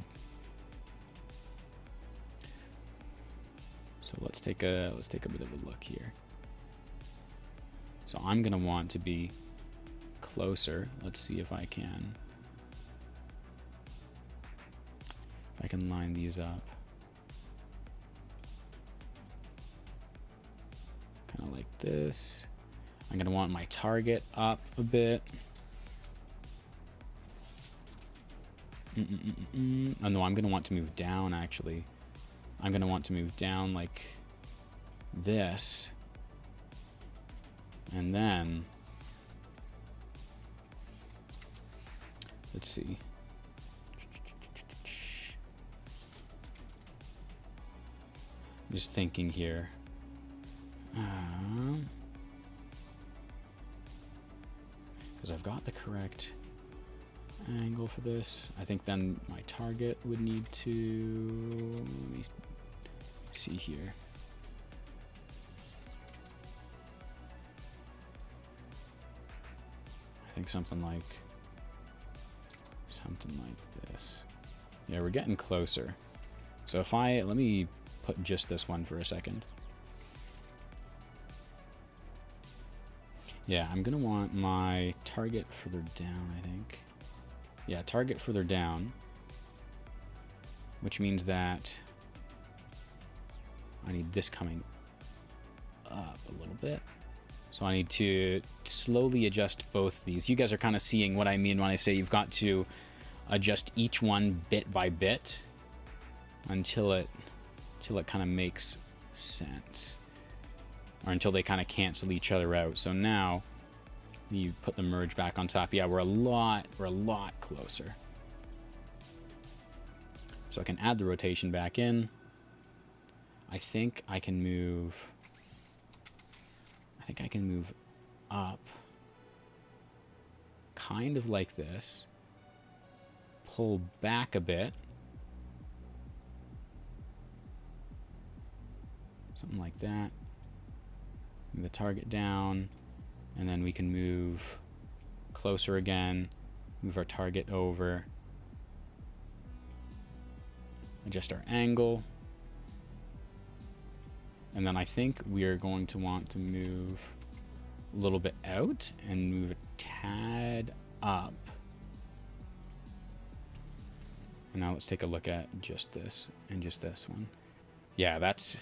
So let's take a bit of a look here. So I'm gonna want to be closer. Let's see if I can line these up. Kind of like this. I'm gonna want my target up a bit. Oh no, I'm gonna want to move down actually. I'm gonna want to move down like this. And then let's see. I'm just thinking here. Because I've got the correct angle for this. I think then my target would need to, let me see here. I think something like this. Yeah, we're getting closer. So if let me put just this one for a second. Yeah, I'm gonna want my target further down, I think. Yeah, target further down, which means that I need this coming up a little bit. So I need to slowly adjust both of these. You guys are kind of seeing what I mean when I say you've got to adjust each one bit by bit until it kind of makes sense, or until they kind of cancel each other out. So now you put the merge back on top. Yeah, we're a lot closer. So I can add the rotation back in. I think I can move up kind of like this, pull back a bit. Something like that. Move the target down, and then we can move closer again, move our target over, adjust our angle, and then I think we are going to want to move a little bit out and move a tad up. And now let's take a look at just this and just this one. Yeah, it's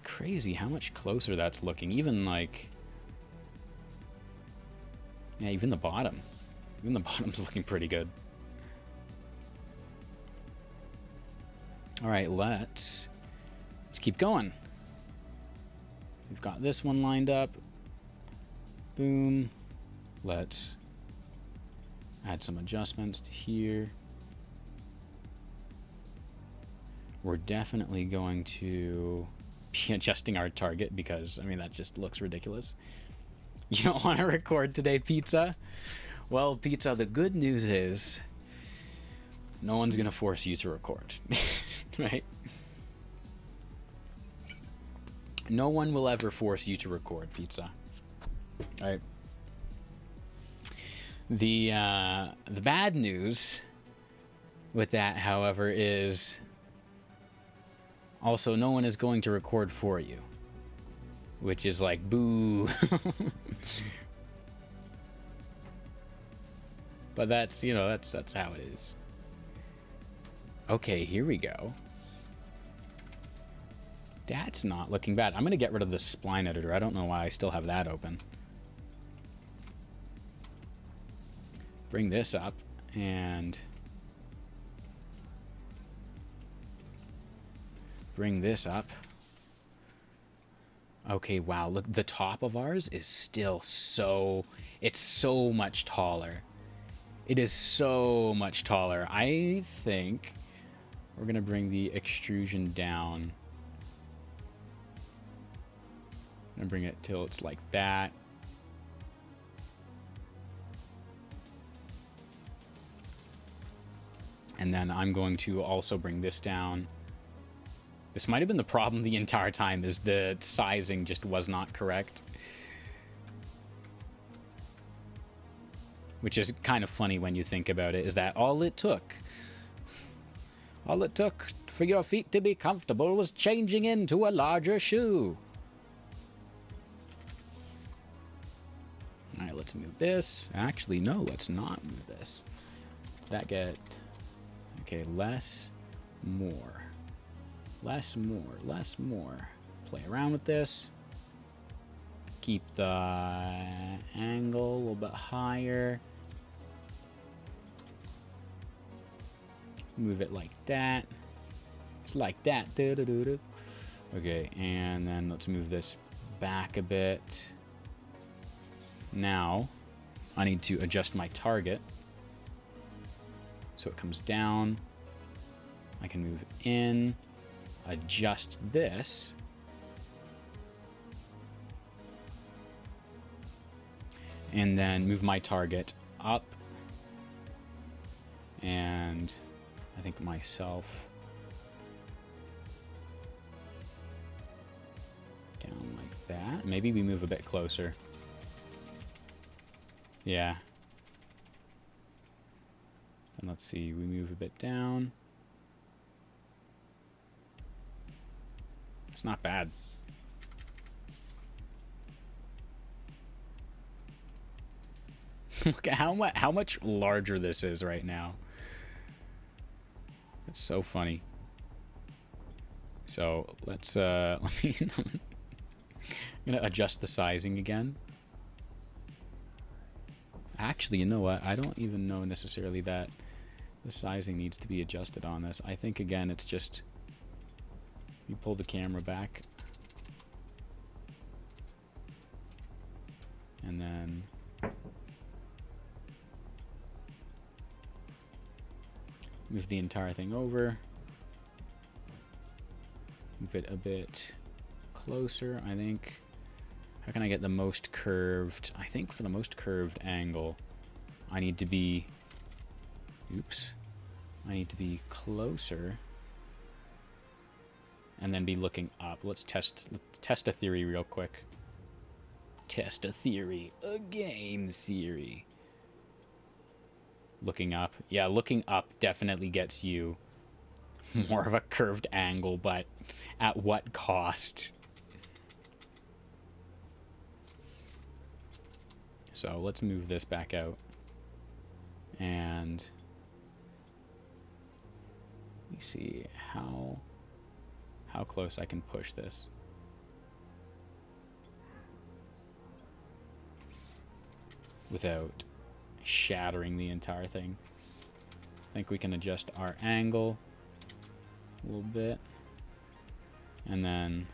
crazy how much closer that's looking. Even like, yeah, even the bottom. Even the bottom's looking pretty good. All right, let's keep going. We've got this one lined up. Boom. Let's add some adjustments to here. We're definitely going to be adjusting our target because, I mean, that just looks ridiculous. You don't want to record today, Pizza? Well, Pizza, the good news is no one's going to force you to record, right? No one will ever force you to record, Pizza. All right. The bad news with that, however, is also no one is going to record for you, which is like boo. But that's, you know, that's how it is. Okay, here we go. That's not looking bad. I'm going to get rid of the spline editor. I don't know why I still have that open. Bring this up and bring this up. Okay, wow, look, the top of ours is still it's so much taller. It is so much taller. I think we're gonna bring the extrusion down. I'm gonna bring it till it's like that. And then I'm going to also bring this down. This might have been the problem the entire time, is the sizing just was not correct. Which is kind of funny when you think about it, is that all it took for your feet to be comfortable was changing into a larger shoe. All right, let's move this. Actually, no, let's not move this. That get... Okay, less, more. Less, more, less, more. Play around with this. Keep the angle a little bit higher. Move it like that. It's like that. Okay, and then let's move this back a bit. Now, I need to adjust my target. So it comes down. I can move in, adjust this. And then move my target up. And I think myself down like that. Maybe we move a bit closer. Yeah. And let's see, we move a bit down. It's not bad. Look at how much larger this is right now. It's so funny. So let's I'm gonna adjust the sizing again. Actually, you know what? I don't even know necessarily that the sizing needs to be adjusted on this. I think, again, it's just... You pull the camera back. And then... Move the entire thing over. Move it a bit closer, I think. How can I get the most curved? I think for the most curved angle, I need to be... Oops. I need to be closer. And then be looking up. Let's test a theory real quick. Test a theory. A game theory. Looking up. Yeah, looking up definitely gets you more of a curved angle, but at what cost? So let's move this back out. And let me see how close I can push this. Without shattering the entire thing. I think we can adjust our angle a little bit. And then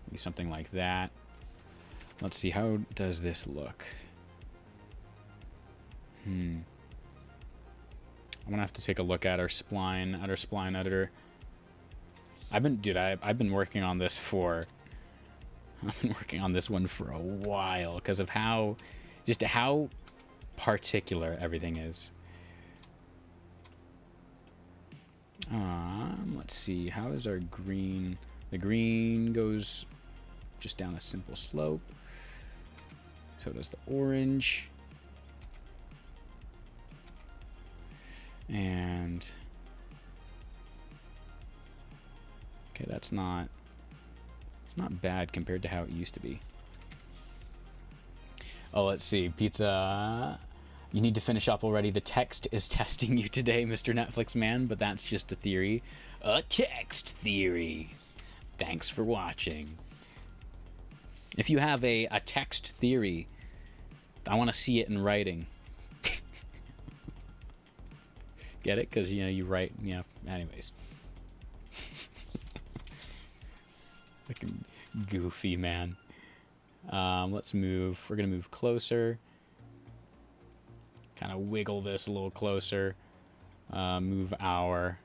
maybe something like that. Let's see, how does this look? I'm gonna have to take a look at our spline editor. I've been working on this for I've been working on this one for a while because of how particular everything is. Let's see, how is our green? The green goes just down a simple slope. So does the orange. And okay, it's not bad compared to how it used to be. Oh, let's see. Pizza, you need to finish up already. The text is testing you today, Mr. Netflix man, but that's just a theory. A text theory. Thanks for watching. If you have a text theory, I want to see it in writing. Get it? Because, you write, anyways. Fucking goofy, man. Let's move. We're going to move closer. Kind of wiggle this a little closer. Move our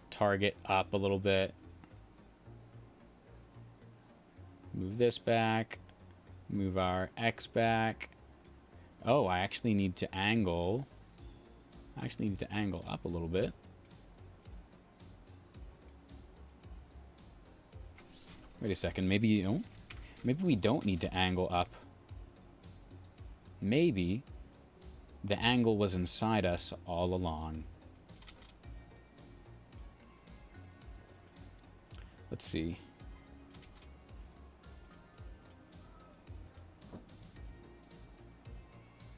target up a little bit. Move this back. Move our X back. Oh, I actually need to angle. Up a little bit. Wait a second. Maybe we don't need to angle up. Maybe the angle was inside us all along. Let's see.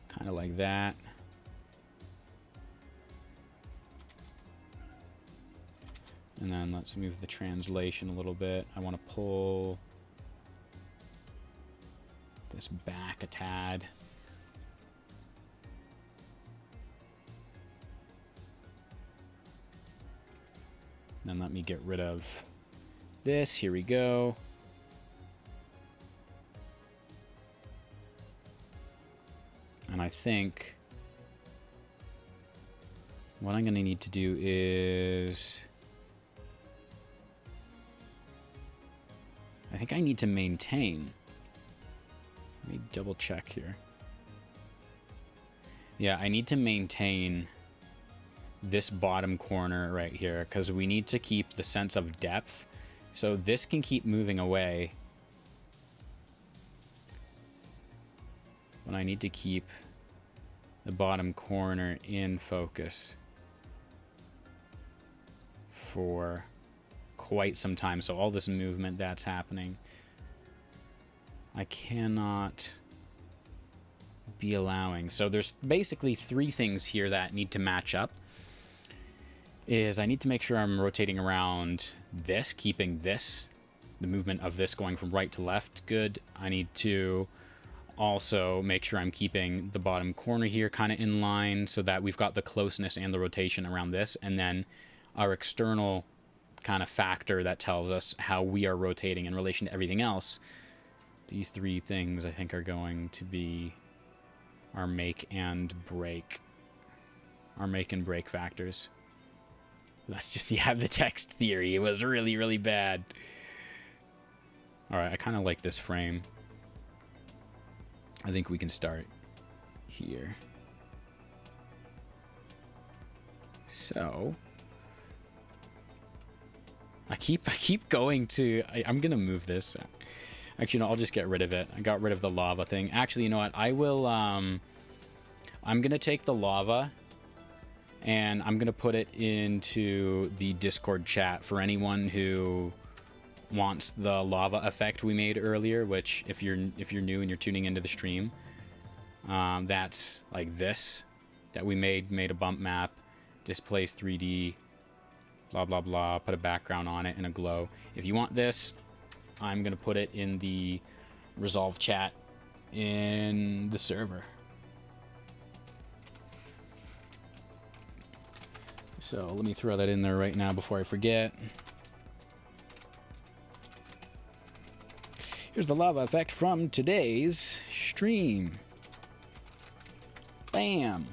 Kind of like that. And then let's move the translation a little bit. I want to pull this back a tad. Then let me get rid of this. Here we go. And I think what I'm going to need to do is... I think I need to maintain. Let me double check here. Yeah, I need to maintain this bottom corner right here because we need to keep the sense of depth. So this can keep moving away. But I need to keep the bottom corner in focus for quite some time. So all this movement that's happening, I cannot be allowing. So there's basically three things here that need to match up. Is I need to make sure I'm rotating around this, keeping this, the movement of this going from right to left good. I need to also make sure I'm keeping the bottom corner here kind of in line so that we've got the closeness and the rotation around this. And then our external kind of factor that tells us how we are rotating in relation to everything else. These three things I think are going to be our make and break. Our make and break factors. Let's just see, have the text theory. It was really, really bad. All right, I kind of like this frame. I think we can start here. So I keep going to. I'm gonna move this. Actually, no, I'll just get rid of it. I got rid of the lava thing. Actually, you know what? I will. I'm gonna take the lava, and I'm gonna put it into the Discord chat for anyone who wants the lava effect we made earlier. Which, if you're new and you're tuning into the stream, that's like this that we made a bump map, displays 3D, blah blah blah. Put a background on it and a glow. If you want this, I'm gonna put it in the Resolve chat in the server. So let me throw that in there right now before I forget. Here's the lava effect from today's stream. Bam!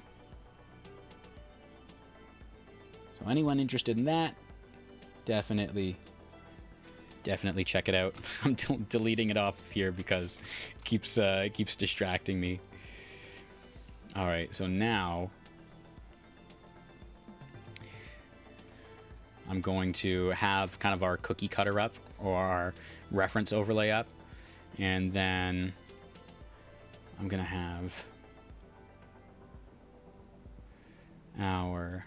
So anyone interested in that, definitely check it out. I'm deleting it off here because it keeps distracting me. All right, so now I'm going to have kind of our cookie cutter up, or our reference overlay up, and then I'm gonna have our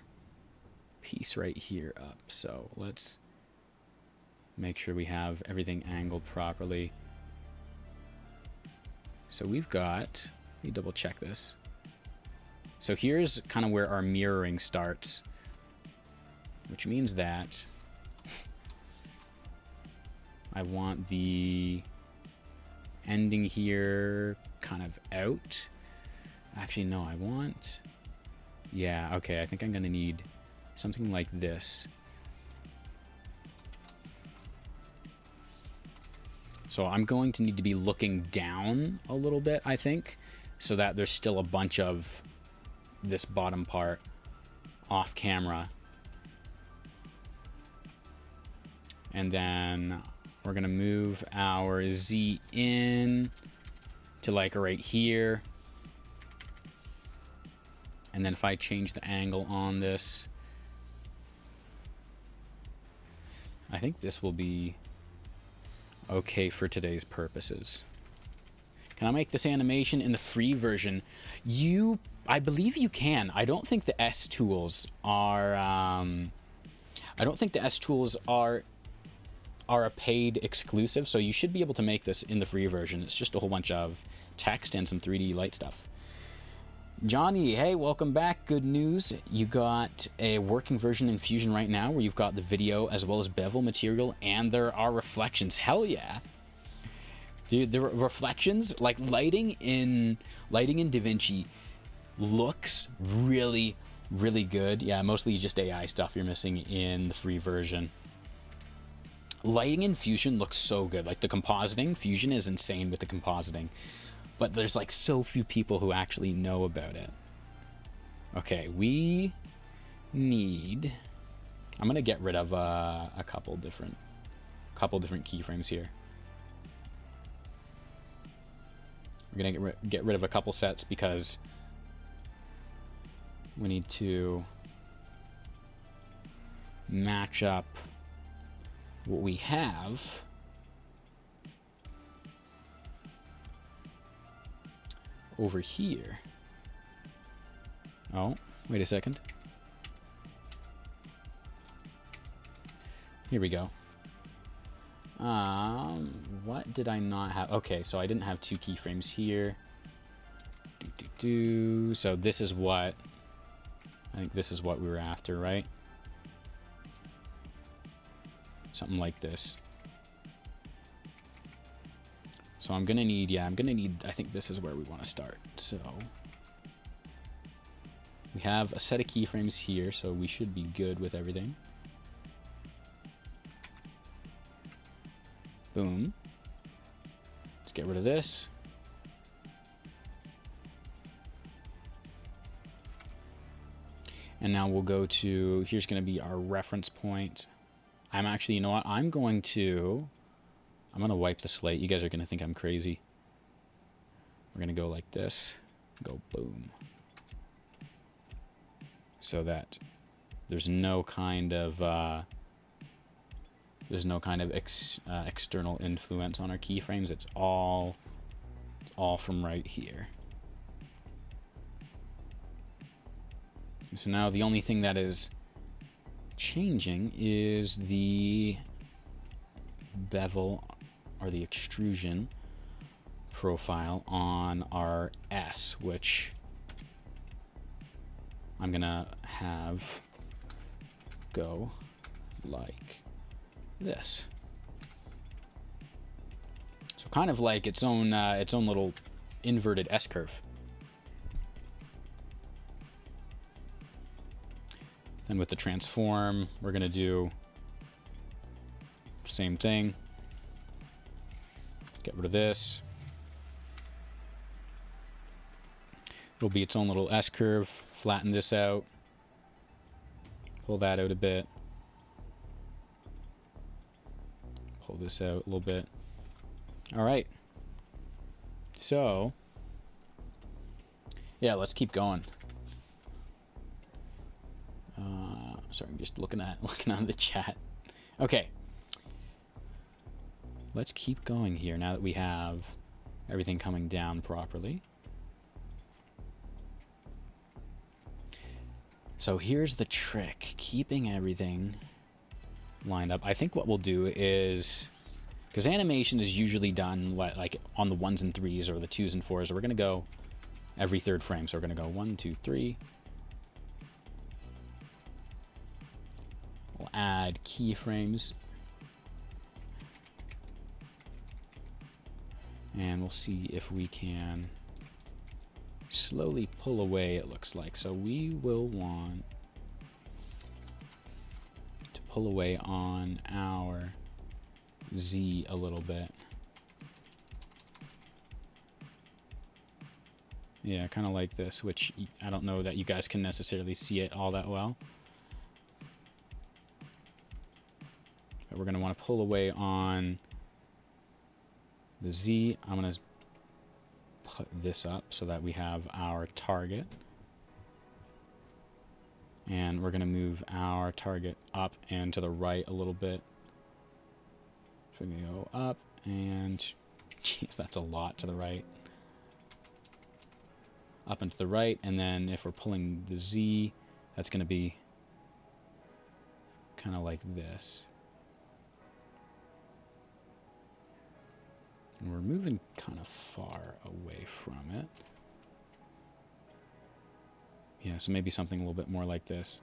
piece right here up. So let's make sure we have everything angled properly. So we've got, let me double check this. So here's kind of where our mirroring starts, which means that I want the ending here kind of out. Actually, no, I want, yeah, okay, I think I'm gonna need something like this. So I'm going to need to be looking down a little bit, I think, so that there's still a bunch of this bottom part off camera. And then we're gonna move our Z in to like right here. And then if I change the angle on this, I think this will be okay for today's purposes. Can I make this animation in the free version? I believe you can. I don't think the S tools are. I don't think the S tools are a paid exclusive, so you should be able to make this in the free version. It's just a whole bunch of text and some 3D light stuff. Johnny, hey, welcome back. Good news. You got a working version in Fusion right now where you've got the video as well as bevel material, and there are reflections. Hell yeah. Dude, the reflections, like lighting in DaVinci looks really, really good. Yeah, mostly just AI stuff you're missing in the free version. Lighting in Fusion looks so good. Like the compositing, Fusion is insane with the compositing. But there's like so few people who actually know about it. Okay, we need, I'm gonna get rid of a couple different keyframes here. We're gonna get rid of a couple sets because we need to match up what we have over here. Oh, wait a second. Here we go. What did I not have? Okay, so I didn't have two keyframes here. So this is what, I think this is what we were after, right? Something like this. So I'm gonna need, I think this is where we want to start. So we have a set of keyframes here, so we should be good with everything. Boom. Let's get rid of this. And now we'll go to, here's gonna be our reference point. I'm actually, you know what? I'm going to I'm going to wipe the slate. You guys are going to think I'm crazy. We're going to go like this. Go boom. So that there's no kind of external influence on our keyframes. It's all from right here. So now the only thing that is changing is the bevel or the extrusion profile on our S, which I'm gonna have go like this. So kind of like its own little inverted S curve. Then with the transform, we're gonna do the same thing. Get rid of this. It'll be its own little S curve. Flatten this out. Pull that out a bit. Pull this out a little bit. All right. So, yeah, let's keep going. Sorry, I'm just looking at the chat. Okay. Let's keep going here now that we have everything coming down properly. So here's the trick, keeping everything lined up. I think what we'll do is, because animation is usually done like on the 1s and 3s or the 2s and 4s, so we're going to go every third frame. So we're going to go 1, 2, 3. We'll add keyframes. And we'll see if we can slowly pull away, it looks like. So we will want to pull away on our Z a little bit. Yeah, kind of like this, which I don't know that you guys can necessarily see it all that well. But we're going to want to pull away on the Z. I'm going to put this up so that we have our target. And we're going to move our target up and to the right a little bit. So we're going to go up and, geez, that's a lot to the right. Up and to the right, and then if we're pulling the Z, that's going to be kind of like this. And we're moving kind of far away from it. Yeah, so maybe something a little bit more like this.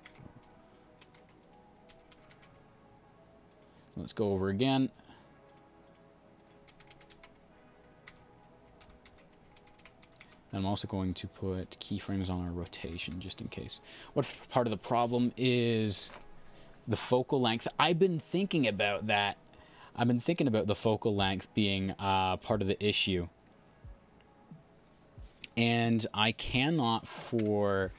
So let's go over again. And I'm also going to put keyframes on our rotation just in case. What part of the problem is the focal length? I've been thinking about that. I've been thinking about the focal length being part of the issue. And I cannot for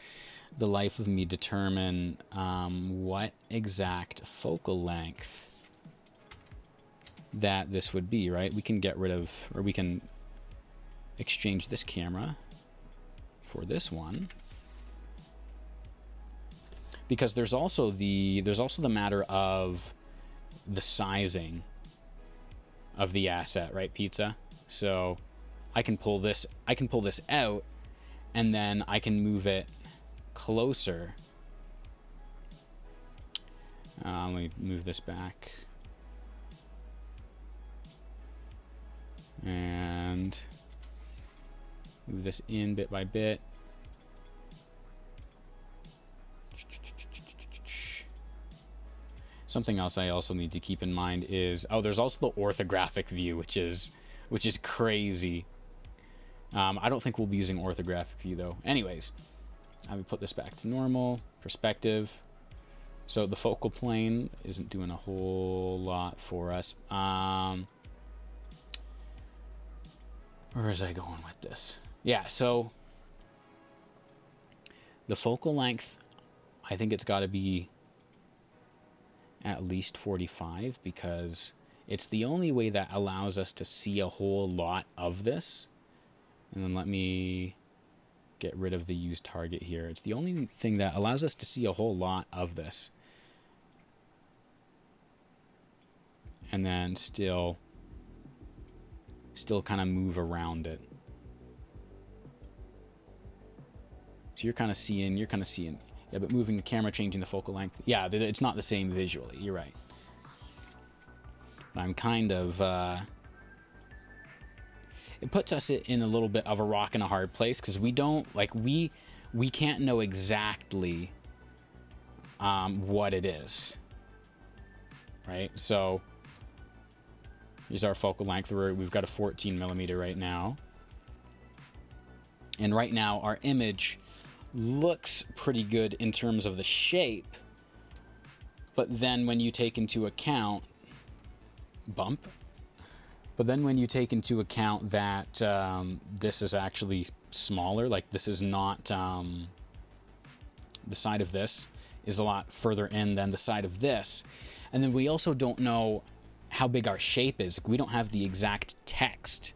the life of me determine what exact focal length that this would be, right? We can get rid of, or we can exchange this camera for this one. Because there's also the matter of the sizing of the asset, right, Pizza? So I can pull this out, and then I can move it closer. Let me move this back. And move this in bit by bit. Something else I also need to keep in mind is, there's also the orthographic view, which is crazy. I don't think we'll be using orthographic view though. Anyways, I would put this back to normal, perspective. So the focal plane isn't doing a whole lot for us. Where was I going with this? Yeah, so the focal length, I think it's got to be at least 45, because It's the only way that allows us to see a whole lot of this. And then let me get rid of the use target here. It's the only thing that allows us to see a whole lot of this. And then still kind of move around it. So you're kind of seeing, yeah, but moving the camera, changing the focal length. Yeah, it's not the same visually. You're right. But I'm kind of, it puts us in a little bit of a rock and a hard place because we don't, like, we can't know exactly what it is. Right? So here's our focal length. We've got a 14 millimeter right now. And right now our image looks pretty good in terms of the shape, but then when you take into account but then when you take into account that this is actually smaller, like this is not the side of this is a lot further in than the side of this, and then we also don't know how big our shape is. We don't have the exact text.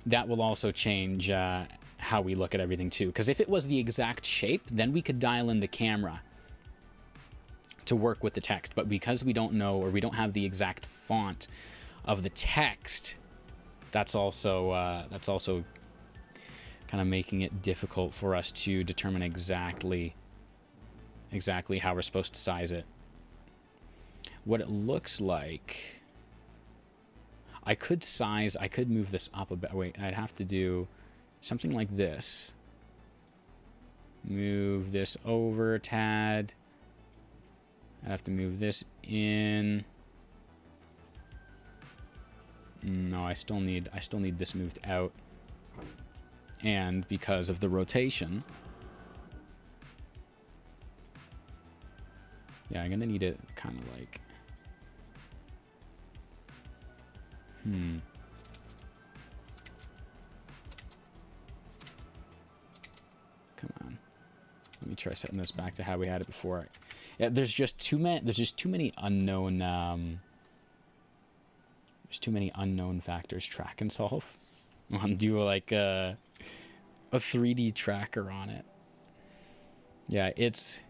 That will also change how we look at everything too. Because if it was the exact shape, then we could dial in the camera to work with the text. But because we don't know, or we don't have the exact font of the text, that's also kind of making it difficult for us to determine exactly how we're supposed to size it. What it looks like, I could move this up a bit. Wait, I'd have to do something like this. Move this over a tad. I'd have to move this in. No, I still need this moved out. And because of the rotation, yeah, I'm gonna need it kind of like, come on. Let me try setting this back to how we had it before. Yeah, there's just too many unknown there's too many unknown factors track and solve. I want to do like a 3D tracker on it. Yeah, it's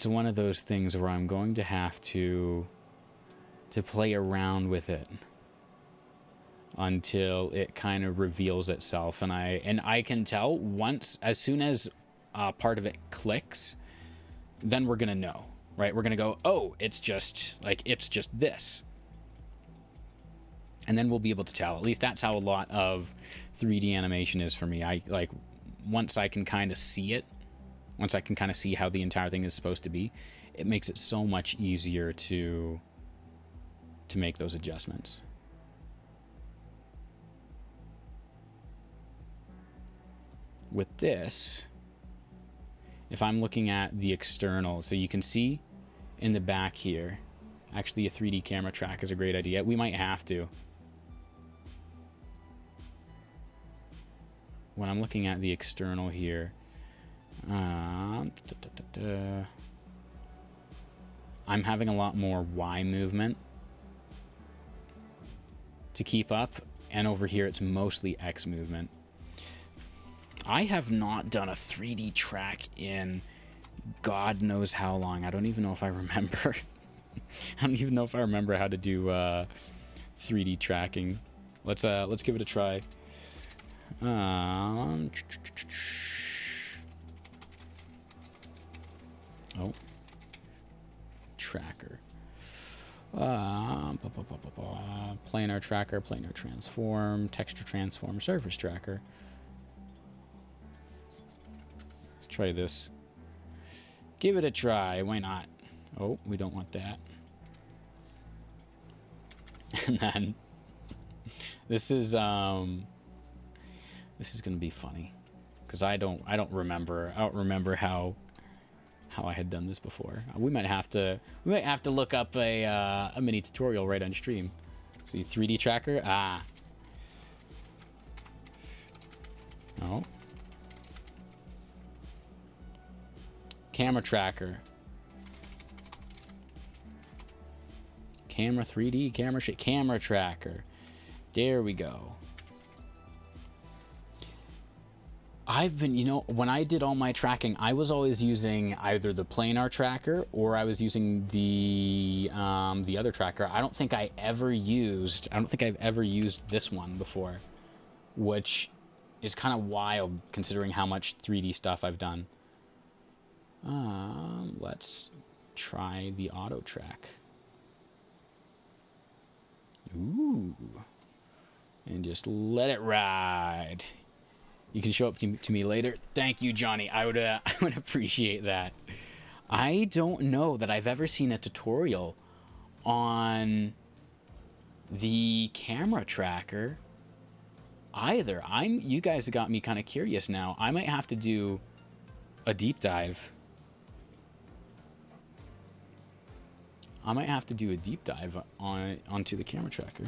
one of those things where I'm going to have to play around with it until it kind of reveals itself, and I can tell as soon as part of it clicks, then we're gonna know, right? We're gonna go, oh, it's just this, and then we'll be able to tell. At least that's how a lot of 3D animation is for me. Once I can kind of see it, once I can kind of see how the entire thing is supposed to be, it makes it so much easier to make those adjustments. With this, if I'm looking at the external, so you can see in the back here, actually a 3D camera track is a great idea. We might have to. When I'm looking at the external here, I'm having a lot more Y movement to keep up, and over here it's mostly X movement. I have not done a 3D track in God knows how long. I don't even know if I remember. I don't even know if I remember how to do 3D tracking. Let's give it a try. Oh, tracker. Planar tracker, planar transform, texture transform, surface tracker. Let's try this. Give it a try. Why not? Oh, we don't want that. And then this is gonna be funny because I don't remember how I had done this before. We might have to look up a mini tutorial right on stream. See, 3D tracker. Oh. Camera tracker. Camera 3D, camera tracker. There we go. I've been, you know, when I did all my tracking, I was always using either the planar tracker or I was using the other tracker. I don't think I've ever used this one before, which is kind of wild considering how much 3D stuff I've done. Let's try the auto track. Ooh. And just let it ride. You can show up to me later. Thank you, Johnny. I would appreciate that. I don't know that I've ever seen a tutorial on the camera tracker either. You guys got me kind of curious now. I might have to do a deep dive. Onto the camera tracker.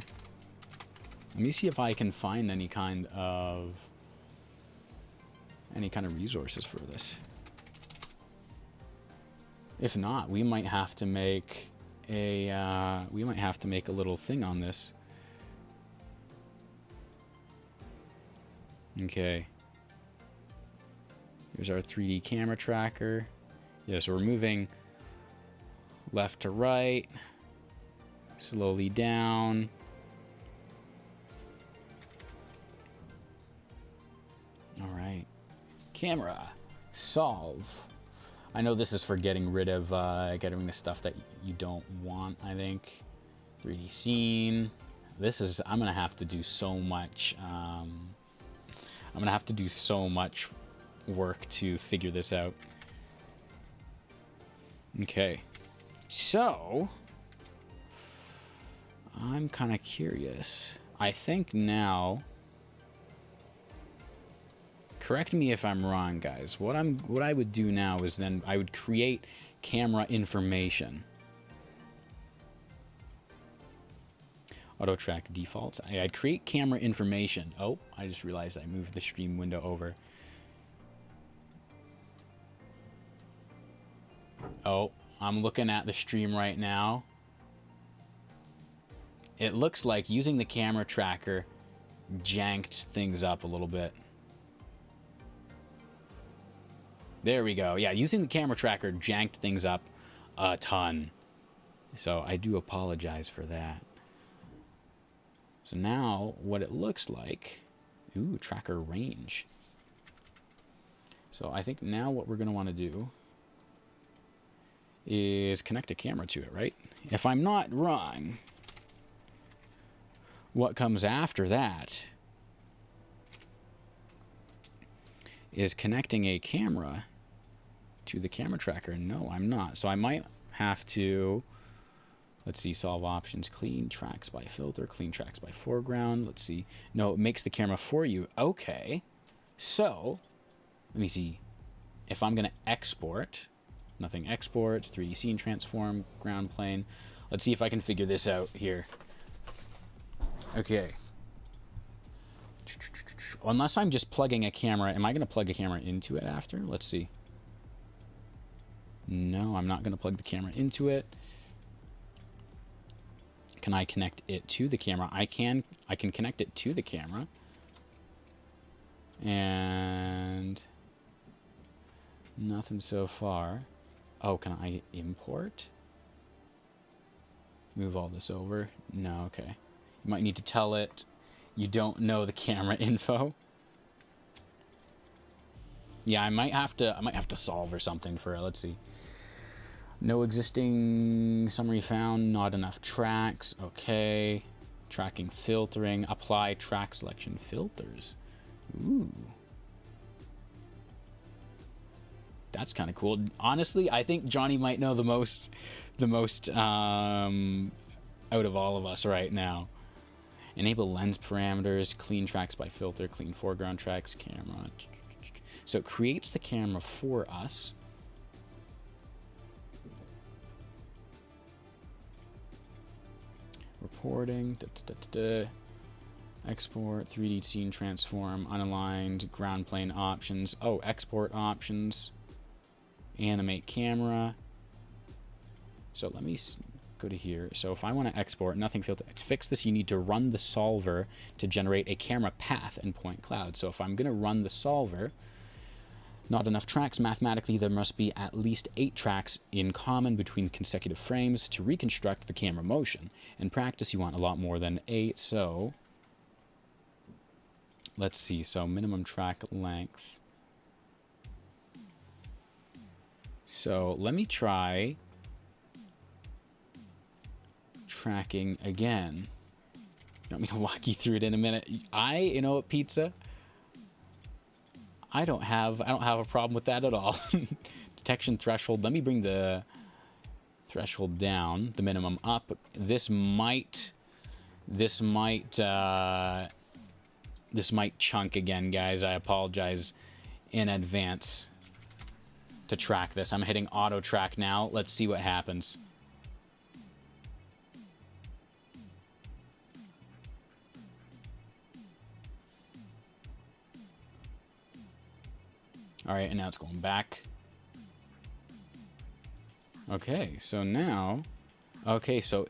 Let me see if I can find any kind of resources for this. If not, we might have to make a little thing on this. Okay. Here's our 3D camera tracker. Yeah, so we're moving left to right, slowly down. All right. Camera. Solve. I know this is for getting rid of getting the stuff that you don't want, I think. 3D scene. This is, I'm going to have to do so much, work to figure this out. Okay. So, I'm kind of curious. I think now, correct me if I'm wrong, guys. What I would do now is then I would create camera information. Auto track defaults. I'd create camera information. Oh, I just realized I moved the stream window over. Oh, I'm looking at the stream right now. It looks like using the camera tracker janked things up a little bit. There we go. Yeah, using the camera tracker janked things up a ton. So I do apologize for that. So now what it looks like, ooh, tracker range. So I think now what we're going to want to do is connect a camera to it, right? If I'm not wrong, what comes after that is connecting a camera to the camera tracker. No, I'm not. So I might have to, let's see, solve options, clean tracks by filter, clean tracks by foreground. Let's see. No, it makes the camera for you. Okay. So, let me see. If I'm going to export, nothing exports, 3D scene transform, ground plane. Let's see if I can figure this out here. Okay. Unless I'm just plugging a camera, am I going to plug a camera into it after? Let's see. No, I'm not going to plug the camera into it. Can I connect it to the camera? I can connect it to the camera. And nothing so far. Oh, can I import? Move all this over? No, okay. You might need to tell it you don't know the camera info. Yeah, I might have to solve or something for it. Let's see. No existing summary found, not enough tracks. Okay. Tracking filtering, apply track selection filters. Ooh. That's kind of cool. Honestly, I think Johnny might know the most out of all of us right now. Enable lens parameters, clean tracks by filter, clean foreground tracks, camera. So it creates the camera for us. Reporting, export, 3D scene transform, unaligned, ground plane options. Oh, export options, animate camera. So let me go to here. So if I want to export, nothing failed to fix this, you need to run the solver to generate a camera path and point cloud. So if I'm going to run the solver, not enough tracks. Mathematically, there must be at least 8 tracks in common between consecutive frames to reconstruct the camera motion. In practice, you want a lot more than 8, so let's see. So minimum track length. So let me try tracking again. You want me to walk you through it in a minute? You know what, pizza? I don't have a problem with that at all. Detection threshold. Let me bring the threshold down, the minimum up. This might chunk again, guys. I apologize in advance to track this. I'm hitting auto track now. Let's see what happens. All right, and now it's going back. Okay, so now, okay, so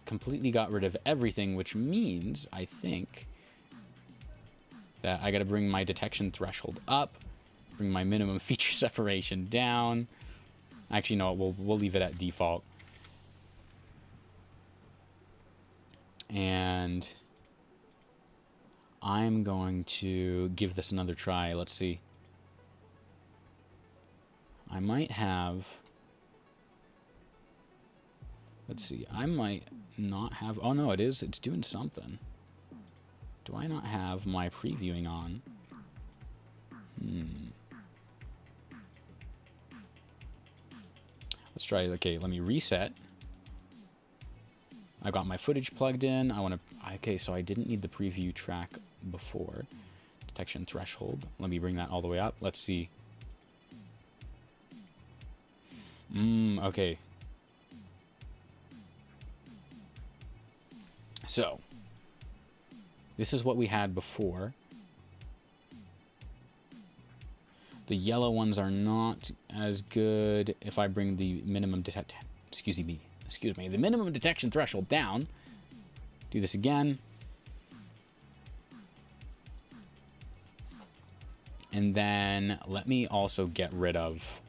completely got rid of everything, which means, I think, that I gotta bring my detection threshold up, bring my minimum feature separation down. Actually, no, we'll leave it at default. And I'm going to give this another try. Let's see. I might have, let's see, I might not have, oh no, it's doing something. Do I not have my previewing on? Let's try, okay, let me reset. I got my footage plugged in. Okay, so I didn't need the preview track before. Detection threshold. Let me bring that all the way up. Let's see. Okay. So, this is what we had before. The yellow ones are not as good. If I bring the minimum excuse me, the minimum detection threshold down. Do this again. And then let me also get rid of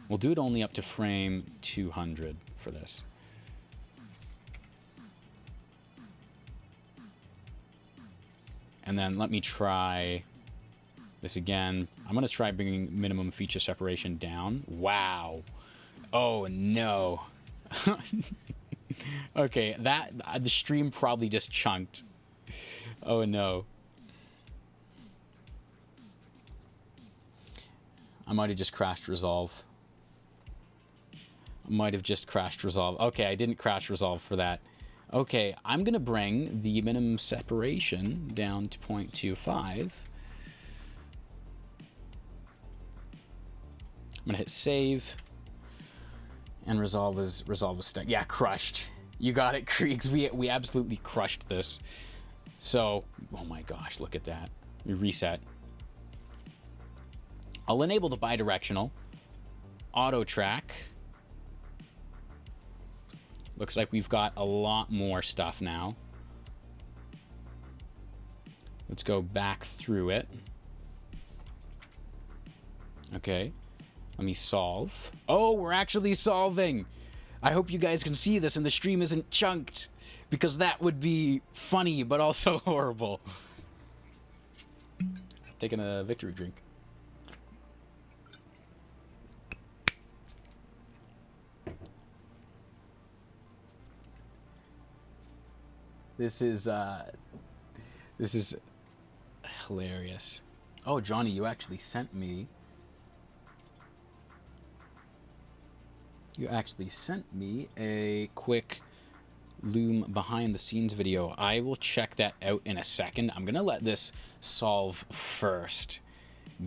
we'll do it only up to frame 200 for this. And then let me try this again. I'm going to try bringing minimum feature separation down. Wow. Oh, no. Okay, the stream probably just chunked. Oh, no. I might have just crashed Resolve. Okay, I didn't crash Resolve for that. Okay, I'm going to bring the minimum separation down to 0.25. I'm going to hit save. And Resolve is stuck. Yeah, crushed. You got it, Kriegs. We absolutely crushed this. So, oh my gosh, look at that. We reset. I'll enable the bidirectional. Auto track. Looks like we've got a lot more stuff now. Let's go back through it. Okay. Let me solve. Oh, we're actually solving. I hope you guys can see this and the stream isn't chunked, because that would be funny, but also horrible. Taking a victory drink. This is hilarious. Oh, Johnny, you actually sent me. You actually sent me a quick Loom behind the scenes video. I will check that out in a second. I'm gonna let this solve first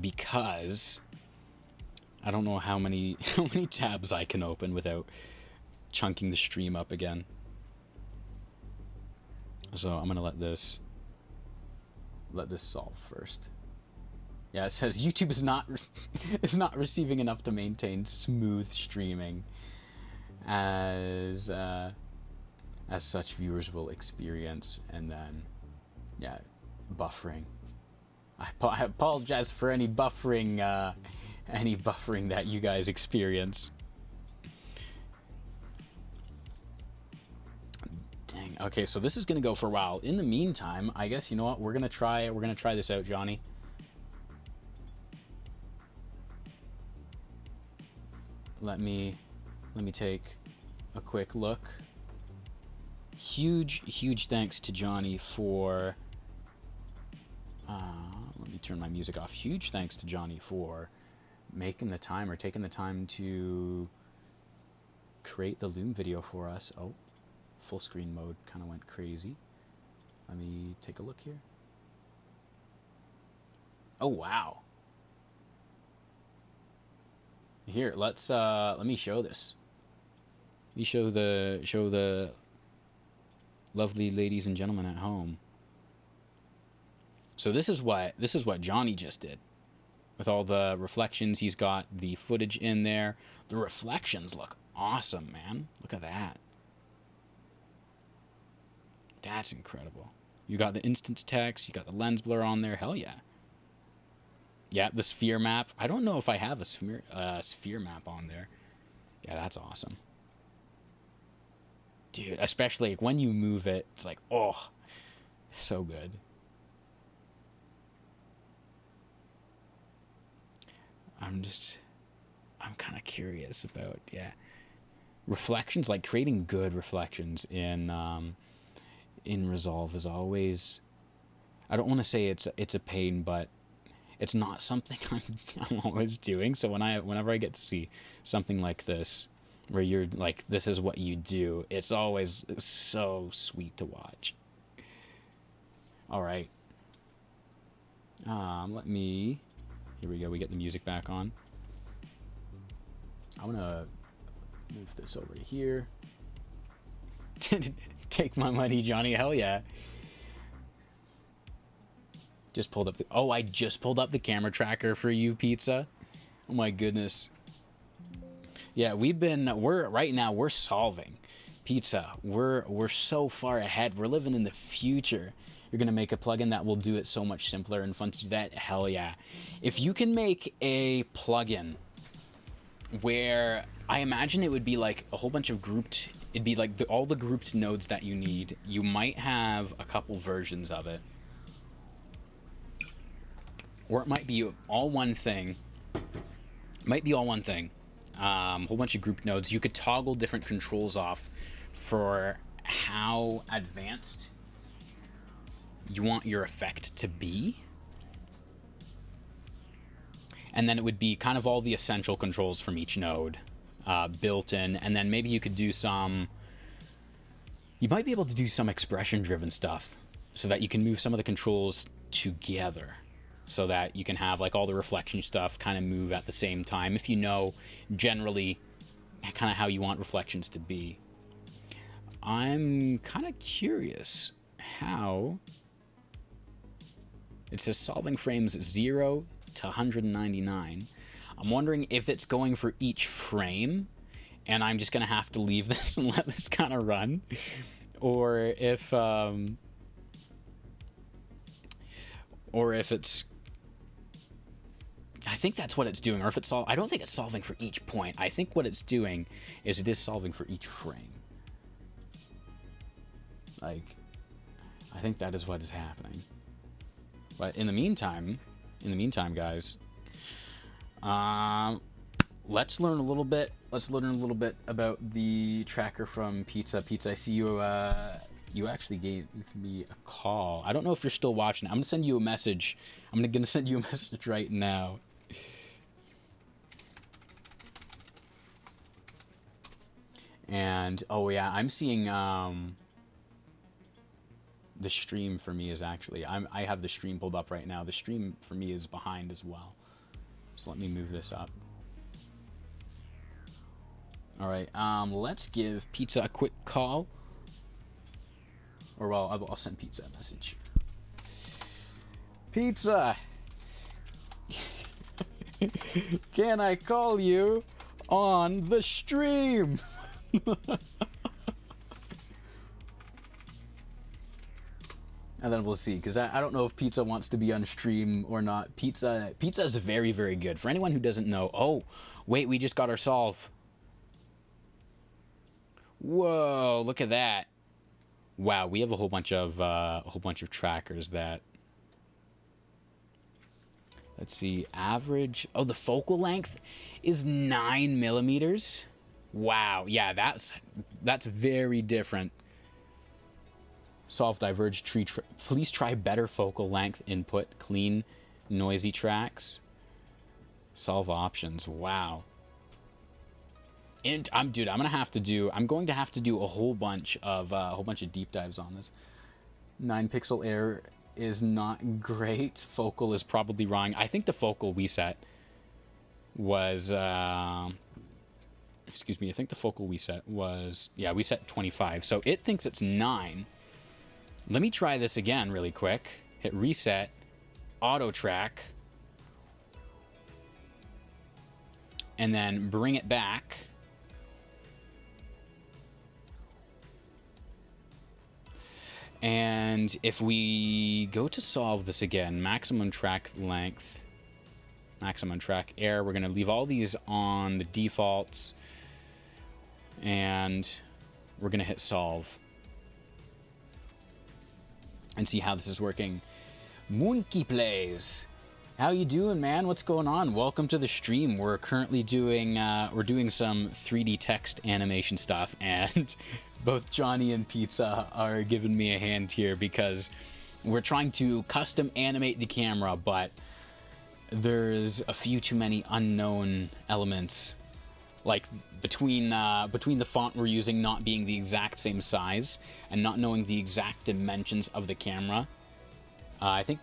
because I don't know how many tabs I can open without chunking the stream up again. So I'm gonna let this solve first. Yeah, it says YouTube is not is not receiving enough to maintain smooth streaming, as such viewers will experience, and then yeah, buffering. I apologize for any buffering that you guys experience. Dang. Okay, so this is gonna go for a while. In the meantime, I guess you know what, we're gonna try this out, Johnny. Let me take a quick look. Huge thanks to Johnny for let me turn my music off. Huge thanks to Johnny for making the time, or taking the time to create the Loom video for us. Oh, full screen mode kind of went crazy. Let me take a look here. Oh wow. Here, let me show this. Let me show the lovely ladies and gentlemen at home. So this is what Johnny just did. With all the reflections, he's got the footage in there. The reflections look awesome, man. Look at that. That's incredible. You got the instance text, you got the lens blur on there. Hell yeah. Yeah, the sphere map. I don't know if I have a sphere map on there. Yeah, that's awesome. Dude, especially like when you move it, it's like, oh, so good. I'm kind of curious about, yeah, reflections, like creating good reflections in Resolve is always, I don't want to say it's a pain, but it's not something I'm always doing. So whenever I get to see something like this, where you're like, this is what you do, it's always so sweet to watch. All right. Here we go. We get the music back on. I'm gonna move this over to here. Take my money, Johnny. Hell yeah. Just pulled up I just pulled up the camera tracker for you, Pizza. Oh my goodness. Yeah, right now we're solving. Pizza, we're so far ahead. We're living in the future. You're gonna make a plugin that will do it so much simpler and fun to do that. Hell yeah. If you can make a plugin where, I imagine it would be like a whole bunch of grouped, it'd be like all the grouped nodes that you need. You might have a couple versions of it. Or it might be all one thing. Whole bunch of group nodes. You could toggle different controls off for how advanced you want your effect to be. And then it would be kind of all the essential controls from each node built in. And then maybe you could do you might be able to do some expression-driven stuff so that you can move some of the controls together, so that you can have like all the reflection stuff kind of move at the same time, if you know generally kind of how you want reflections to be. I'm kind of curious how it says solving frames 0 to 199. I'm wondering if it's going for each frame and I'm just gonna have to leave this and let this kind of run, or if it's, I think that's what it's doing. Or if it's I don't think it's solving for each point. I think what it's doing is it is solving for each frame. Like, I think that is what is happening. But in the meantime, guys, let's learn a little bit about the tracker from Pizza. Pizza, I see you. You actually gave me a call. I don't know if you're still watching. I'm gonna send you a message. I'm gonna send you a message right now. And oh yeah, I'm seeing the stream for me is actually, I have the stream pulled up right now. The stream for me is behind as well. So let me move this up. All right, let's give Pizza a quick call. Or well, I'll send Pizza a message. Pizza, Can I call you on the stream? And then we'll see, because I don't know if Pizza wants to be on stream or not. Pizza is very, very good. For anyone who doesn't know, oh, wait, we just got our solve. Whoa, look at that. Wow, we have a whole bunch of trackers that. Let's see, average. Oh, the focal length is 9 millimeters. Wow, yeah, that's very different. Solve diverge tree. Please try better focal length input. Clean, noisy tracks. Solve options. Wow. And I'm going to have to do a whole bunch of deep dives on this. 9 pixel error is not great. Focal is probably wrong. I think the focal we set was excuse me. I think the focal we set was, yeah, we set 25. So it thinks it's 9. Let me try this again really quick. Hit reset, auto track, and then bring it back. And if we go to solve this again, maximum track length, maximum track error, we're going to leave all these on the defaults, and we're going to hit solve. And see how this is working. Monkey Plays, how you doing, man? What's going on? Welcome to the stream. We're currently doing some 3D text animation stuff, and both Johnny and Pizza are giving me a hand here because we're trying to custom animate the camera, but there's a few too many unknown elements, like between the font we're using not being the exact same size and not knowing the exact dimensions of the camera. I think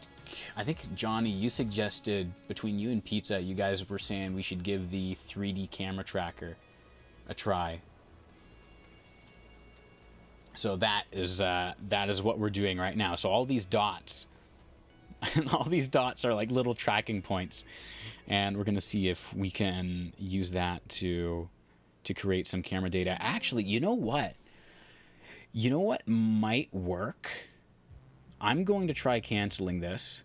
Johnny, you suggested, between you and Pizza, you guys were saying we should give the 3D camera tracker a try. So that is what we're doing right now. So all these dots, all these dots are like little tracking points, and we're gonna see if we can use that to create some camera data. Actually, you know what? You know what might work? I'm going to try canceling this,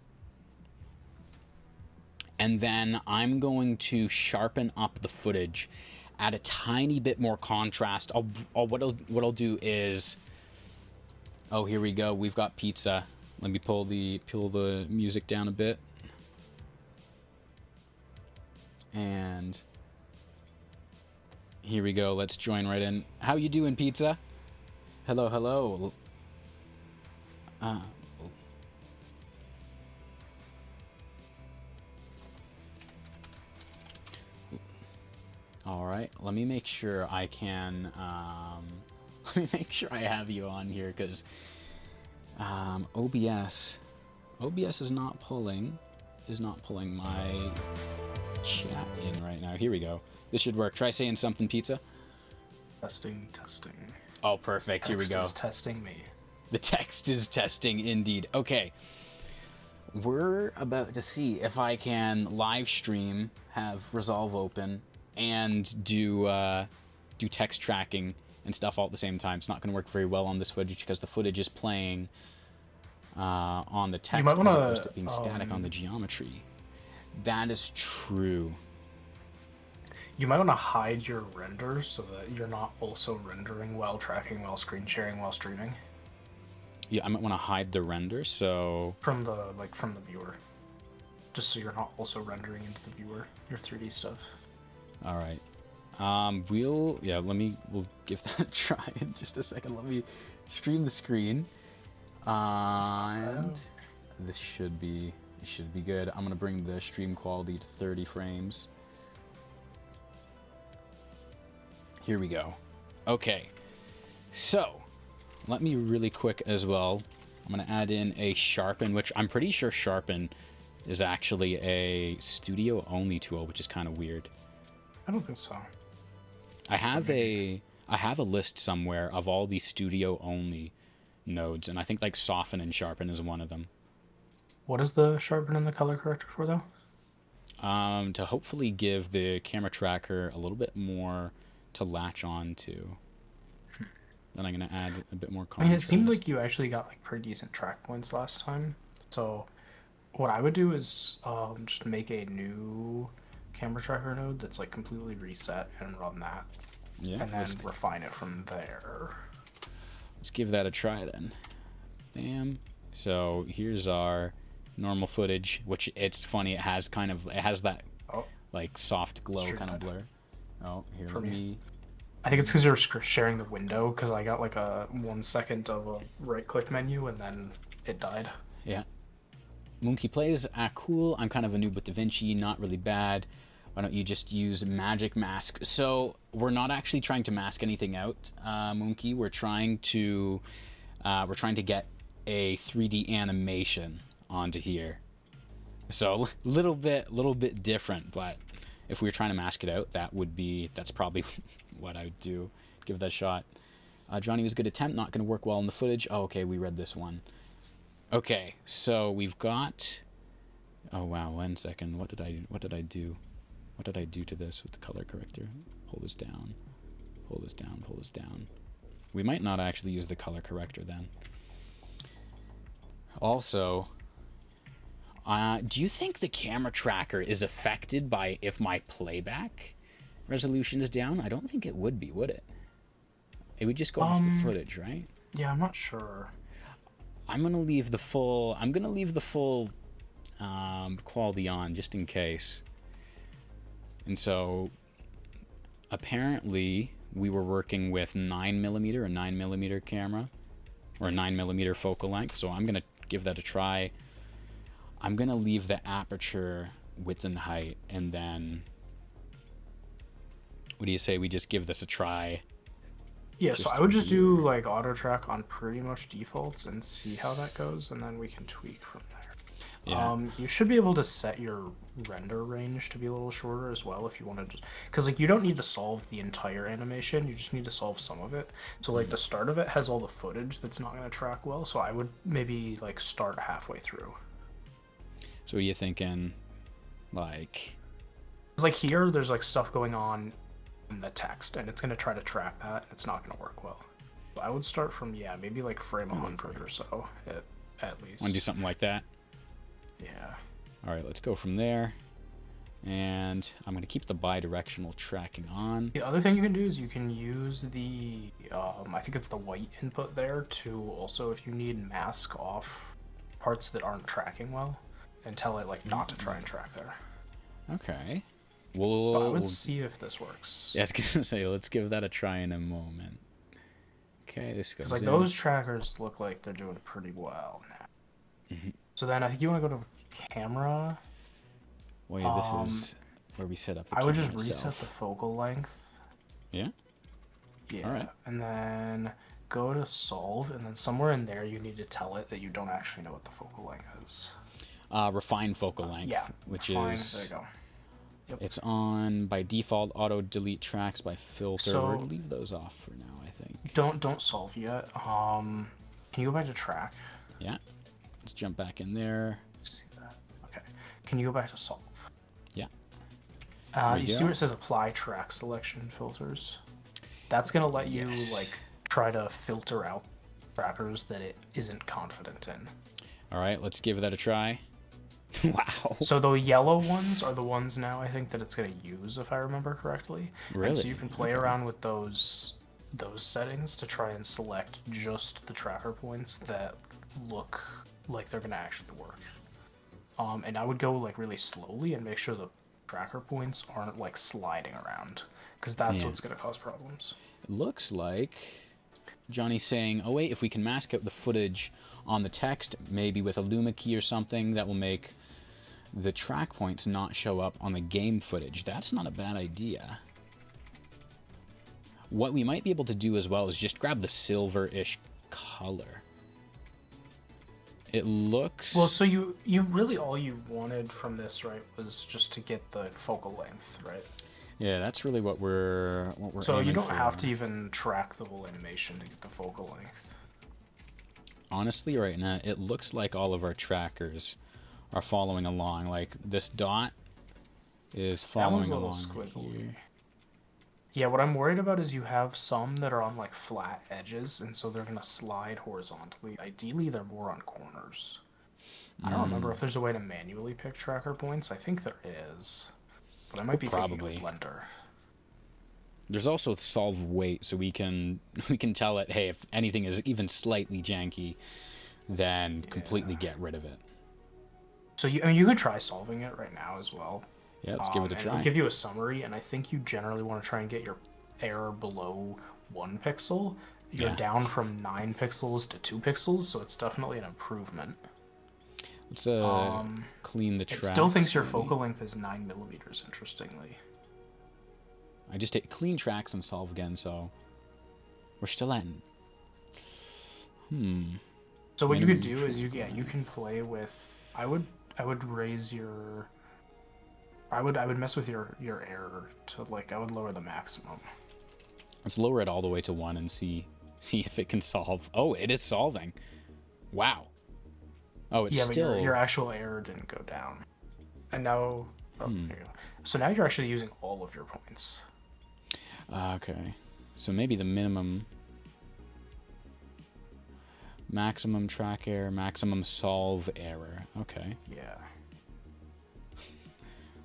and then I'm going to sharpen up the footage, add a tiny bit more contrast. What I'll do is, oh, here we go. We've got Pizza. Let me pull the music down a bit, and here we go. Let's join right in. How you doing, Pizza? Hello, hello. All right, let me make sure I can, let me make sure I have you on here, because OBS is not pulling my chat in right now. Here we go. This should work. Try saying something, Pizza. Testing. Oh, perfect. Here we go. Text is testing me. The text is testing indeed. Okay. We're about to see if I can live stream, have Resolve open, and do text tracking and stuff all at the same time. It's not going to work very well on this footage because the footage is playing on the text as opposed to being static on the geometry. That is true. You might want to hide your renders so that you're not also rendering while tracking, while screen sharing, while streaming. Yeah, I might want to hide the render, so from the viewer, just so you're not also rendering into the viewer your 3D stuff. All right. We'll give that a try in just a second. Let me stream the screen, and this should be good. I'm gonna bring the stream quality to 30 frames. Here we go. Okay, so let me really quick as well. I'm gonna add in a sharpen, which I'm pretty sure sharpen is actually a studio only tool, which is kind of weird. I don't think so. I have a list somewhere of all these studio only nodes, and I think like soften and sharpen is one of them. What is the sharpen and the color corrector for, though? to hopefully give the camera tracker a little bit more to latch on to. Then I'm going to add a bit more contrast. I mean, it seemed like you actually got like pretty decent track points last time. So what I would do is just make a new camera tracker node that's like completely reset and run that. Yeah, and then refine it from there. Let's give that a try then. Bam. So here's our normal footage, which it's funny. It has that like soft glow kind of blur. Oh, here let me. I think it's because you're sharing the window. Because I got like a 1 second of a right-click menu and then it died. Yeah. Monkey plays. Cool. I'm kind of a noob with DaVinci. Not really bad. Why don't you just use magic mask? So we're not actually trying to mask anything out, Monkey. We're trying to get a 3D animation onto here. So little bit different, but if we were trying to mask it out, that's probably what I would do. Give that a shot. Johnny was a good attempt, not going to work well in the footage. Oh, okay, we read this one. Okay, so we've got. Oh wow, 1 second. What did I do? What did I do to this with the color corrector? Pull this down. Pull this down. Pull this down. We might not actually use the color corrector then. Also, do you think the camera tracker is affected by if my playback resolution is down? I don't think it would be, would it? It would just go off the footage, right? Yeah, I'm not sure. I'm gonna leave the full quality on just in case. And so apparently we were working with 9mm or 9mm camera or a 9mm focal length. So I'm gonna give that a try. I'm gonna leave the aperture width and height, and then what do you say we just give this a try? Yeah, so I would just do like auto track on pretty much defaults and see how that goes, and then we can tweak from there. Yeah. You should be able to set your render range to be a little shorter as well if you want to, because like you don't need to solve the entire animation, you just need to solve some of it. So like the start of it has all the footage that's not going to track well, so I would maybe like start halfway through. So are you thinking like here there's like stuff going on in the text and it's going to try to track that and it's not going to work well. So I would start from maybe like frame 100 or so at least. Want to do something like that? Yeah. All right, let's go from there. And I'm going to keep the bi-directional tracking on. The other thing you can do is you can use the, I think it's the white input there to also, if you need, mask off parts that aren't tracking well and tell it like not to try and track there. Okay. But I would see if this works. Yeah, I was going to say, let's give that a try in a moment. Okay, this goes like in. those trackers look like they're doing pretty well now. So then I think you want to go to camera. Well, yeah, this is where we set up the I would camera just reset itself. the focal length. Yeah? Yeah. All right. And then go to solve, and then somewhere in there you need to tell it that you don't actually know what the focal length is. Refine focal length, which refine, is... There you go. Yep. It's on by default, auto delete tracks by filter. So, we'll leave those off for now, I think. Don't solve yet. Can you go back to track? Yeah. Let's jump back in there. See that? Okay. Can you go back to solve? Yeah. You see where it says apply track selection filters? That's gonna let you like try to filter out trackers that it isn't confident in. All right, let's give that a try. Wow. So the yellow ones are the ones now I think that it's gonna use, if I remember correctly. Really? And so you can play around with those settings to try and select just the tracker points that look like they're gonna actually work. And I would go like really slowly and make sure the tracker points aren't like sliding around, because that's what's gonna cause problems. It looks like Johnny's saying, oh wait, if we can mask out the footage on the text, maybe with a Luma key or something, that will make the track points not show up on the game footage. That's not a bad idea. What we might be able to do as well is just grab the silver-ish color. It looks... Well, so you really, all you wanted from this, right, was just to get the focal length, right? Yeah, that's really what we're So you don't for. have to even track the whole animation to get the focal length. Honestly, right now, it looks like all of our trackers are following along. Like, this dot is That one's following a little along squiggly. here. Yeah, what I'm worried about is you have some that are on like flat edges, and so they're gonna slide horizontally. Ideally, they're more on corners. I don't remember if there's a way to manually pick tracker points. I think there is, but I might be thinking of Blender. There's also solve weight, so we can tell it, hey, if anything is even slightly janky, then completely get rid of it. So you could try solving it right now as well. Yeah, let's give it a try. It'll give you a summary, and I think you generally want to try and get your error below 1 pixel. You're down from 9 pixels to 2 pixels, so it's definitely an improvement. Let's clean the track. It still thinks your focal length is 9 millimeters, interestingly. I just hit clean tracks and solve again, so we're still at. So what you could do is you can play with. I would raise your. I would mess with your error to like I would lower the maximum. Let's lower it all the way to 1 and see if it can solve. Oh, it is solving. Wow. Oh, it's still. But your actual error didn't go down, and now. Oh, there you go. So now you're actually using all of your points. Okay, so maybe the maximum track error, maximum solve error. Okay. Yeah.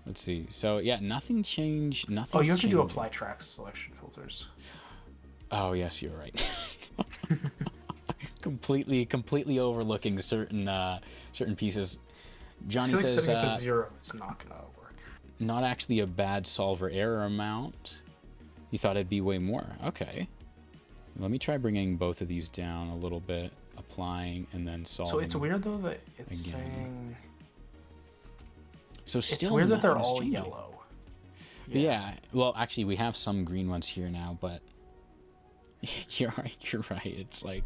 Let's see. So yeah, nothing changed. Nothing. Oh, you have to do apply track selection filters. Oh yes, you're right. completely overlooking certain pieces. Johnny says setting it to 0 is not gonna work. Not actually a bad solver error amount. You thought it'd be way more. Okay. Let me try bringing both of these down a little bit, applying and then solving. So it's weird though that it's saying. So still, it's weird that they're all changing. yellow. Yeah. Well, actually, we have some green ones here now, but you're right. It's like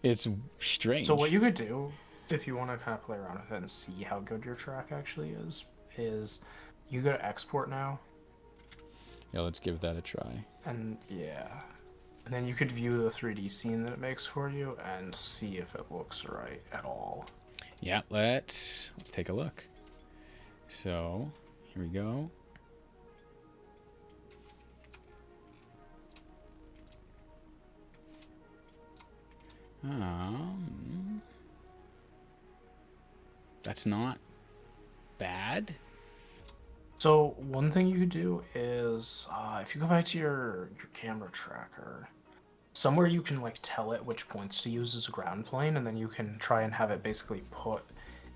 it's strange. So what you could do, if you want to kind of play around with it and see how good your track actually is you go to export now. Yeah, let's give that a try. And then you could view the 3D scene that it makes for you and see if it looks right at all. Yeah, let's take a look. So, here we go. That's not bad. So one thing you could do is if you go back to your camera tracker, somewhere you can like tell it which points to use as a ground plane, and then you can try and have it basically put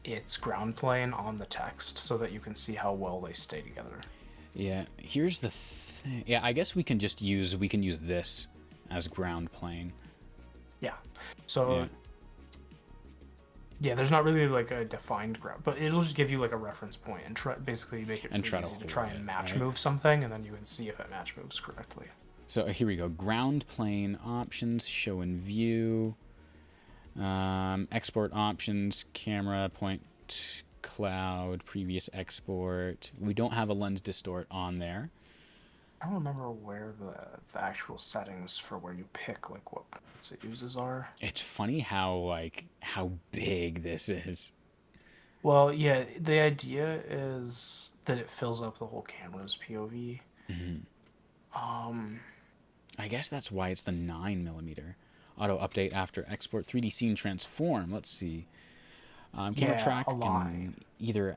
its ground plane on the text so that you can see how well they stay together. Yeah, here's the thing. Yeah, I guess we can use this as ground plane. Yeah. So yeah, there's not really like a defined ground, but it'll just give you like a reference point and basically make it easy to try and match move something, and then you can see if it match moves correctly. So here we go. Ground plane options, show in view, export options, camera point cloud, previous export. We don't have a lens distort on there. I don't remember where the actual settings for where you pick like what points it uses are. It's funny how big this is. Well, yeah, the idea is that it fills up the whole camera's POV. I guess that's why it's the 9mm. Auto update after export 3D scene transform. Let's see. Camera track can either.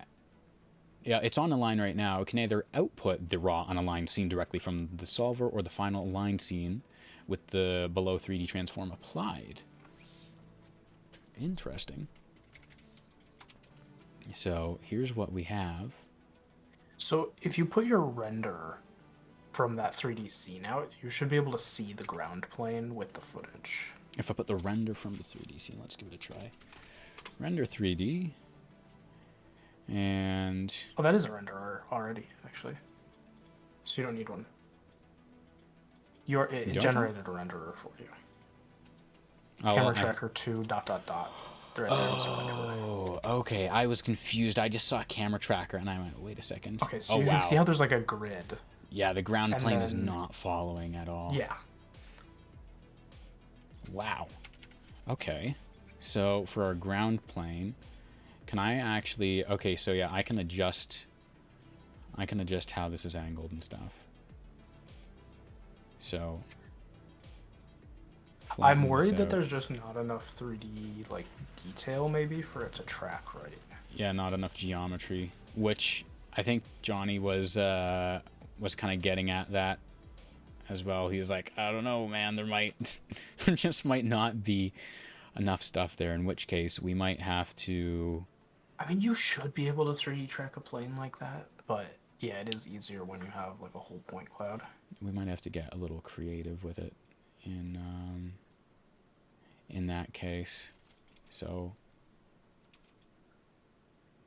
Yeah, it's on align right now. It can either output the raw unaligned scene directly from the solver or the final aligned scene with the below 3D transform applied. Interesting. So here's what we have. So if you put your render from that 3D scene out, you should be able to see the ground plane with the footage. If I put the render from the 3D scene, let's give it a try. Render 3D. And oh, that is a renderer already, actually. So you don't need one. It generated a renderer for you. Camera tracker 2 ... Right there is a renderer. Oh, okay. I was confused. I just saw camera tracker and I went, wait a second. Okay, so you can see how there's like a grid. Yeah, the ground plane is not following at all. Yeah. Wow. Okay. So for our ground plane, can I actually... Okay, so yeah, I can adjust I can adjust how this is angled and stuff. So I'm worried that there's just not enough 3D like detail maybe for it to track right. Yeah, not enough geometry, which I think Johnny was kind of getting at that as well. He was like, I don't know, man, there just might not be enough stuff there, in which case we might have to... I mean, you should be able to 3D track a plane like that, but yeah, it is easier when you have like a whole point cloud. We might have to get a little creative with it in that case. So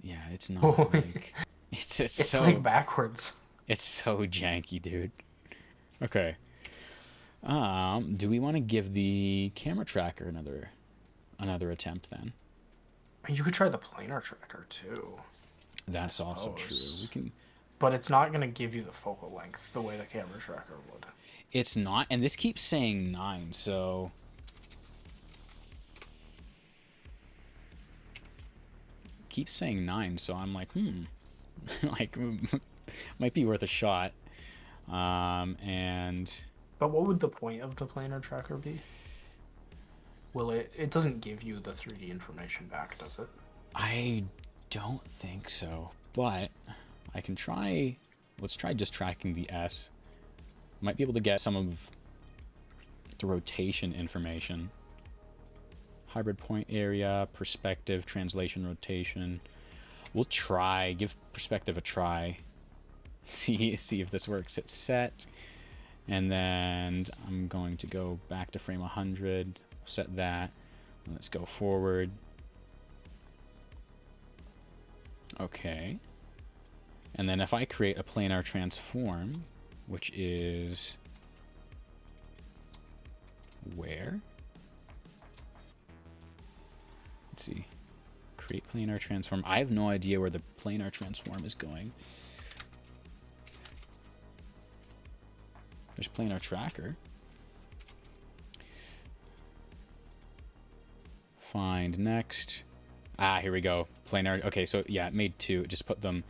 yeah, it's not like it's so, like backwards. It's so janky, dude. Okay. Do we want to give the camera tracker another attempt then? You could try the planar tracker too. That's also true. We can, but it's not going to give you the focal length the way the camera tracker would. It's not, and this keeps saying 9, so keeps saying 9, so I'm like, like might be worth a shot. And but what would the point of the planar tracker be? Will it doesn't give you the 3D information back, does it? I don't think so, but I can try. Let's try just tracking the S. Might be able to get some of the rotation information. Hybrid point area, perspective, translation, rotation. We'll try, give perspective a try. See if this works. Hit set. And then I'm going to go back to frame 100. Set that. Let's go forward. Okay. And then if I create a planar transform, which is where? Let's see. Create planar transform. I have no idea where the planar transform is going. There's planar tracker. Find next. Ah, here we go. Planar. Okay, so yeah, it made 2. It just put them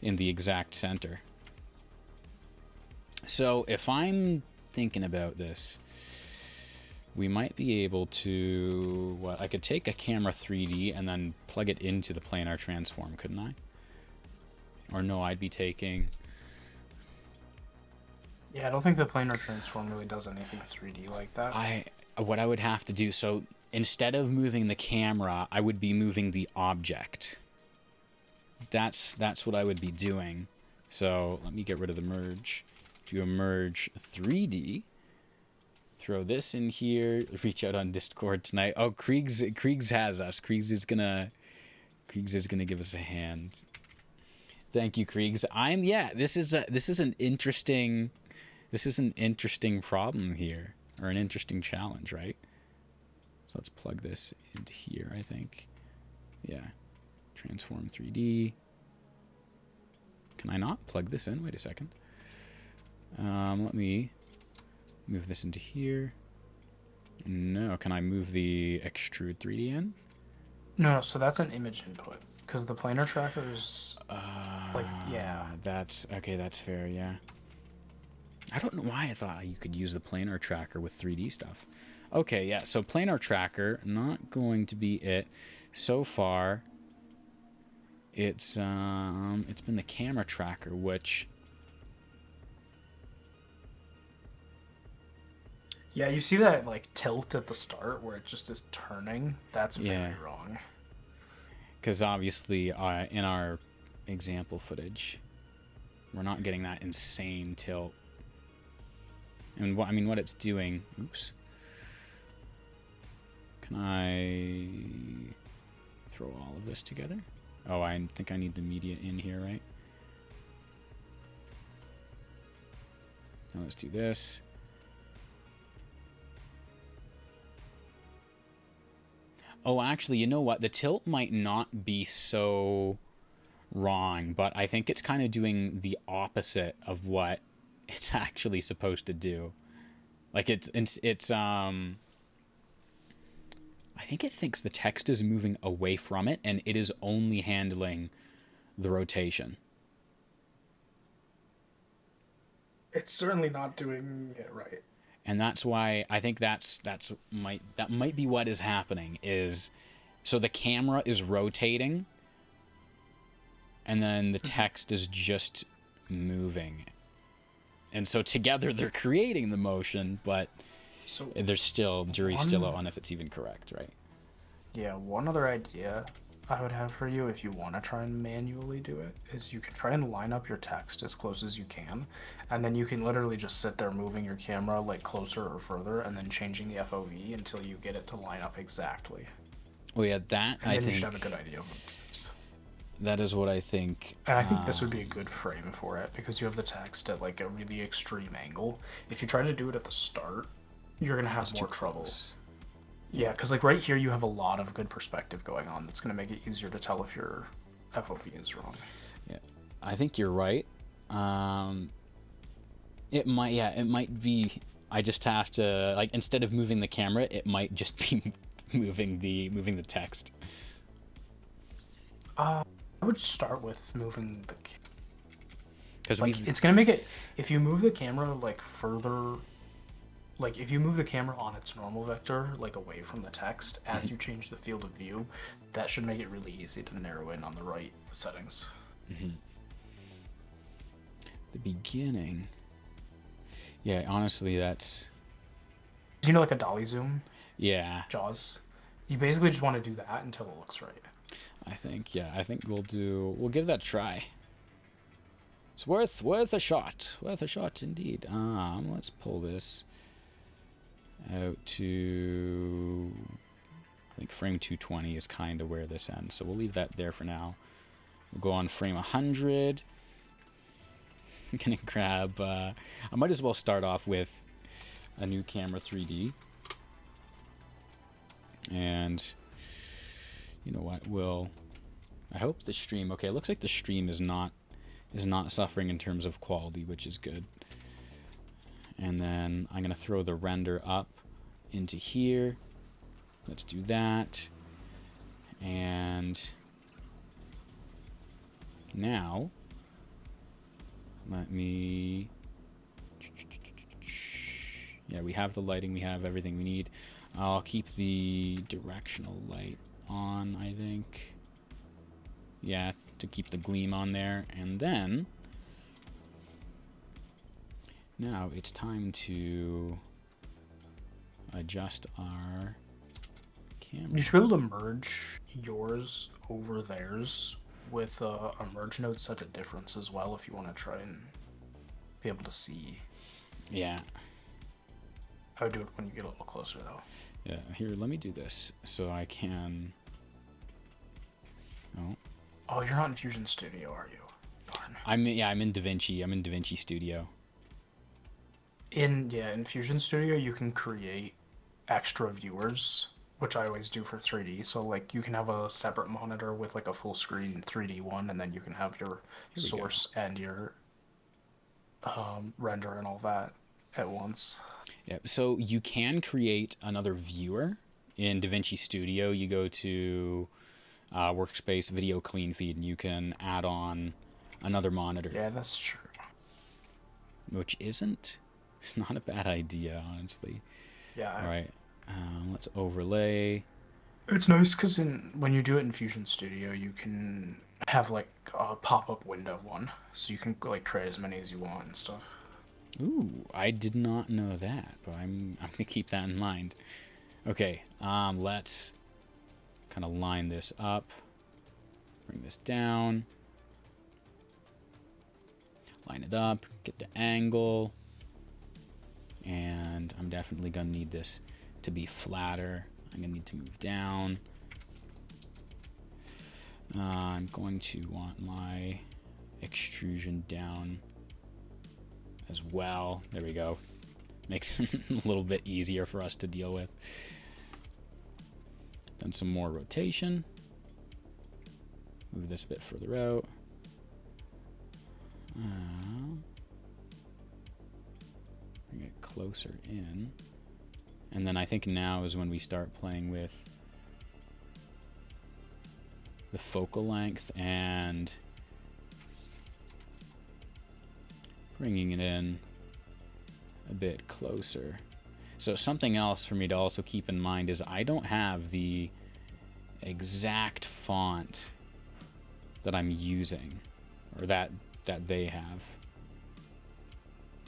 in the exact center. So if I'm thinking about this, we might be able to... What? I could take a camera 3D and then plug it into the planar transform, couldn't I? Or no, I'd be taking... Yeah, I don't think the planar transform really does anything 3D like that. What I would have to do, so instead of moving the camera, I would be moving the object. That's what I would be doing. So let me get rid of the merge. Do a merge 3D. Throw this in here. Reach out on Discord tonight. Oh, Kriegs has us. Kriegs is gonna give us a hand. Thank you, Kriegs. This is an interesting problem here, or an interesting challenge, right? So let's plug this into here, I think. Yeah. Transform 3D. Can I not plug this in? Wait a second. Let me move this into here. No, can I move the extrude 3D in? No, so that's an image input. Because the planar tracker is like, yeah. That's okay, that's fair, yeah. I don't know why I thought you could use the planar tracker with 3D stuff. Okay, yeah, so planar tracker, not going to be it. So far, it's been the camera tracker, which... Yeah, you see that like tilt at the start where it just is turning? That's very wrong. Because obviously, in our example footage, we're not getting that insane tilt. And what it's doing... Oops. Can I throw all of this together? Oh, I think I need the media in here, right? Now let's do this. Oh, actually, you know what? The tilt might not be so wrong, but I think it's kind of doing the opposite of what it's actually supposed to do. Like it's I think it thinks the text is moving away from it, and it is only handling the rotation. It's certainly not doing it right. And that's why I think that might be what is happening is so the camera is rotating and then the text is just moving. And so together they're creating the motion, but So there's still jury's still out on if it's even correct, right? yeah, one other idea I would have for you if you want to try and manually do it is you can try and line up your text as close as you can, and then you can literally just sit there moving your camera like closer or further and then changing the FOV until you get it to line up exactly. Oh yeah, that And I then you think should have a good idea of it. that is what I think. And I think this would be a good frame for it because you have the text at like a really extreme angle. If you try to do it at the start, you're gonna have more trouble. Yeah, because like right here you have a lot of good perspective going on. That's gonna make it easier to tell if your FOV is wrong. Yeah, I think you're right. It might be. I just have to like instead of moving the camera, it might just be moving the text. I would start with moving the Because like it's gonna make it if you move the camera like further, like if you move the camera on its normal vector like away from the text as you change the field of view, that should make it really easy to narrow in on the right settings. the beginning. Yeah, honestly, that's You know, like a dolly zoom, yeah. Jaws. You basically just want to do that until it looks right. I think we'll give that a try. It's worth a shot. Worth a shot indeed. Let's pull this out to I think frame 220 is kind of where this ends. So we'll leave that there for now. We'll go on frame 100. I'm gonna grab I might as well start off with a new camera 3D. And you know what? I hope the stream. Okay, it looks like the stream is not suffering in terms of quality, which is good. And then I'm gonna throw the render up into here. Let's do that. And now let me. Yeah, we have the lighting. We have everything we need. I'll keep the directional light on, I think. Yeah, to keep the gleam on there. And then now it's time to adjust our camera. You should be able to merge yours over theirs with a merge node set to difference as well if you want to try and be able to see. Yeah. I would do it when you get a little closer though. Yeah, here, let me do this so I can. Oh, you're not in Fusion Studio, are you? Darn. I'm in DaVinci. I'm in DaVinci Studio. In Fusion Studio you can create extra viewers, which I always do for 3D. So like you can have a separate monitor with like a full screen 3D one, and then you can have your source and your render and all that at once. Yeah, so you can create another viewer in DaVinci Studio. You go to Workspace, Video Clean Feed, and you can add on another monitor. Yeah, that's true. Which isn't. It's not a bad idea, honestly. Yeah. All right, let's overlay. It's nice because when you do it in Fusion Studio, you can have like a pop-up window one, so you can like create as many as you want and stuff. Ooh, I did not know that, but I'm gonna keep that in mind. Okay, let's kind of line this up, bring this down, line it up, get the angle, and I'm definitely gonna need this to be flatter. I'm gonna need to move down. I'm going to want my extrusion down as well. There we go. Makes it a little bit easier for us to deal with. Then some more rotation. Move this a bit further out. Bring it closer in. And then I think now is when we start playing with the focal length and bringing it in a bit closer. So something else for me to also keep in mind is I don't have the exact font that I'm using, or that they have.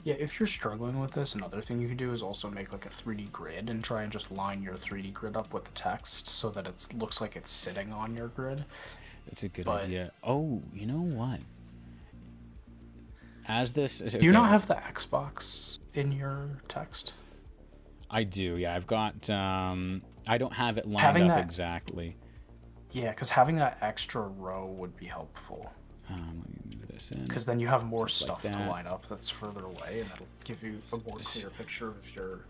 Yeah, if you're struggling with this, another thing you can do is also make like a 3D grid and try and just line your 3D grid up with the text so that it looks like it's sitting on your grid. That's a good idea. Oh, you know what? As this... Okay. Do you not have the Xbox in your text? I do, yeah. I've got... I don't have it lined up exactly. Yeah, because having that extra row would be helpful. Let me move this in. Because then you have more stuff to line up that's further away, and that'll give you a more clear picture if you're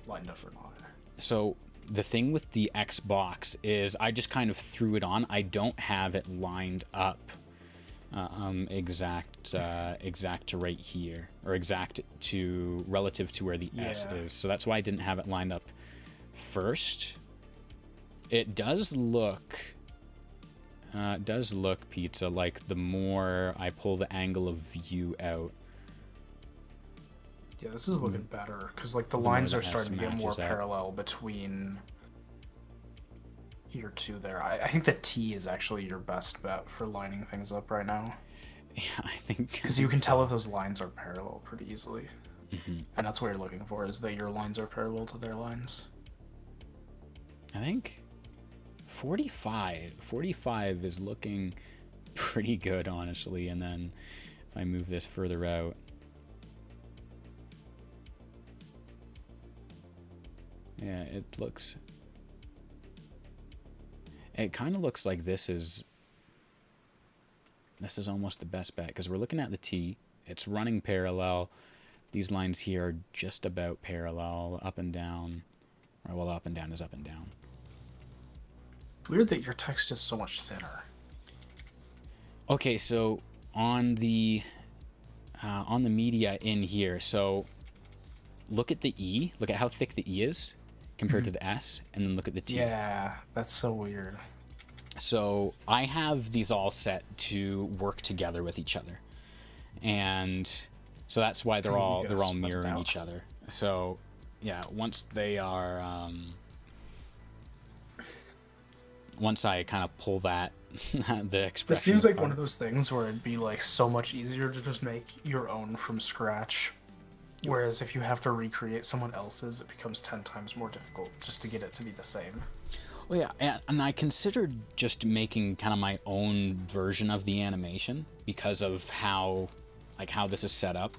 lined up or not. So the thing with the Xbox is I just kind of threw it on. I don't have it lined up exact to right here, or exact to relative to where the S is. So that's why I didn't have it lined up first. It does look Pizza, like the more I pull the angle of view out. Yeah, this is looking better because like the lines are starting to get more parallel between your two there. I think the T is actually your best bet for lining things up right now. Yeah, I think because you can tell if those lines are parallel pretty easily, and that's what you're looking for, is that your lines are parallel to their lines. I think 45 is looking pretty good, honestly. And then if I move this further out, yeah, it kind of looks like this is almost the best bet, because we're looking at the T. It's running parallel. These lines here are just about parallel, up and down. Or, well, up and down is up and down. Weird that your text is so much thinner. Okay, so on the media in here, so look at the E. Look at how thick the E is compared to the S, and then look at the T. Yeah, that's so weird. So I have these all set to work together with each other, and so that's why they're all mirroring each other. So yeah, once they are. Once I kind of pull that, the expression. It seems like one of those things where it'd be like so much easier to just make your own from scratch. Whereas if you have to recreate someone else's, it becomes 10 times more difficult just to get it to be the same. Well, yeah, and I considered just making kind of my own version of the animation because of how this is set up.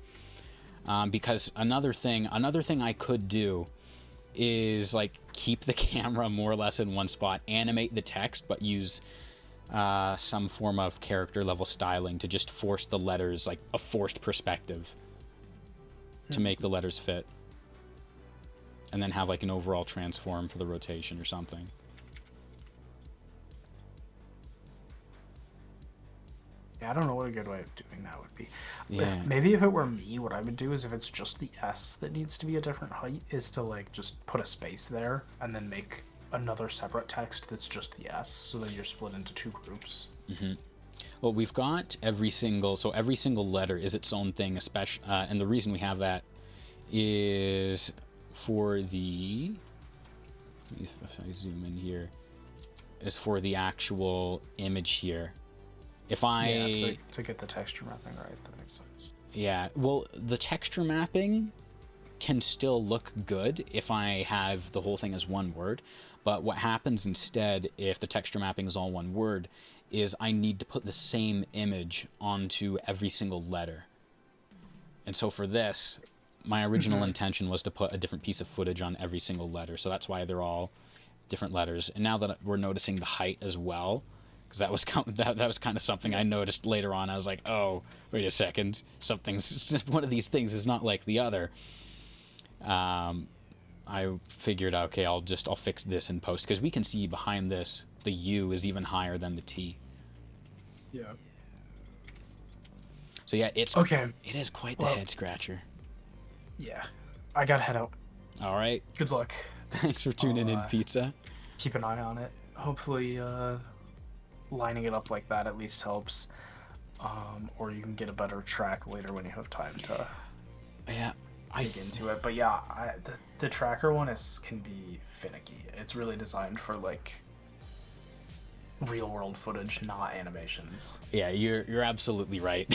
Because another thing I could do is like keep the camera more or less in one spot, animate the text, but use some form of character level styling to just force the letters, like a forced perspective to make the letters fit, and then have like an overall transform for the rotation or something. Yeah, I don't know what a good way of doing that would be. Yeah. Maybe if it were me, what I would do is, if it's just the S that needs to be a different height, is to like just put a space there and then make another separate text that's just the S, so that you're split into two groups. Well, we've got every single letter is its own thing, especially, and the reason we have that is for the, if I zoom in here, is for the actual image here. If I to get the texture mapping right, that makes sense. Yeah, well, the texture mapping can still look good if I have the whole thing as one word, but what happens instead if the texture mapping is all one word is I need to put the same image onto every single letter. And so for this, my original intention was to put a different piece of footage on every single letter, so that's why they're all different letters. And now that we're noticing the height as well, because that was kind of something I noticed later on. I was like, oh, wait a second, one of these things is not like the other. I figured, okay, I'll fix this in post, because we can see behind this the U is even higher than the T. Yeah. So yeah, it's okay. It is quite the head scratcher. Yeah, I gotta head out. All right. Good luck. Thanks for tuning in, Pizza. Keep an eye on it. Hopefully, lining it up like that at least helps. Or you can get a better track later when you have time to. Yeah, dig into it. But yeah, the tracker one can be finicky. It's really designed for like real world footage, not animations. Yeah, you're absolutely right.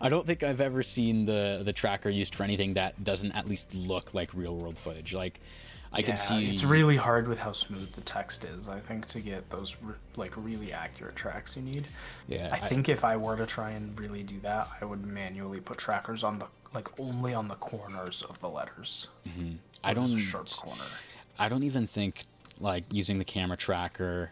I don't think I've ever seen the tracker used for anything that doesn't at least look like real world footage. Like I can see it's really hard with how smooth the text is. I think to get those like really accurate tracks you need. Yeah, I think if I were to try and really do that, I would manually put trackers on the only on the corners of the letters. Mm-hmm. I don't a sharp corner. I don't even think like using the camera tracker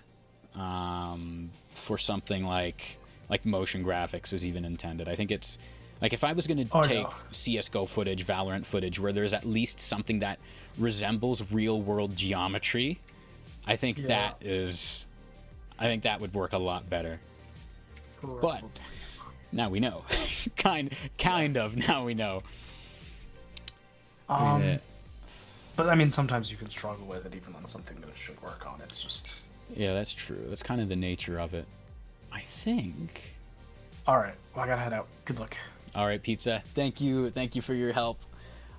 for something like motion graphics is even intended. I think it's like if I was going to take CSGO footage, Valorant footage, where there's at least something that resembles real world geometry, I think that would work a lot better. But now we know. kind of now we know. But I mean, sometimes you can struggle with it even on something that it should work on. It's just... Yeah, that's true. That's kind of the nature of it. I think. All right. Well, I gotta head out. Good luck. All right, Pizza. Thank you for your help.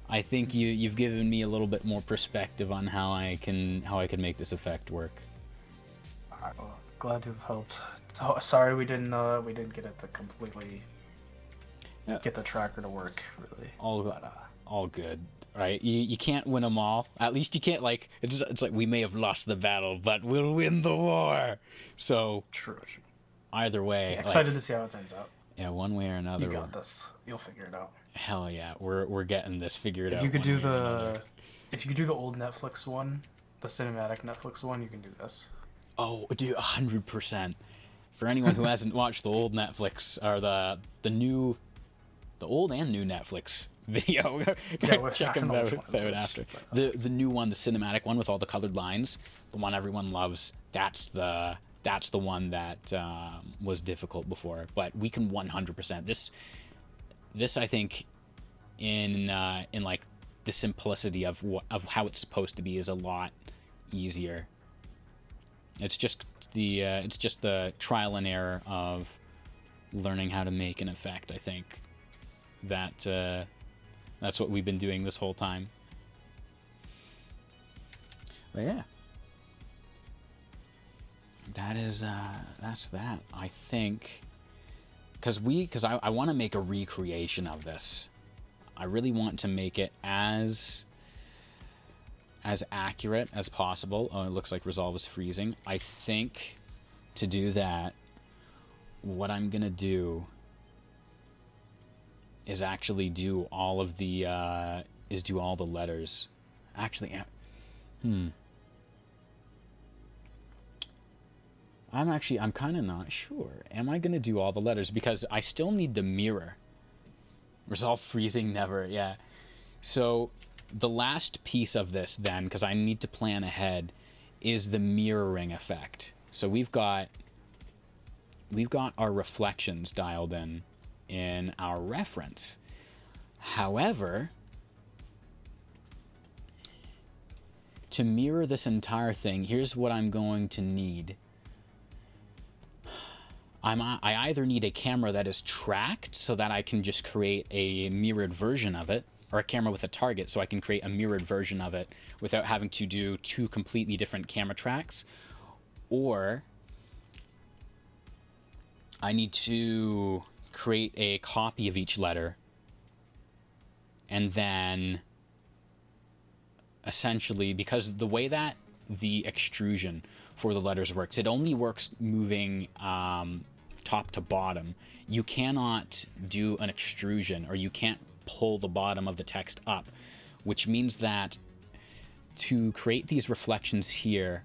I think you've given me a little bit more perspective on how I can make this effect work. All right. Well, glad to have helped. So, sorry we didn't get it to completely get the tracker to work. Really. All good. Right, you can't win them all. At least you can't like it's like we may have lost the battle, but we'll win the war. So true. Either way, excited to see how it turns out. Yeah, one way or another. You got this. You'll figure it out. Hell yeah, we're getting this figured out. If you could do the old Netflix one, the cinematic Netflix one, you can do this. Oh, dude, 100%. For anyone who hasn't watched the old Netflix or the old and new Netflix video, check them out after. The new one, the cinematic one with all the colored lines, the one everyone loves. That's the one that was difficult before, but we can 100%. This I think in like the simplicity of how it's supposed to be is a lot easier. It's just the trial and error of learning how to make an effect. I think that's what we've been doing this whole time. But yeah, that's that. I think because I want to make a recreation of this. I really want to make it as accurate as possible. Oh, it looks like Resolve is freezing. I think to do that, what I'm gonna do is actually do all of the all the letters. Actually, I'm kind of not sure. Am I gonna do all the letters? Because I still need the mirror. Resolve freezing never, yeah. So the last piece of this then, because I need to plan ahead, is the mirroring effect. So we've got our reflections dialed in our reference. However, to mirror this entire thing, here's what I'm going to need. I either need a camera that is tracked so that I can just create a mirrored version of it, or a camera with a target so I can create a mirrored version of it without having to do two completely different camera tracks, or I need to create a copy of each letter and then essentially, because the way that the extrusion for the letters works, it only works moving top to bottom. You cannot do an extrusion, or you can't pull the bottom of the text up, which means that to create these reflections here,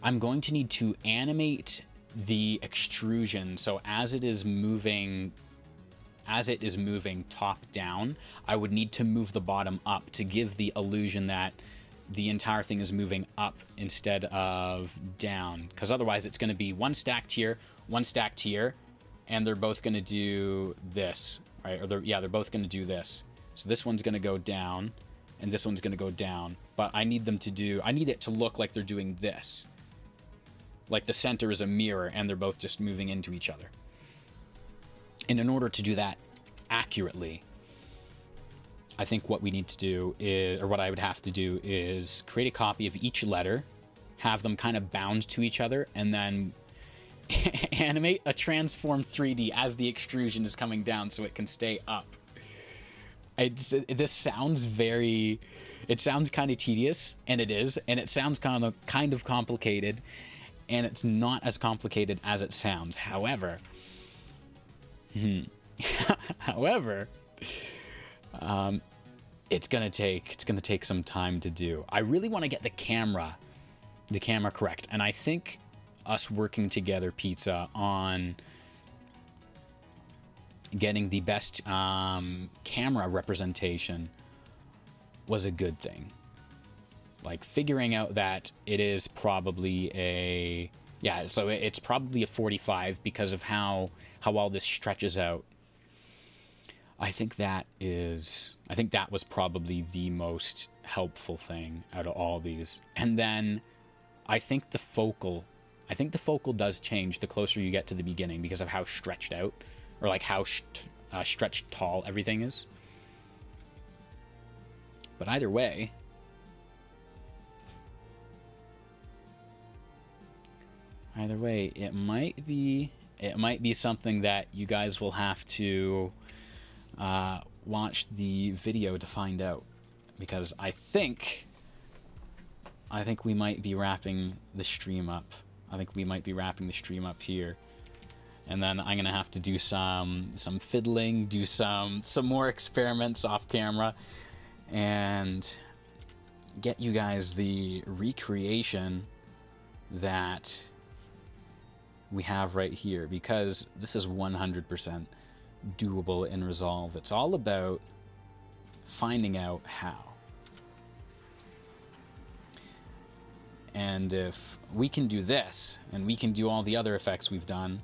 I'm going to need to animate the extrusion. So as it is moving top down, I would need to move the bottom up to give the illusion that the entire thing is moving up instead of down, because otherwise it's going to be one stacked here, and they're both going to do this, right? Or they're both going to do this. So this one's going to go down and this one's going to go down, but I need it to look like they're doing this, like the center is a mirror and they're both just moving into each other. And in order to do that accurately, I think what we need to do is, or what I would have to do is create a copy of each letter, have them kind of bound to each other, and then animate a transform 3D as the extrusion is coming down so it can stay up. This sounds very, it sounds kind of tedious, and it is, and it sounds kind of complicated, and it's not as complicated as it sounds. However, it's gonna take some time to do. I really want to get the camera correct, and I think us working together, Pizza, on getting the best camera representation was a good thing. Like figuring out that it is probably it's probably a 45 because of how all this stretches out. I think that was probably the most helpful thing out of all these. And then I think the focal does change the closer you get to the beginning because of how stretched out, or like how stretched tall everything is. But either way, it might be something that you guys will have to watch the video to find out, because I think we might be wrapping the stream up. I think we might be wrapping the stream up here, and then I'm gonna have to do some fiddling, do some more experiments off camera, and get you guys the recreation that we have right here, because this is 100% doable in Resolve. It's all about finding out how. And if we can do this, and we can do all the other effects we've done,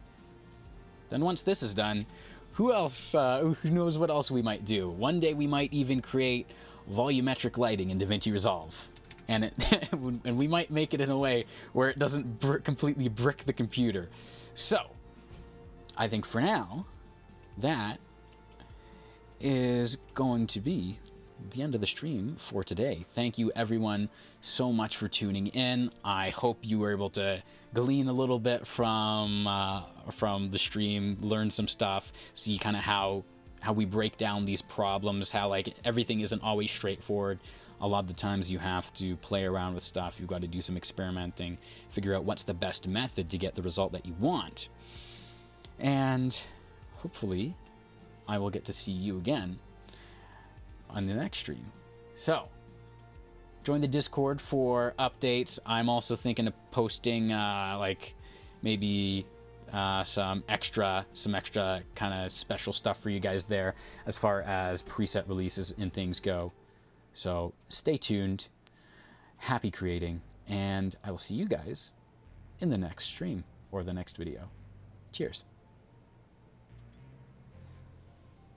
then once this is done, who knows what else we might do? One day we might even create volumetric lighting in DaVinci Resolve. And and we might make it in a way where it doesn't completely brick the computer. So, I think for now, that is going to be the end of the stream for today. Thank you everyone so much for tuning in. I hope you were able to glean a little bit from the stream, learn some stuff, see kind of how we break down these problems, how like everything isn't always straightforward. A lot of the times you have to play around with stuff. You've got to do some experimenting, figure out what's the best method to get the result that you want. And hopefully I will get to see you again on the next stream. So, join the Discord for updates. I'm also thinking of posting like maybe some extra kind of special stuff for you guys there as far as preset releases and things go. So stay tuned, happy creating, and I will see you guys in the next stream or the next video. Cheers.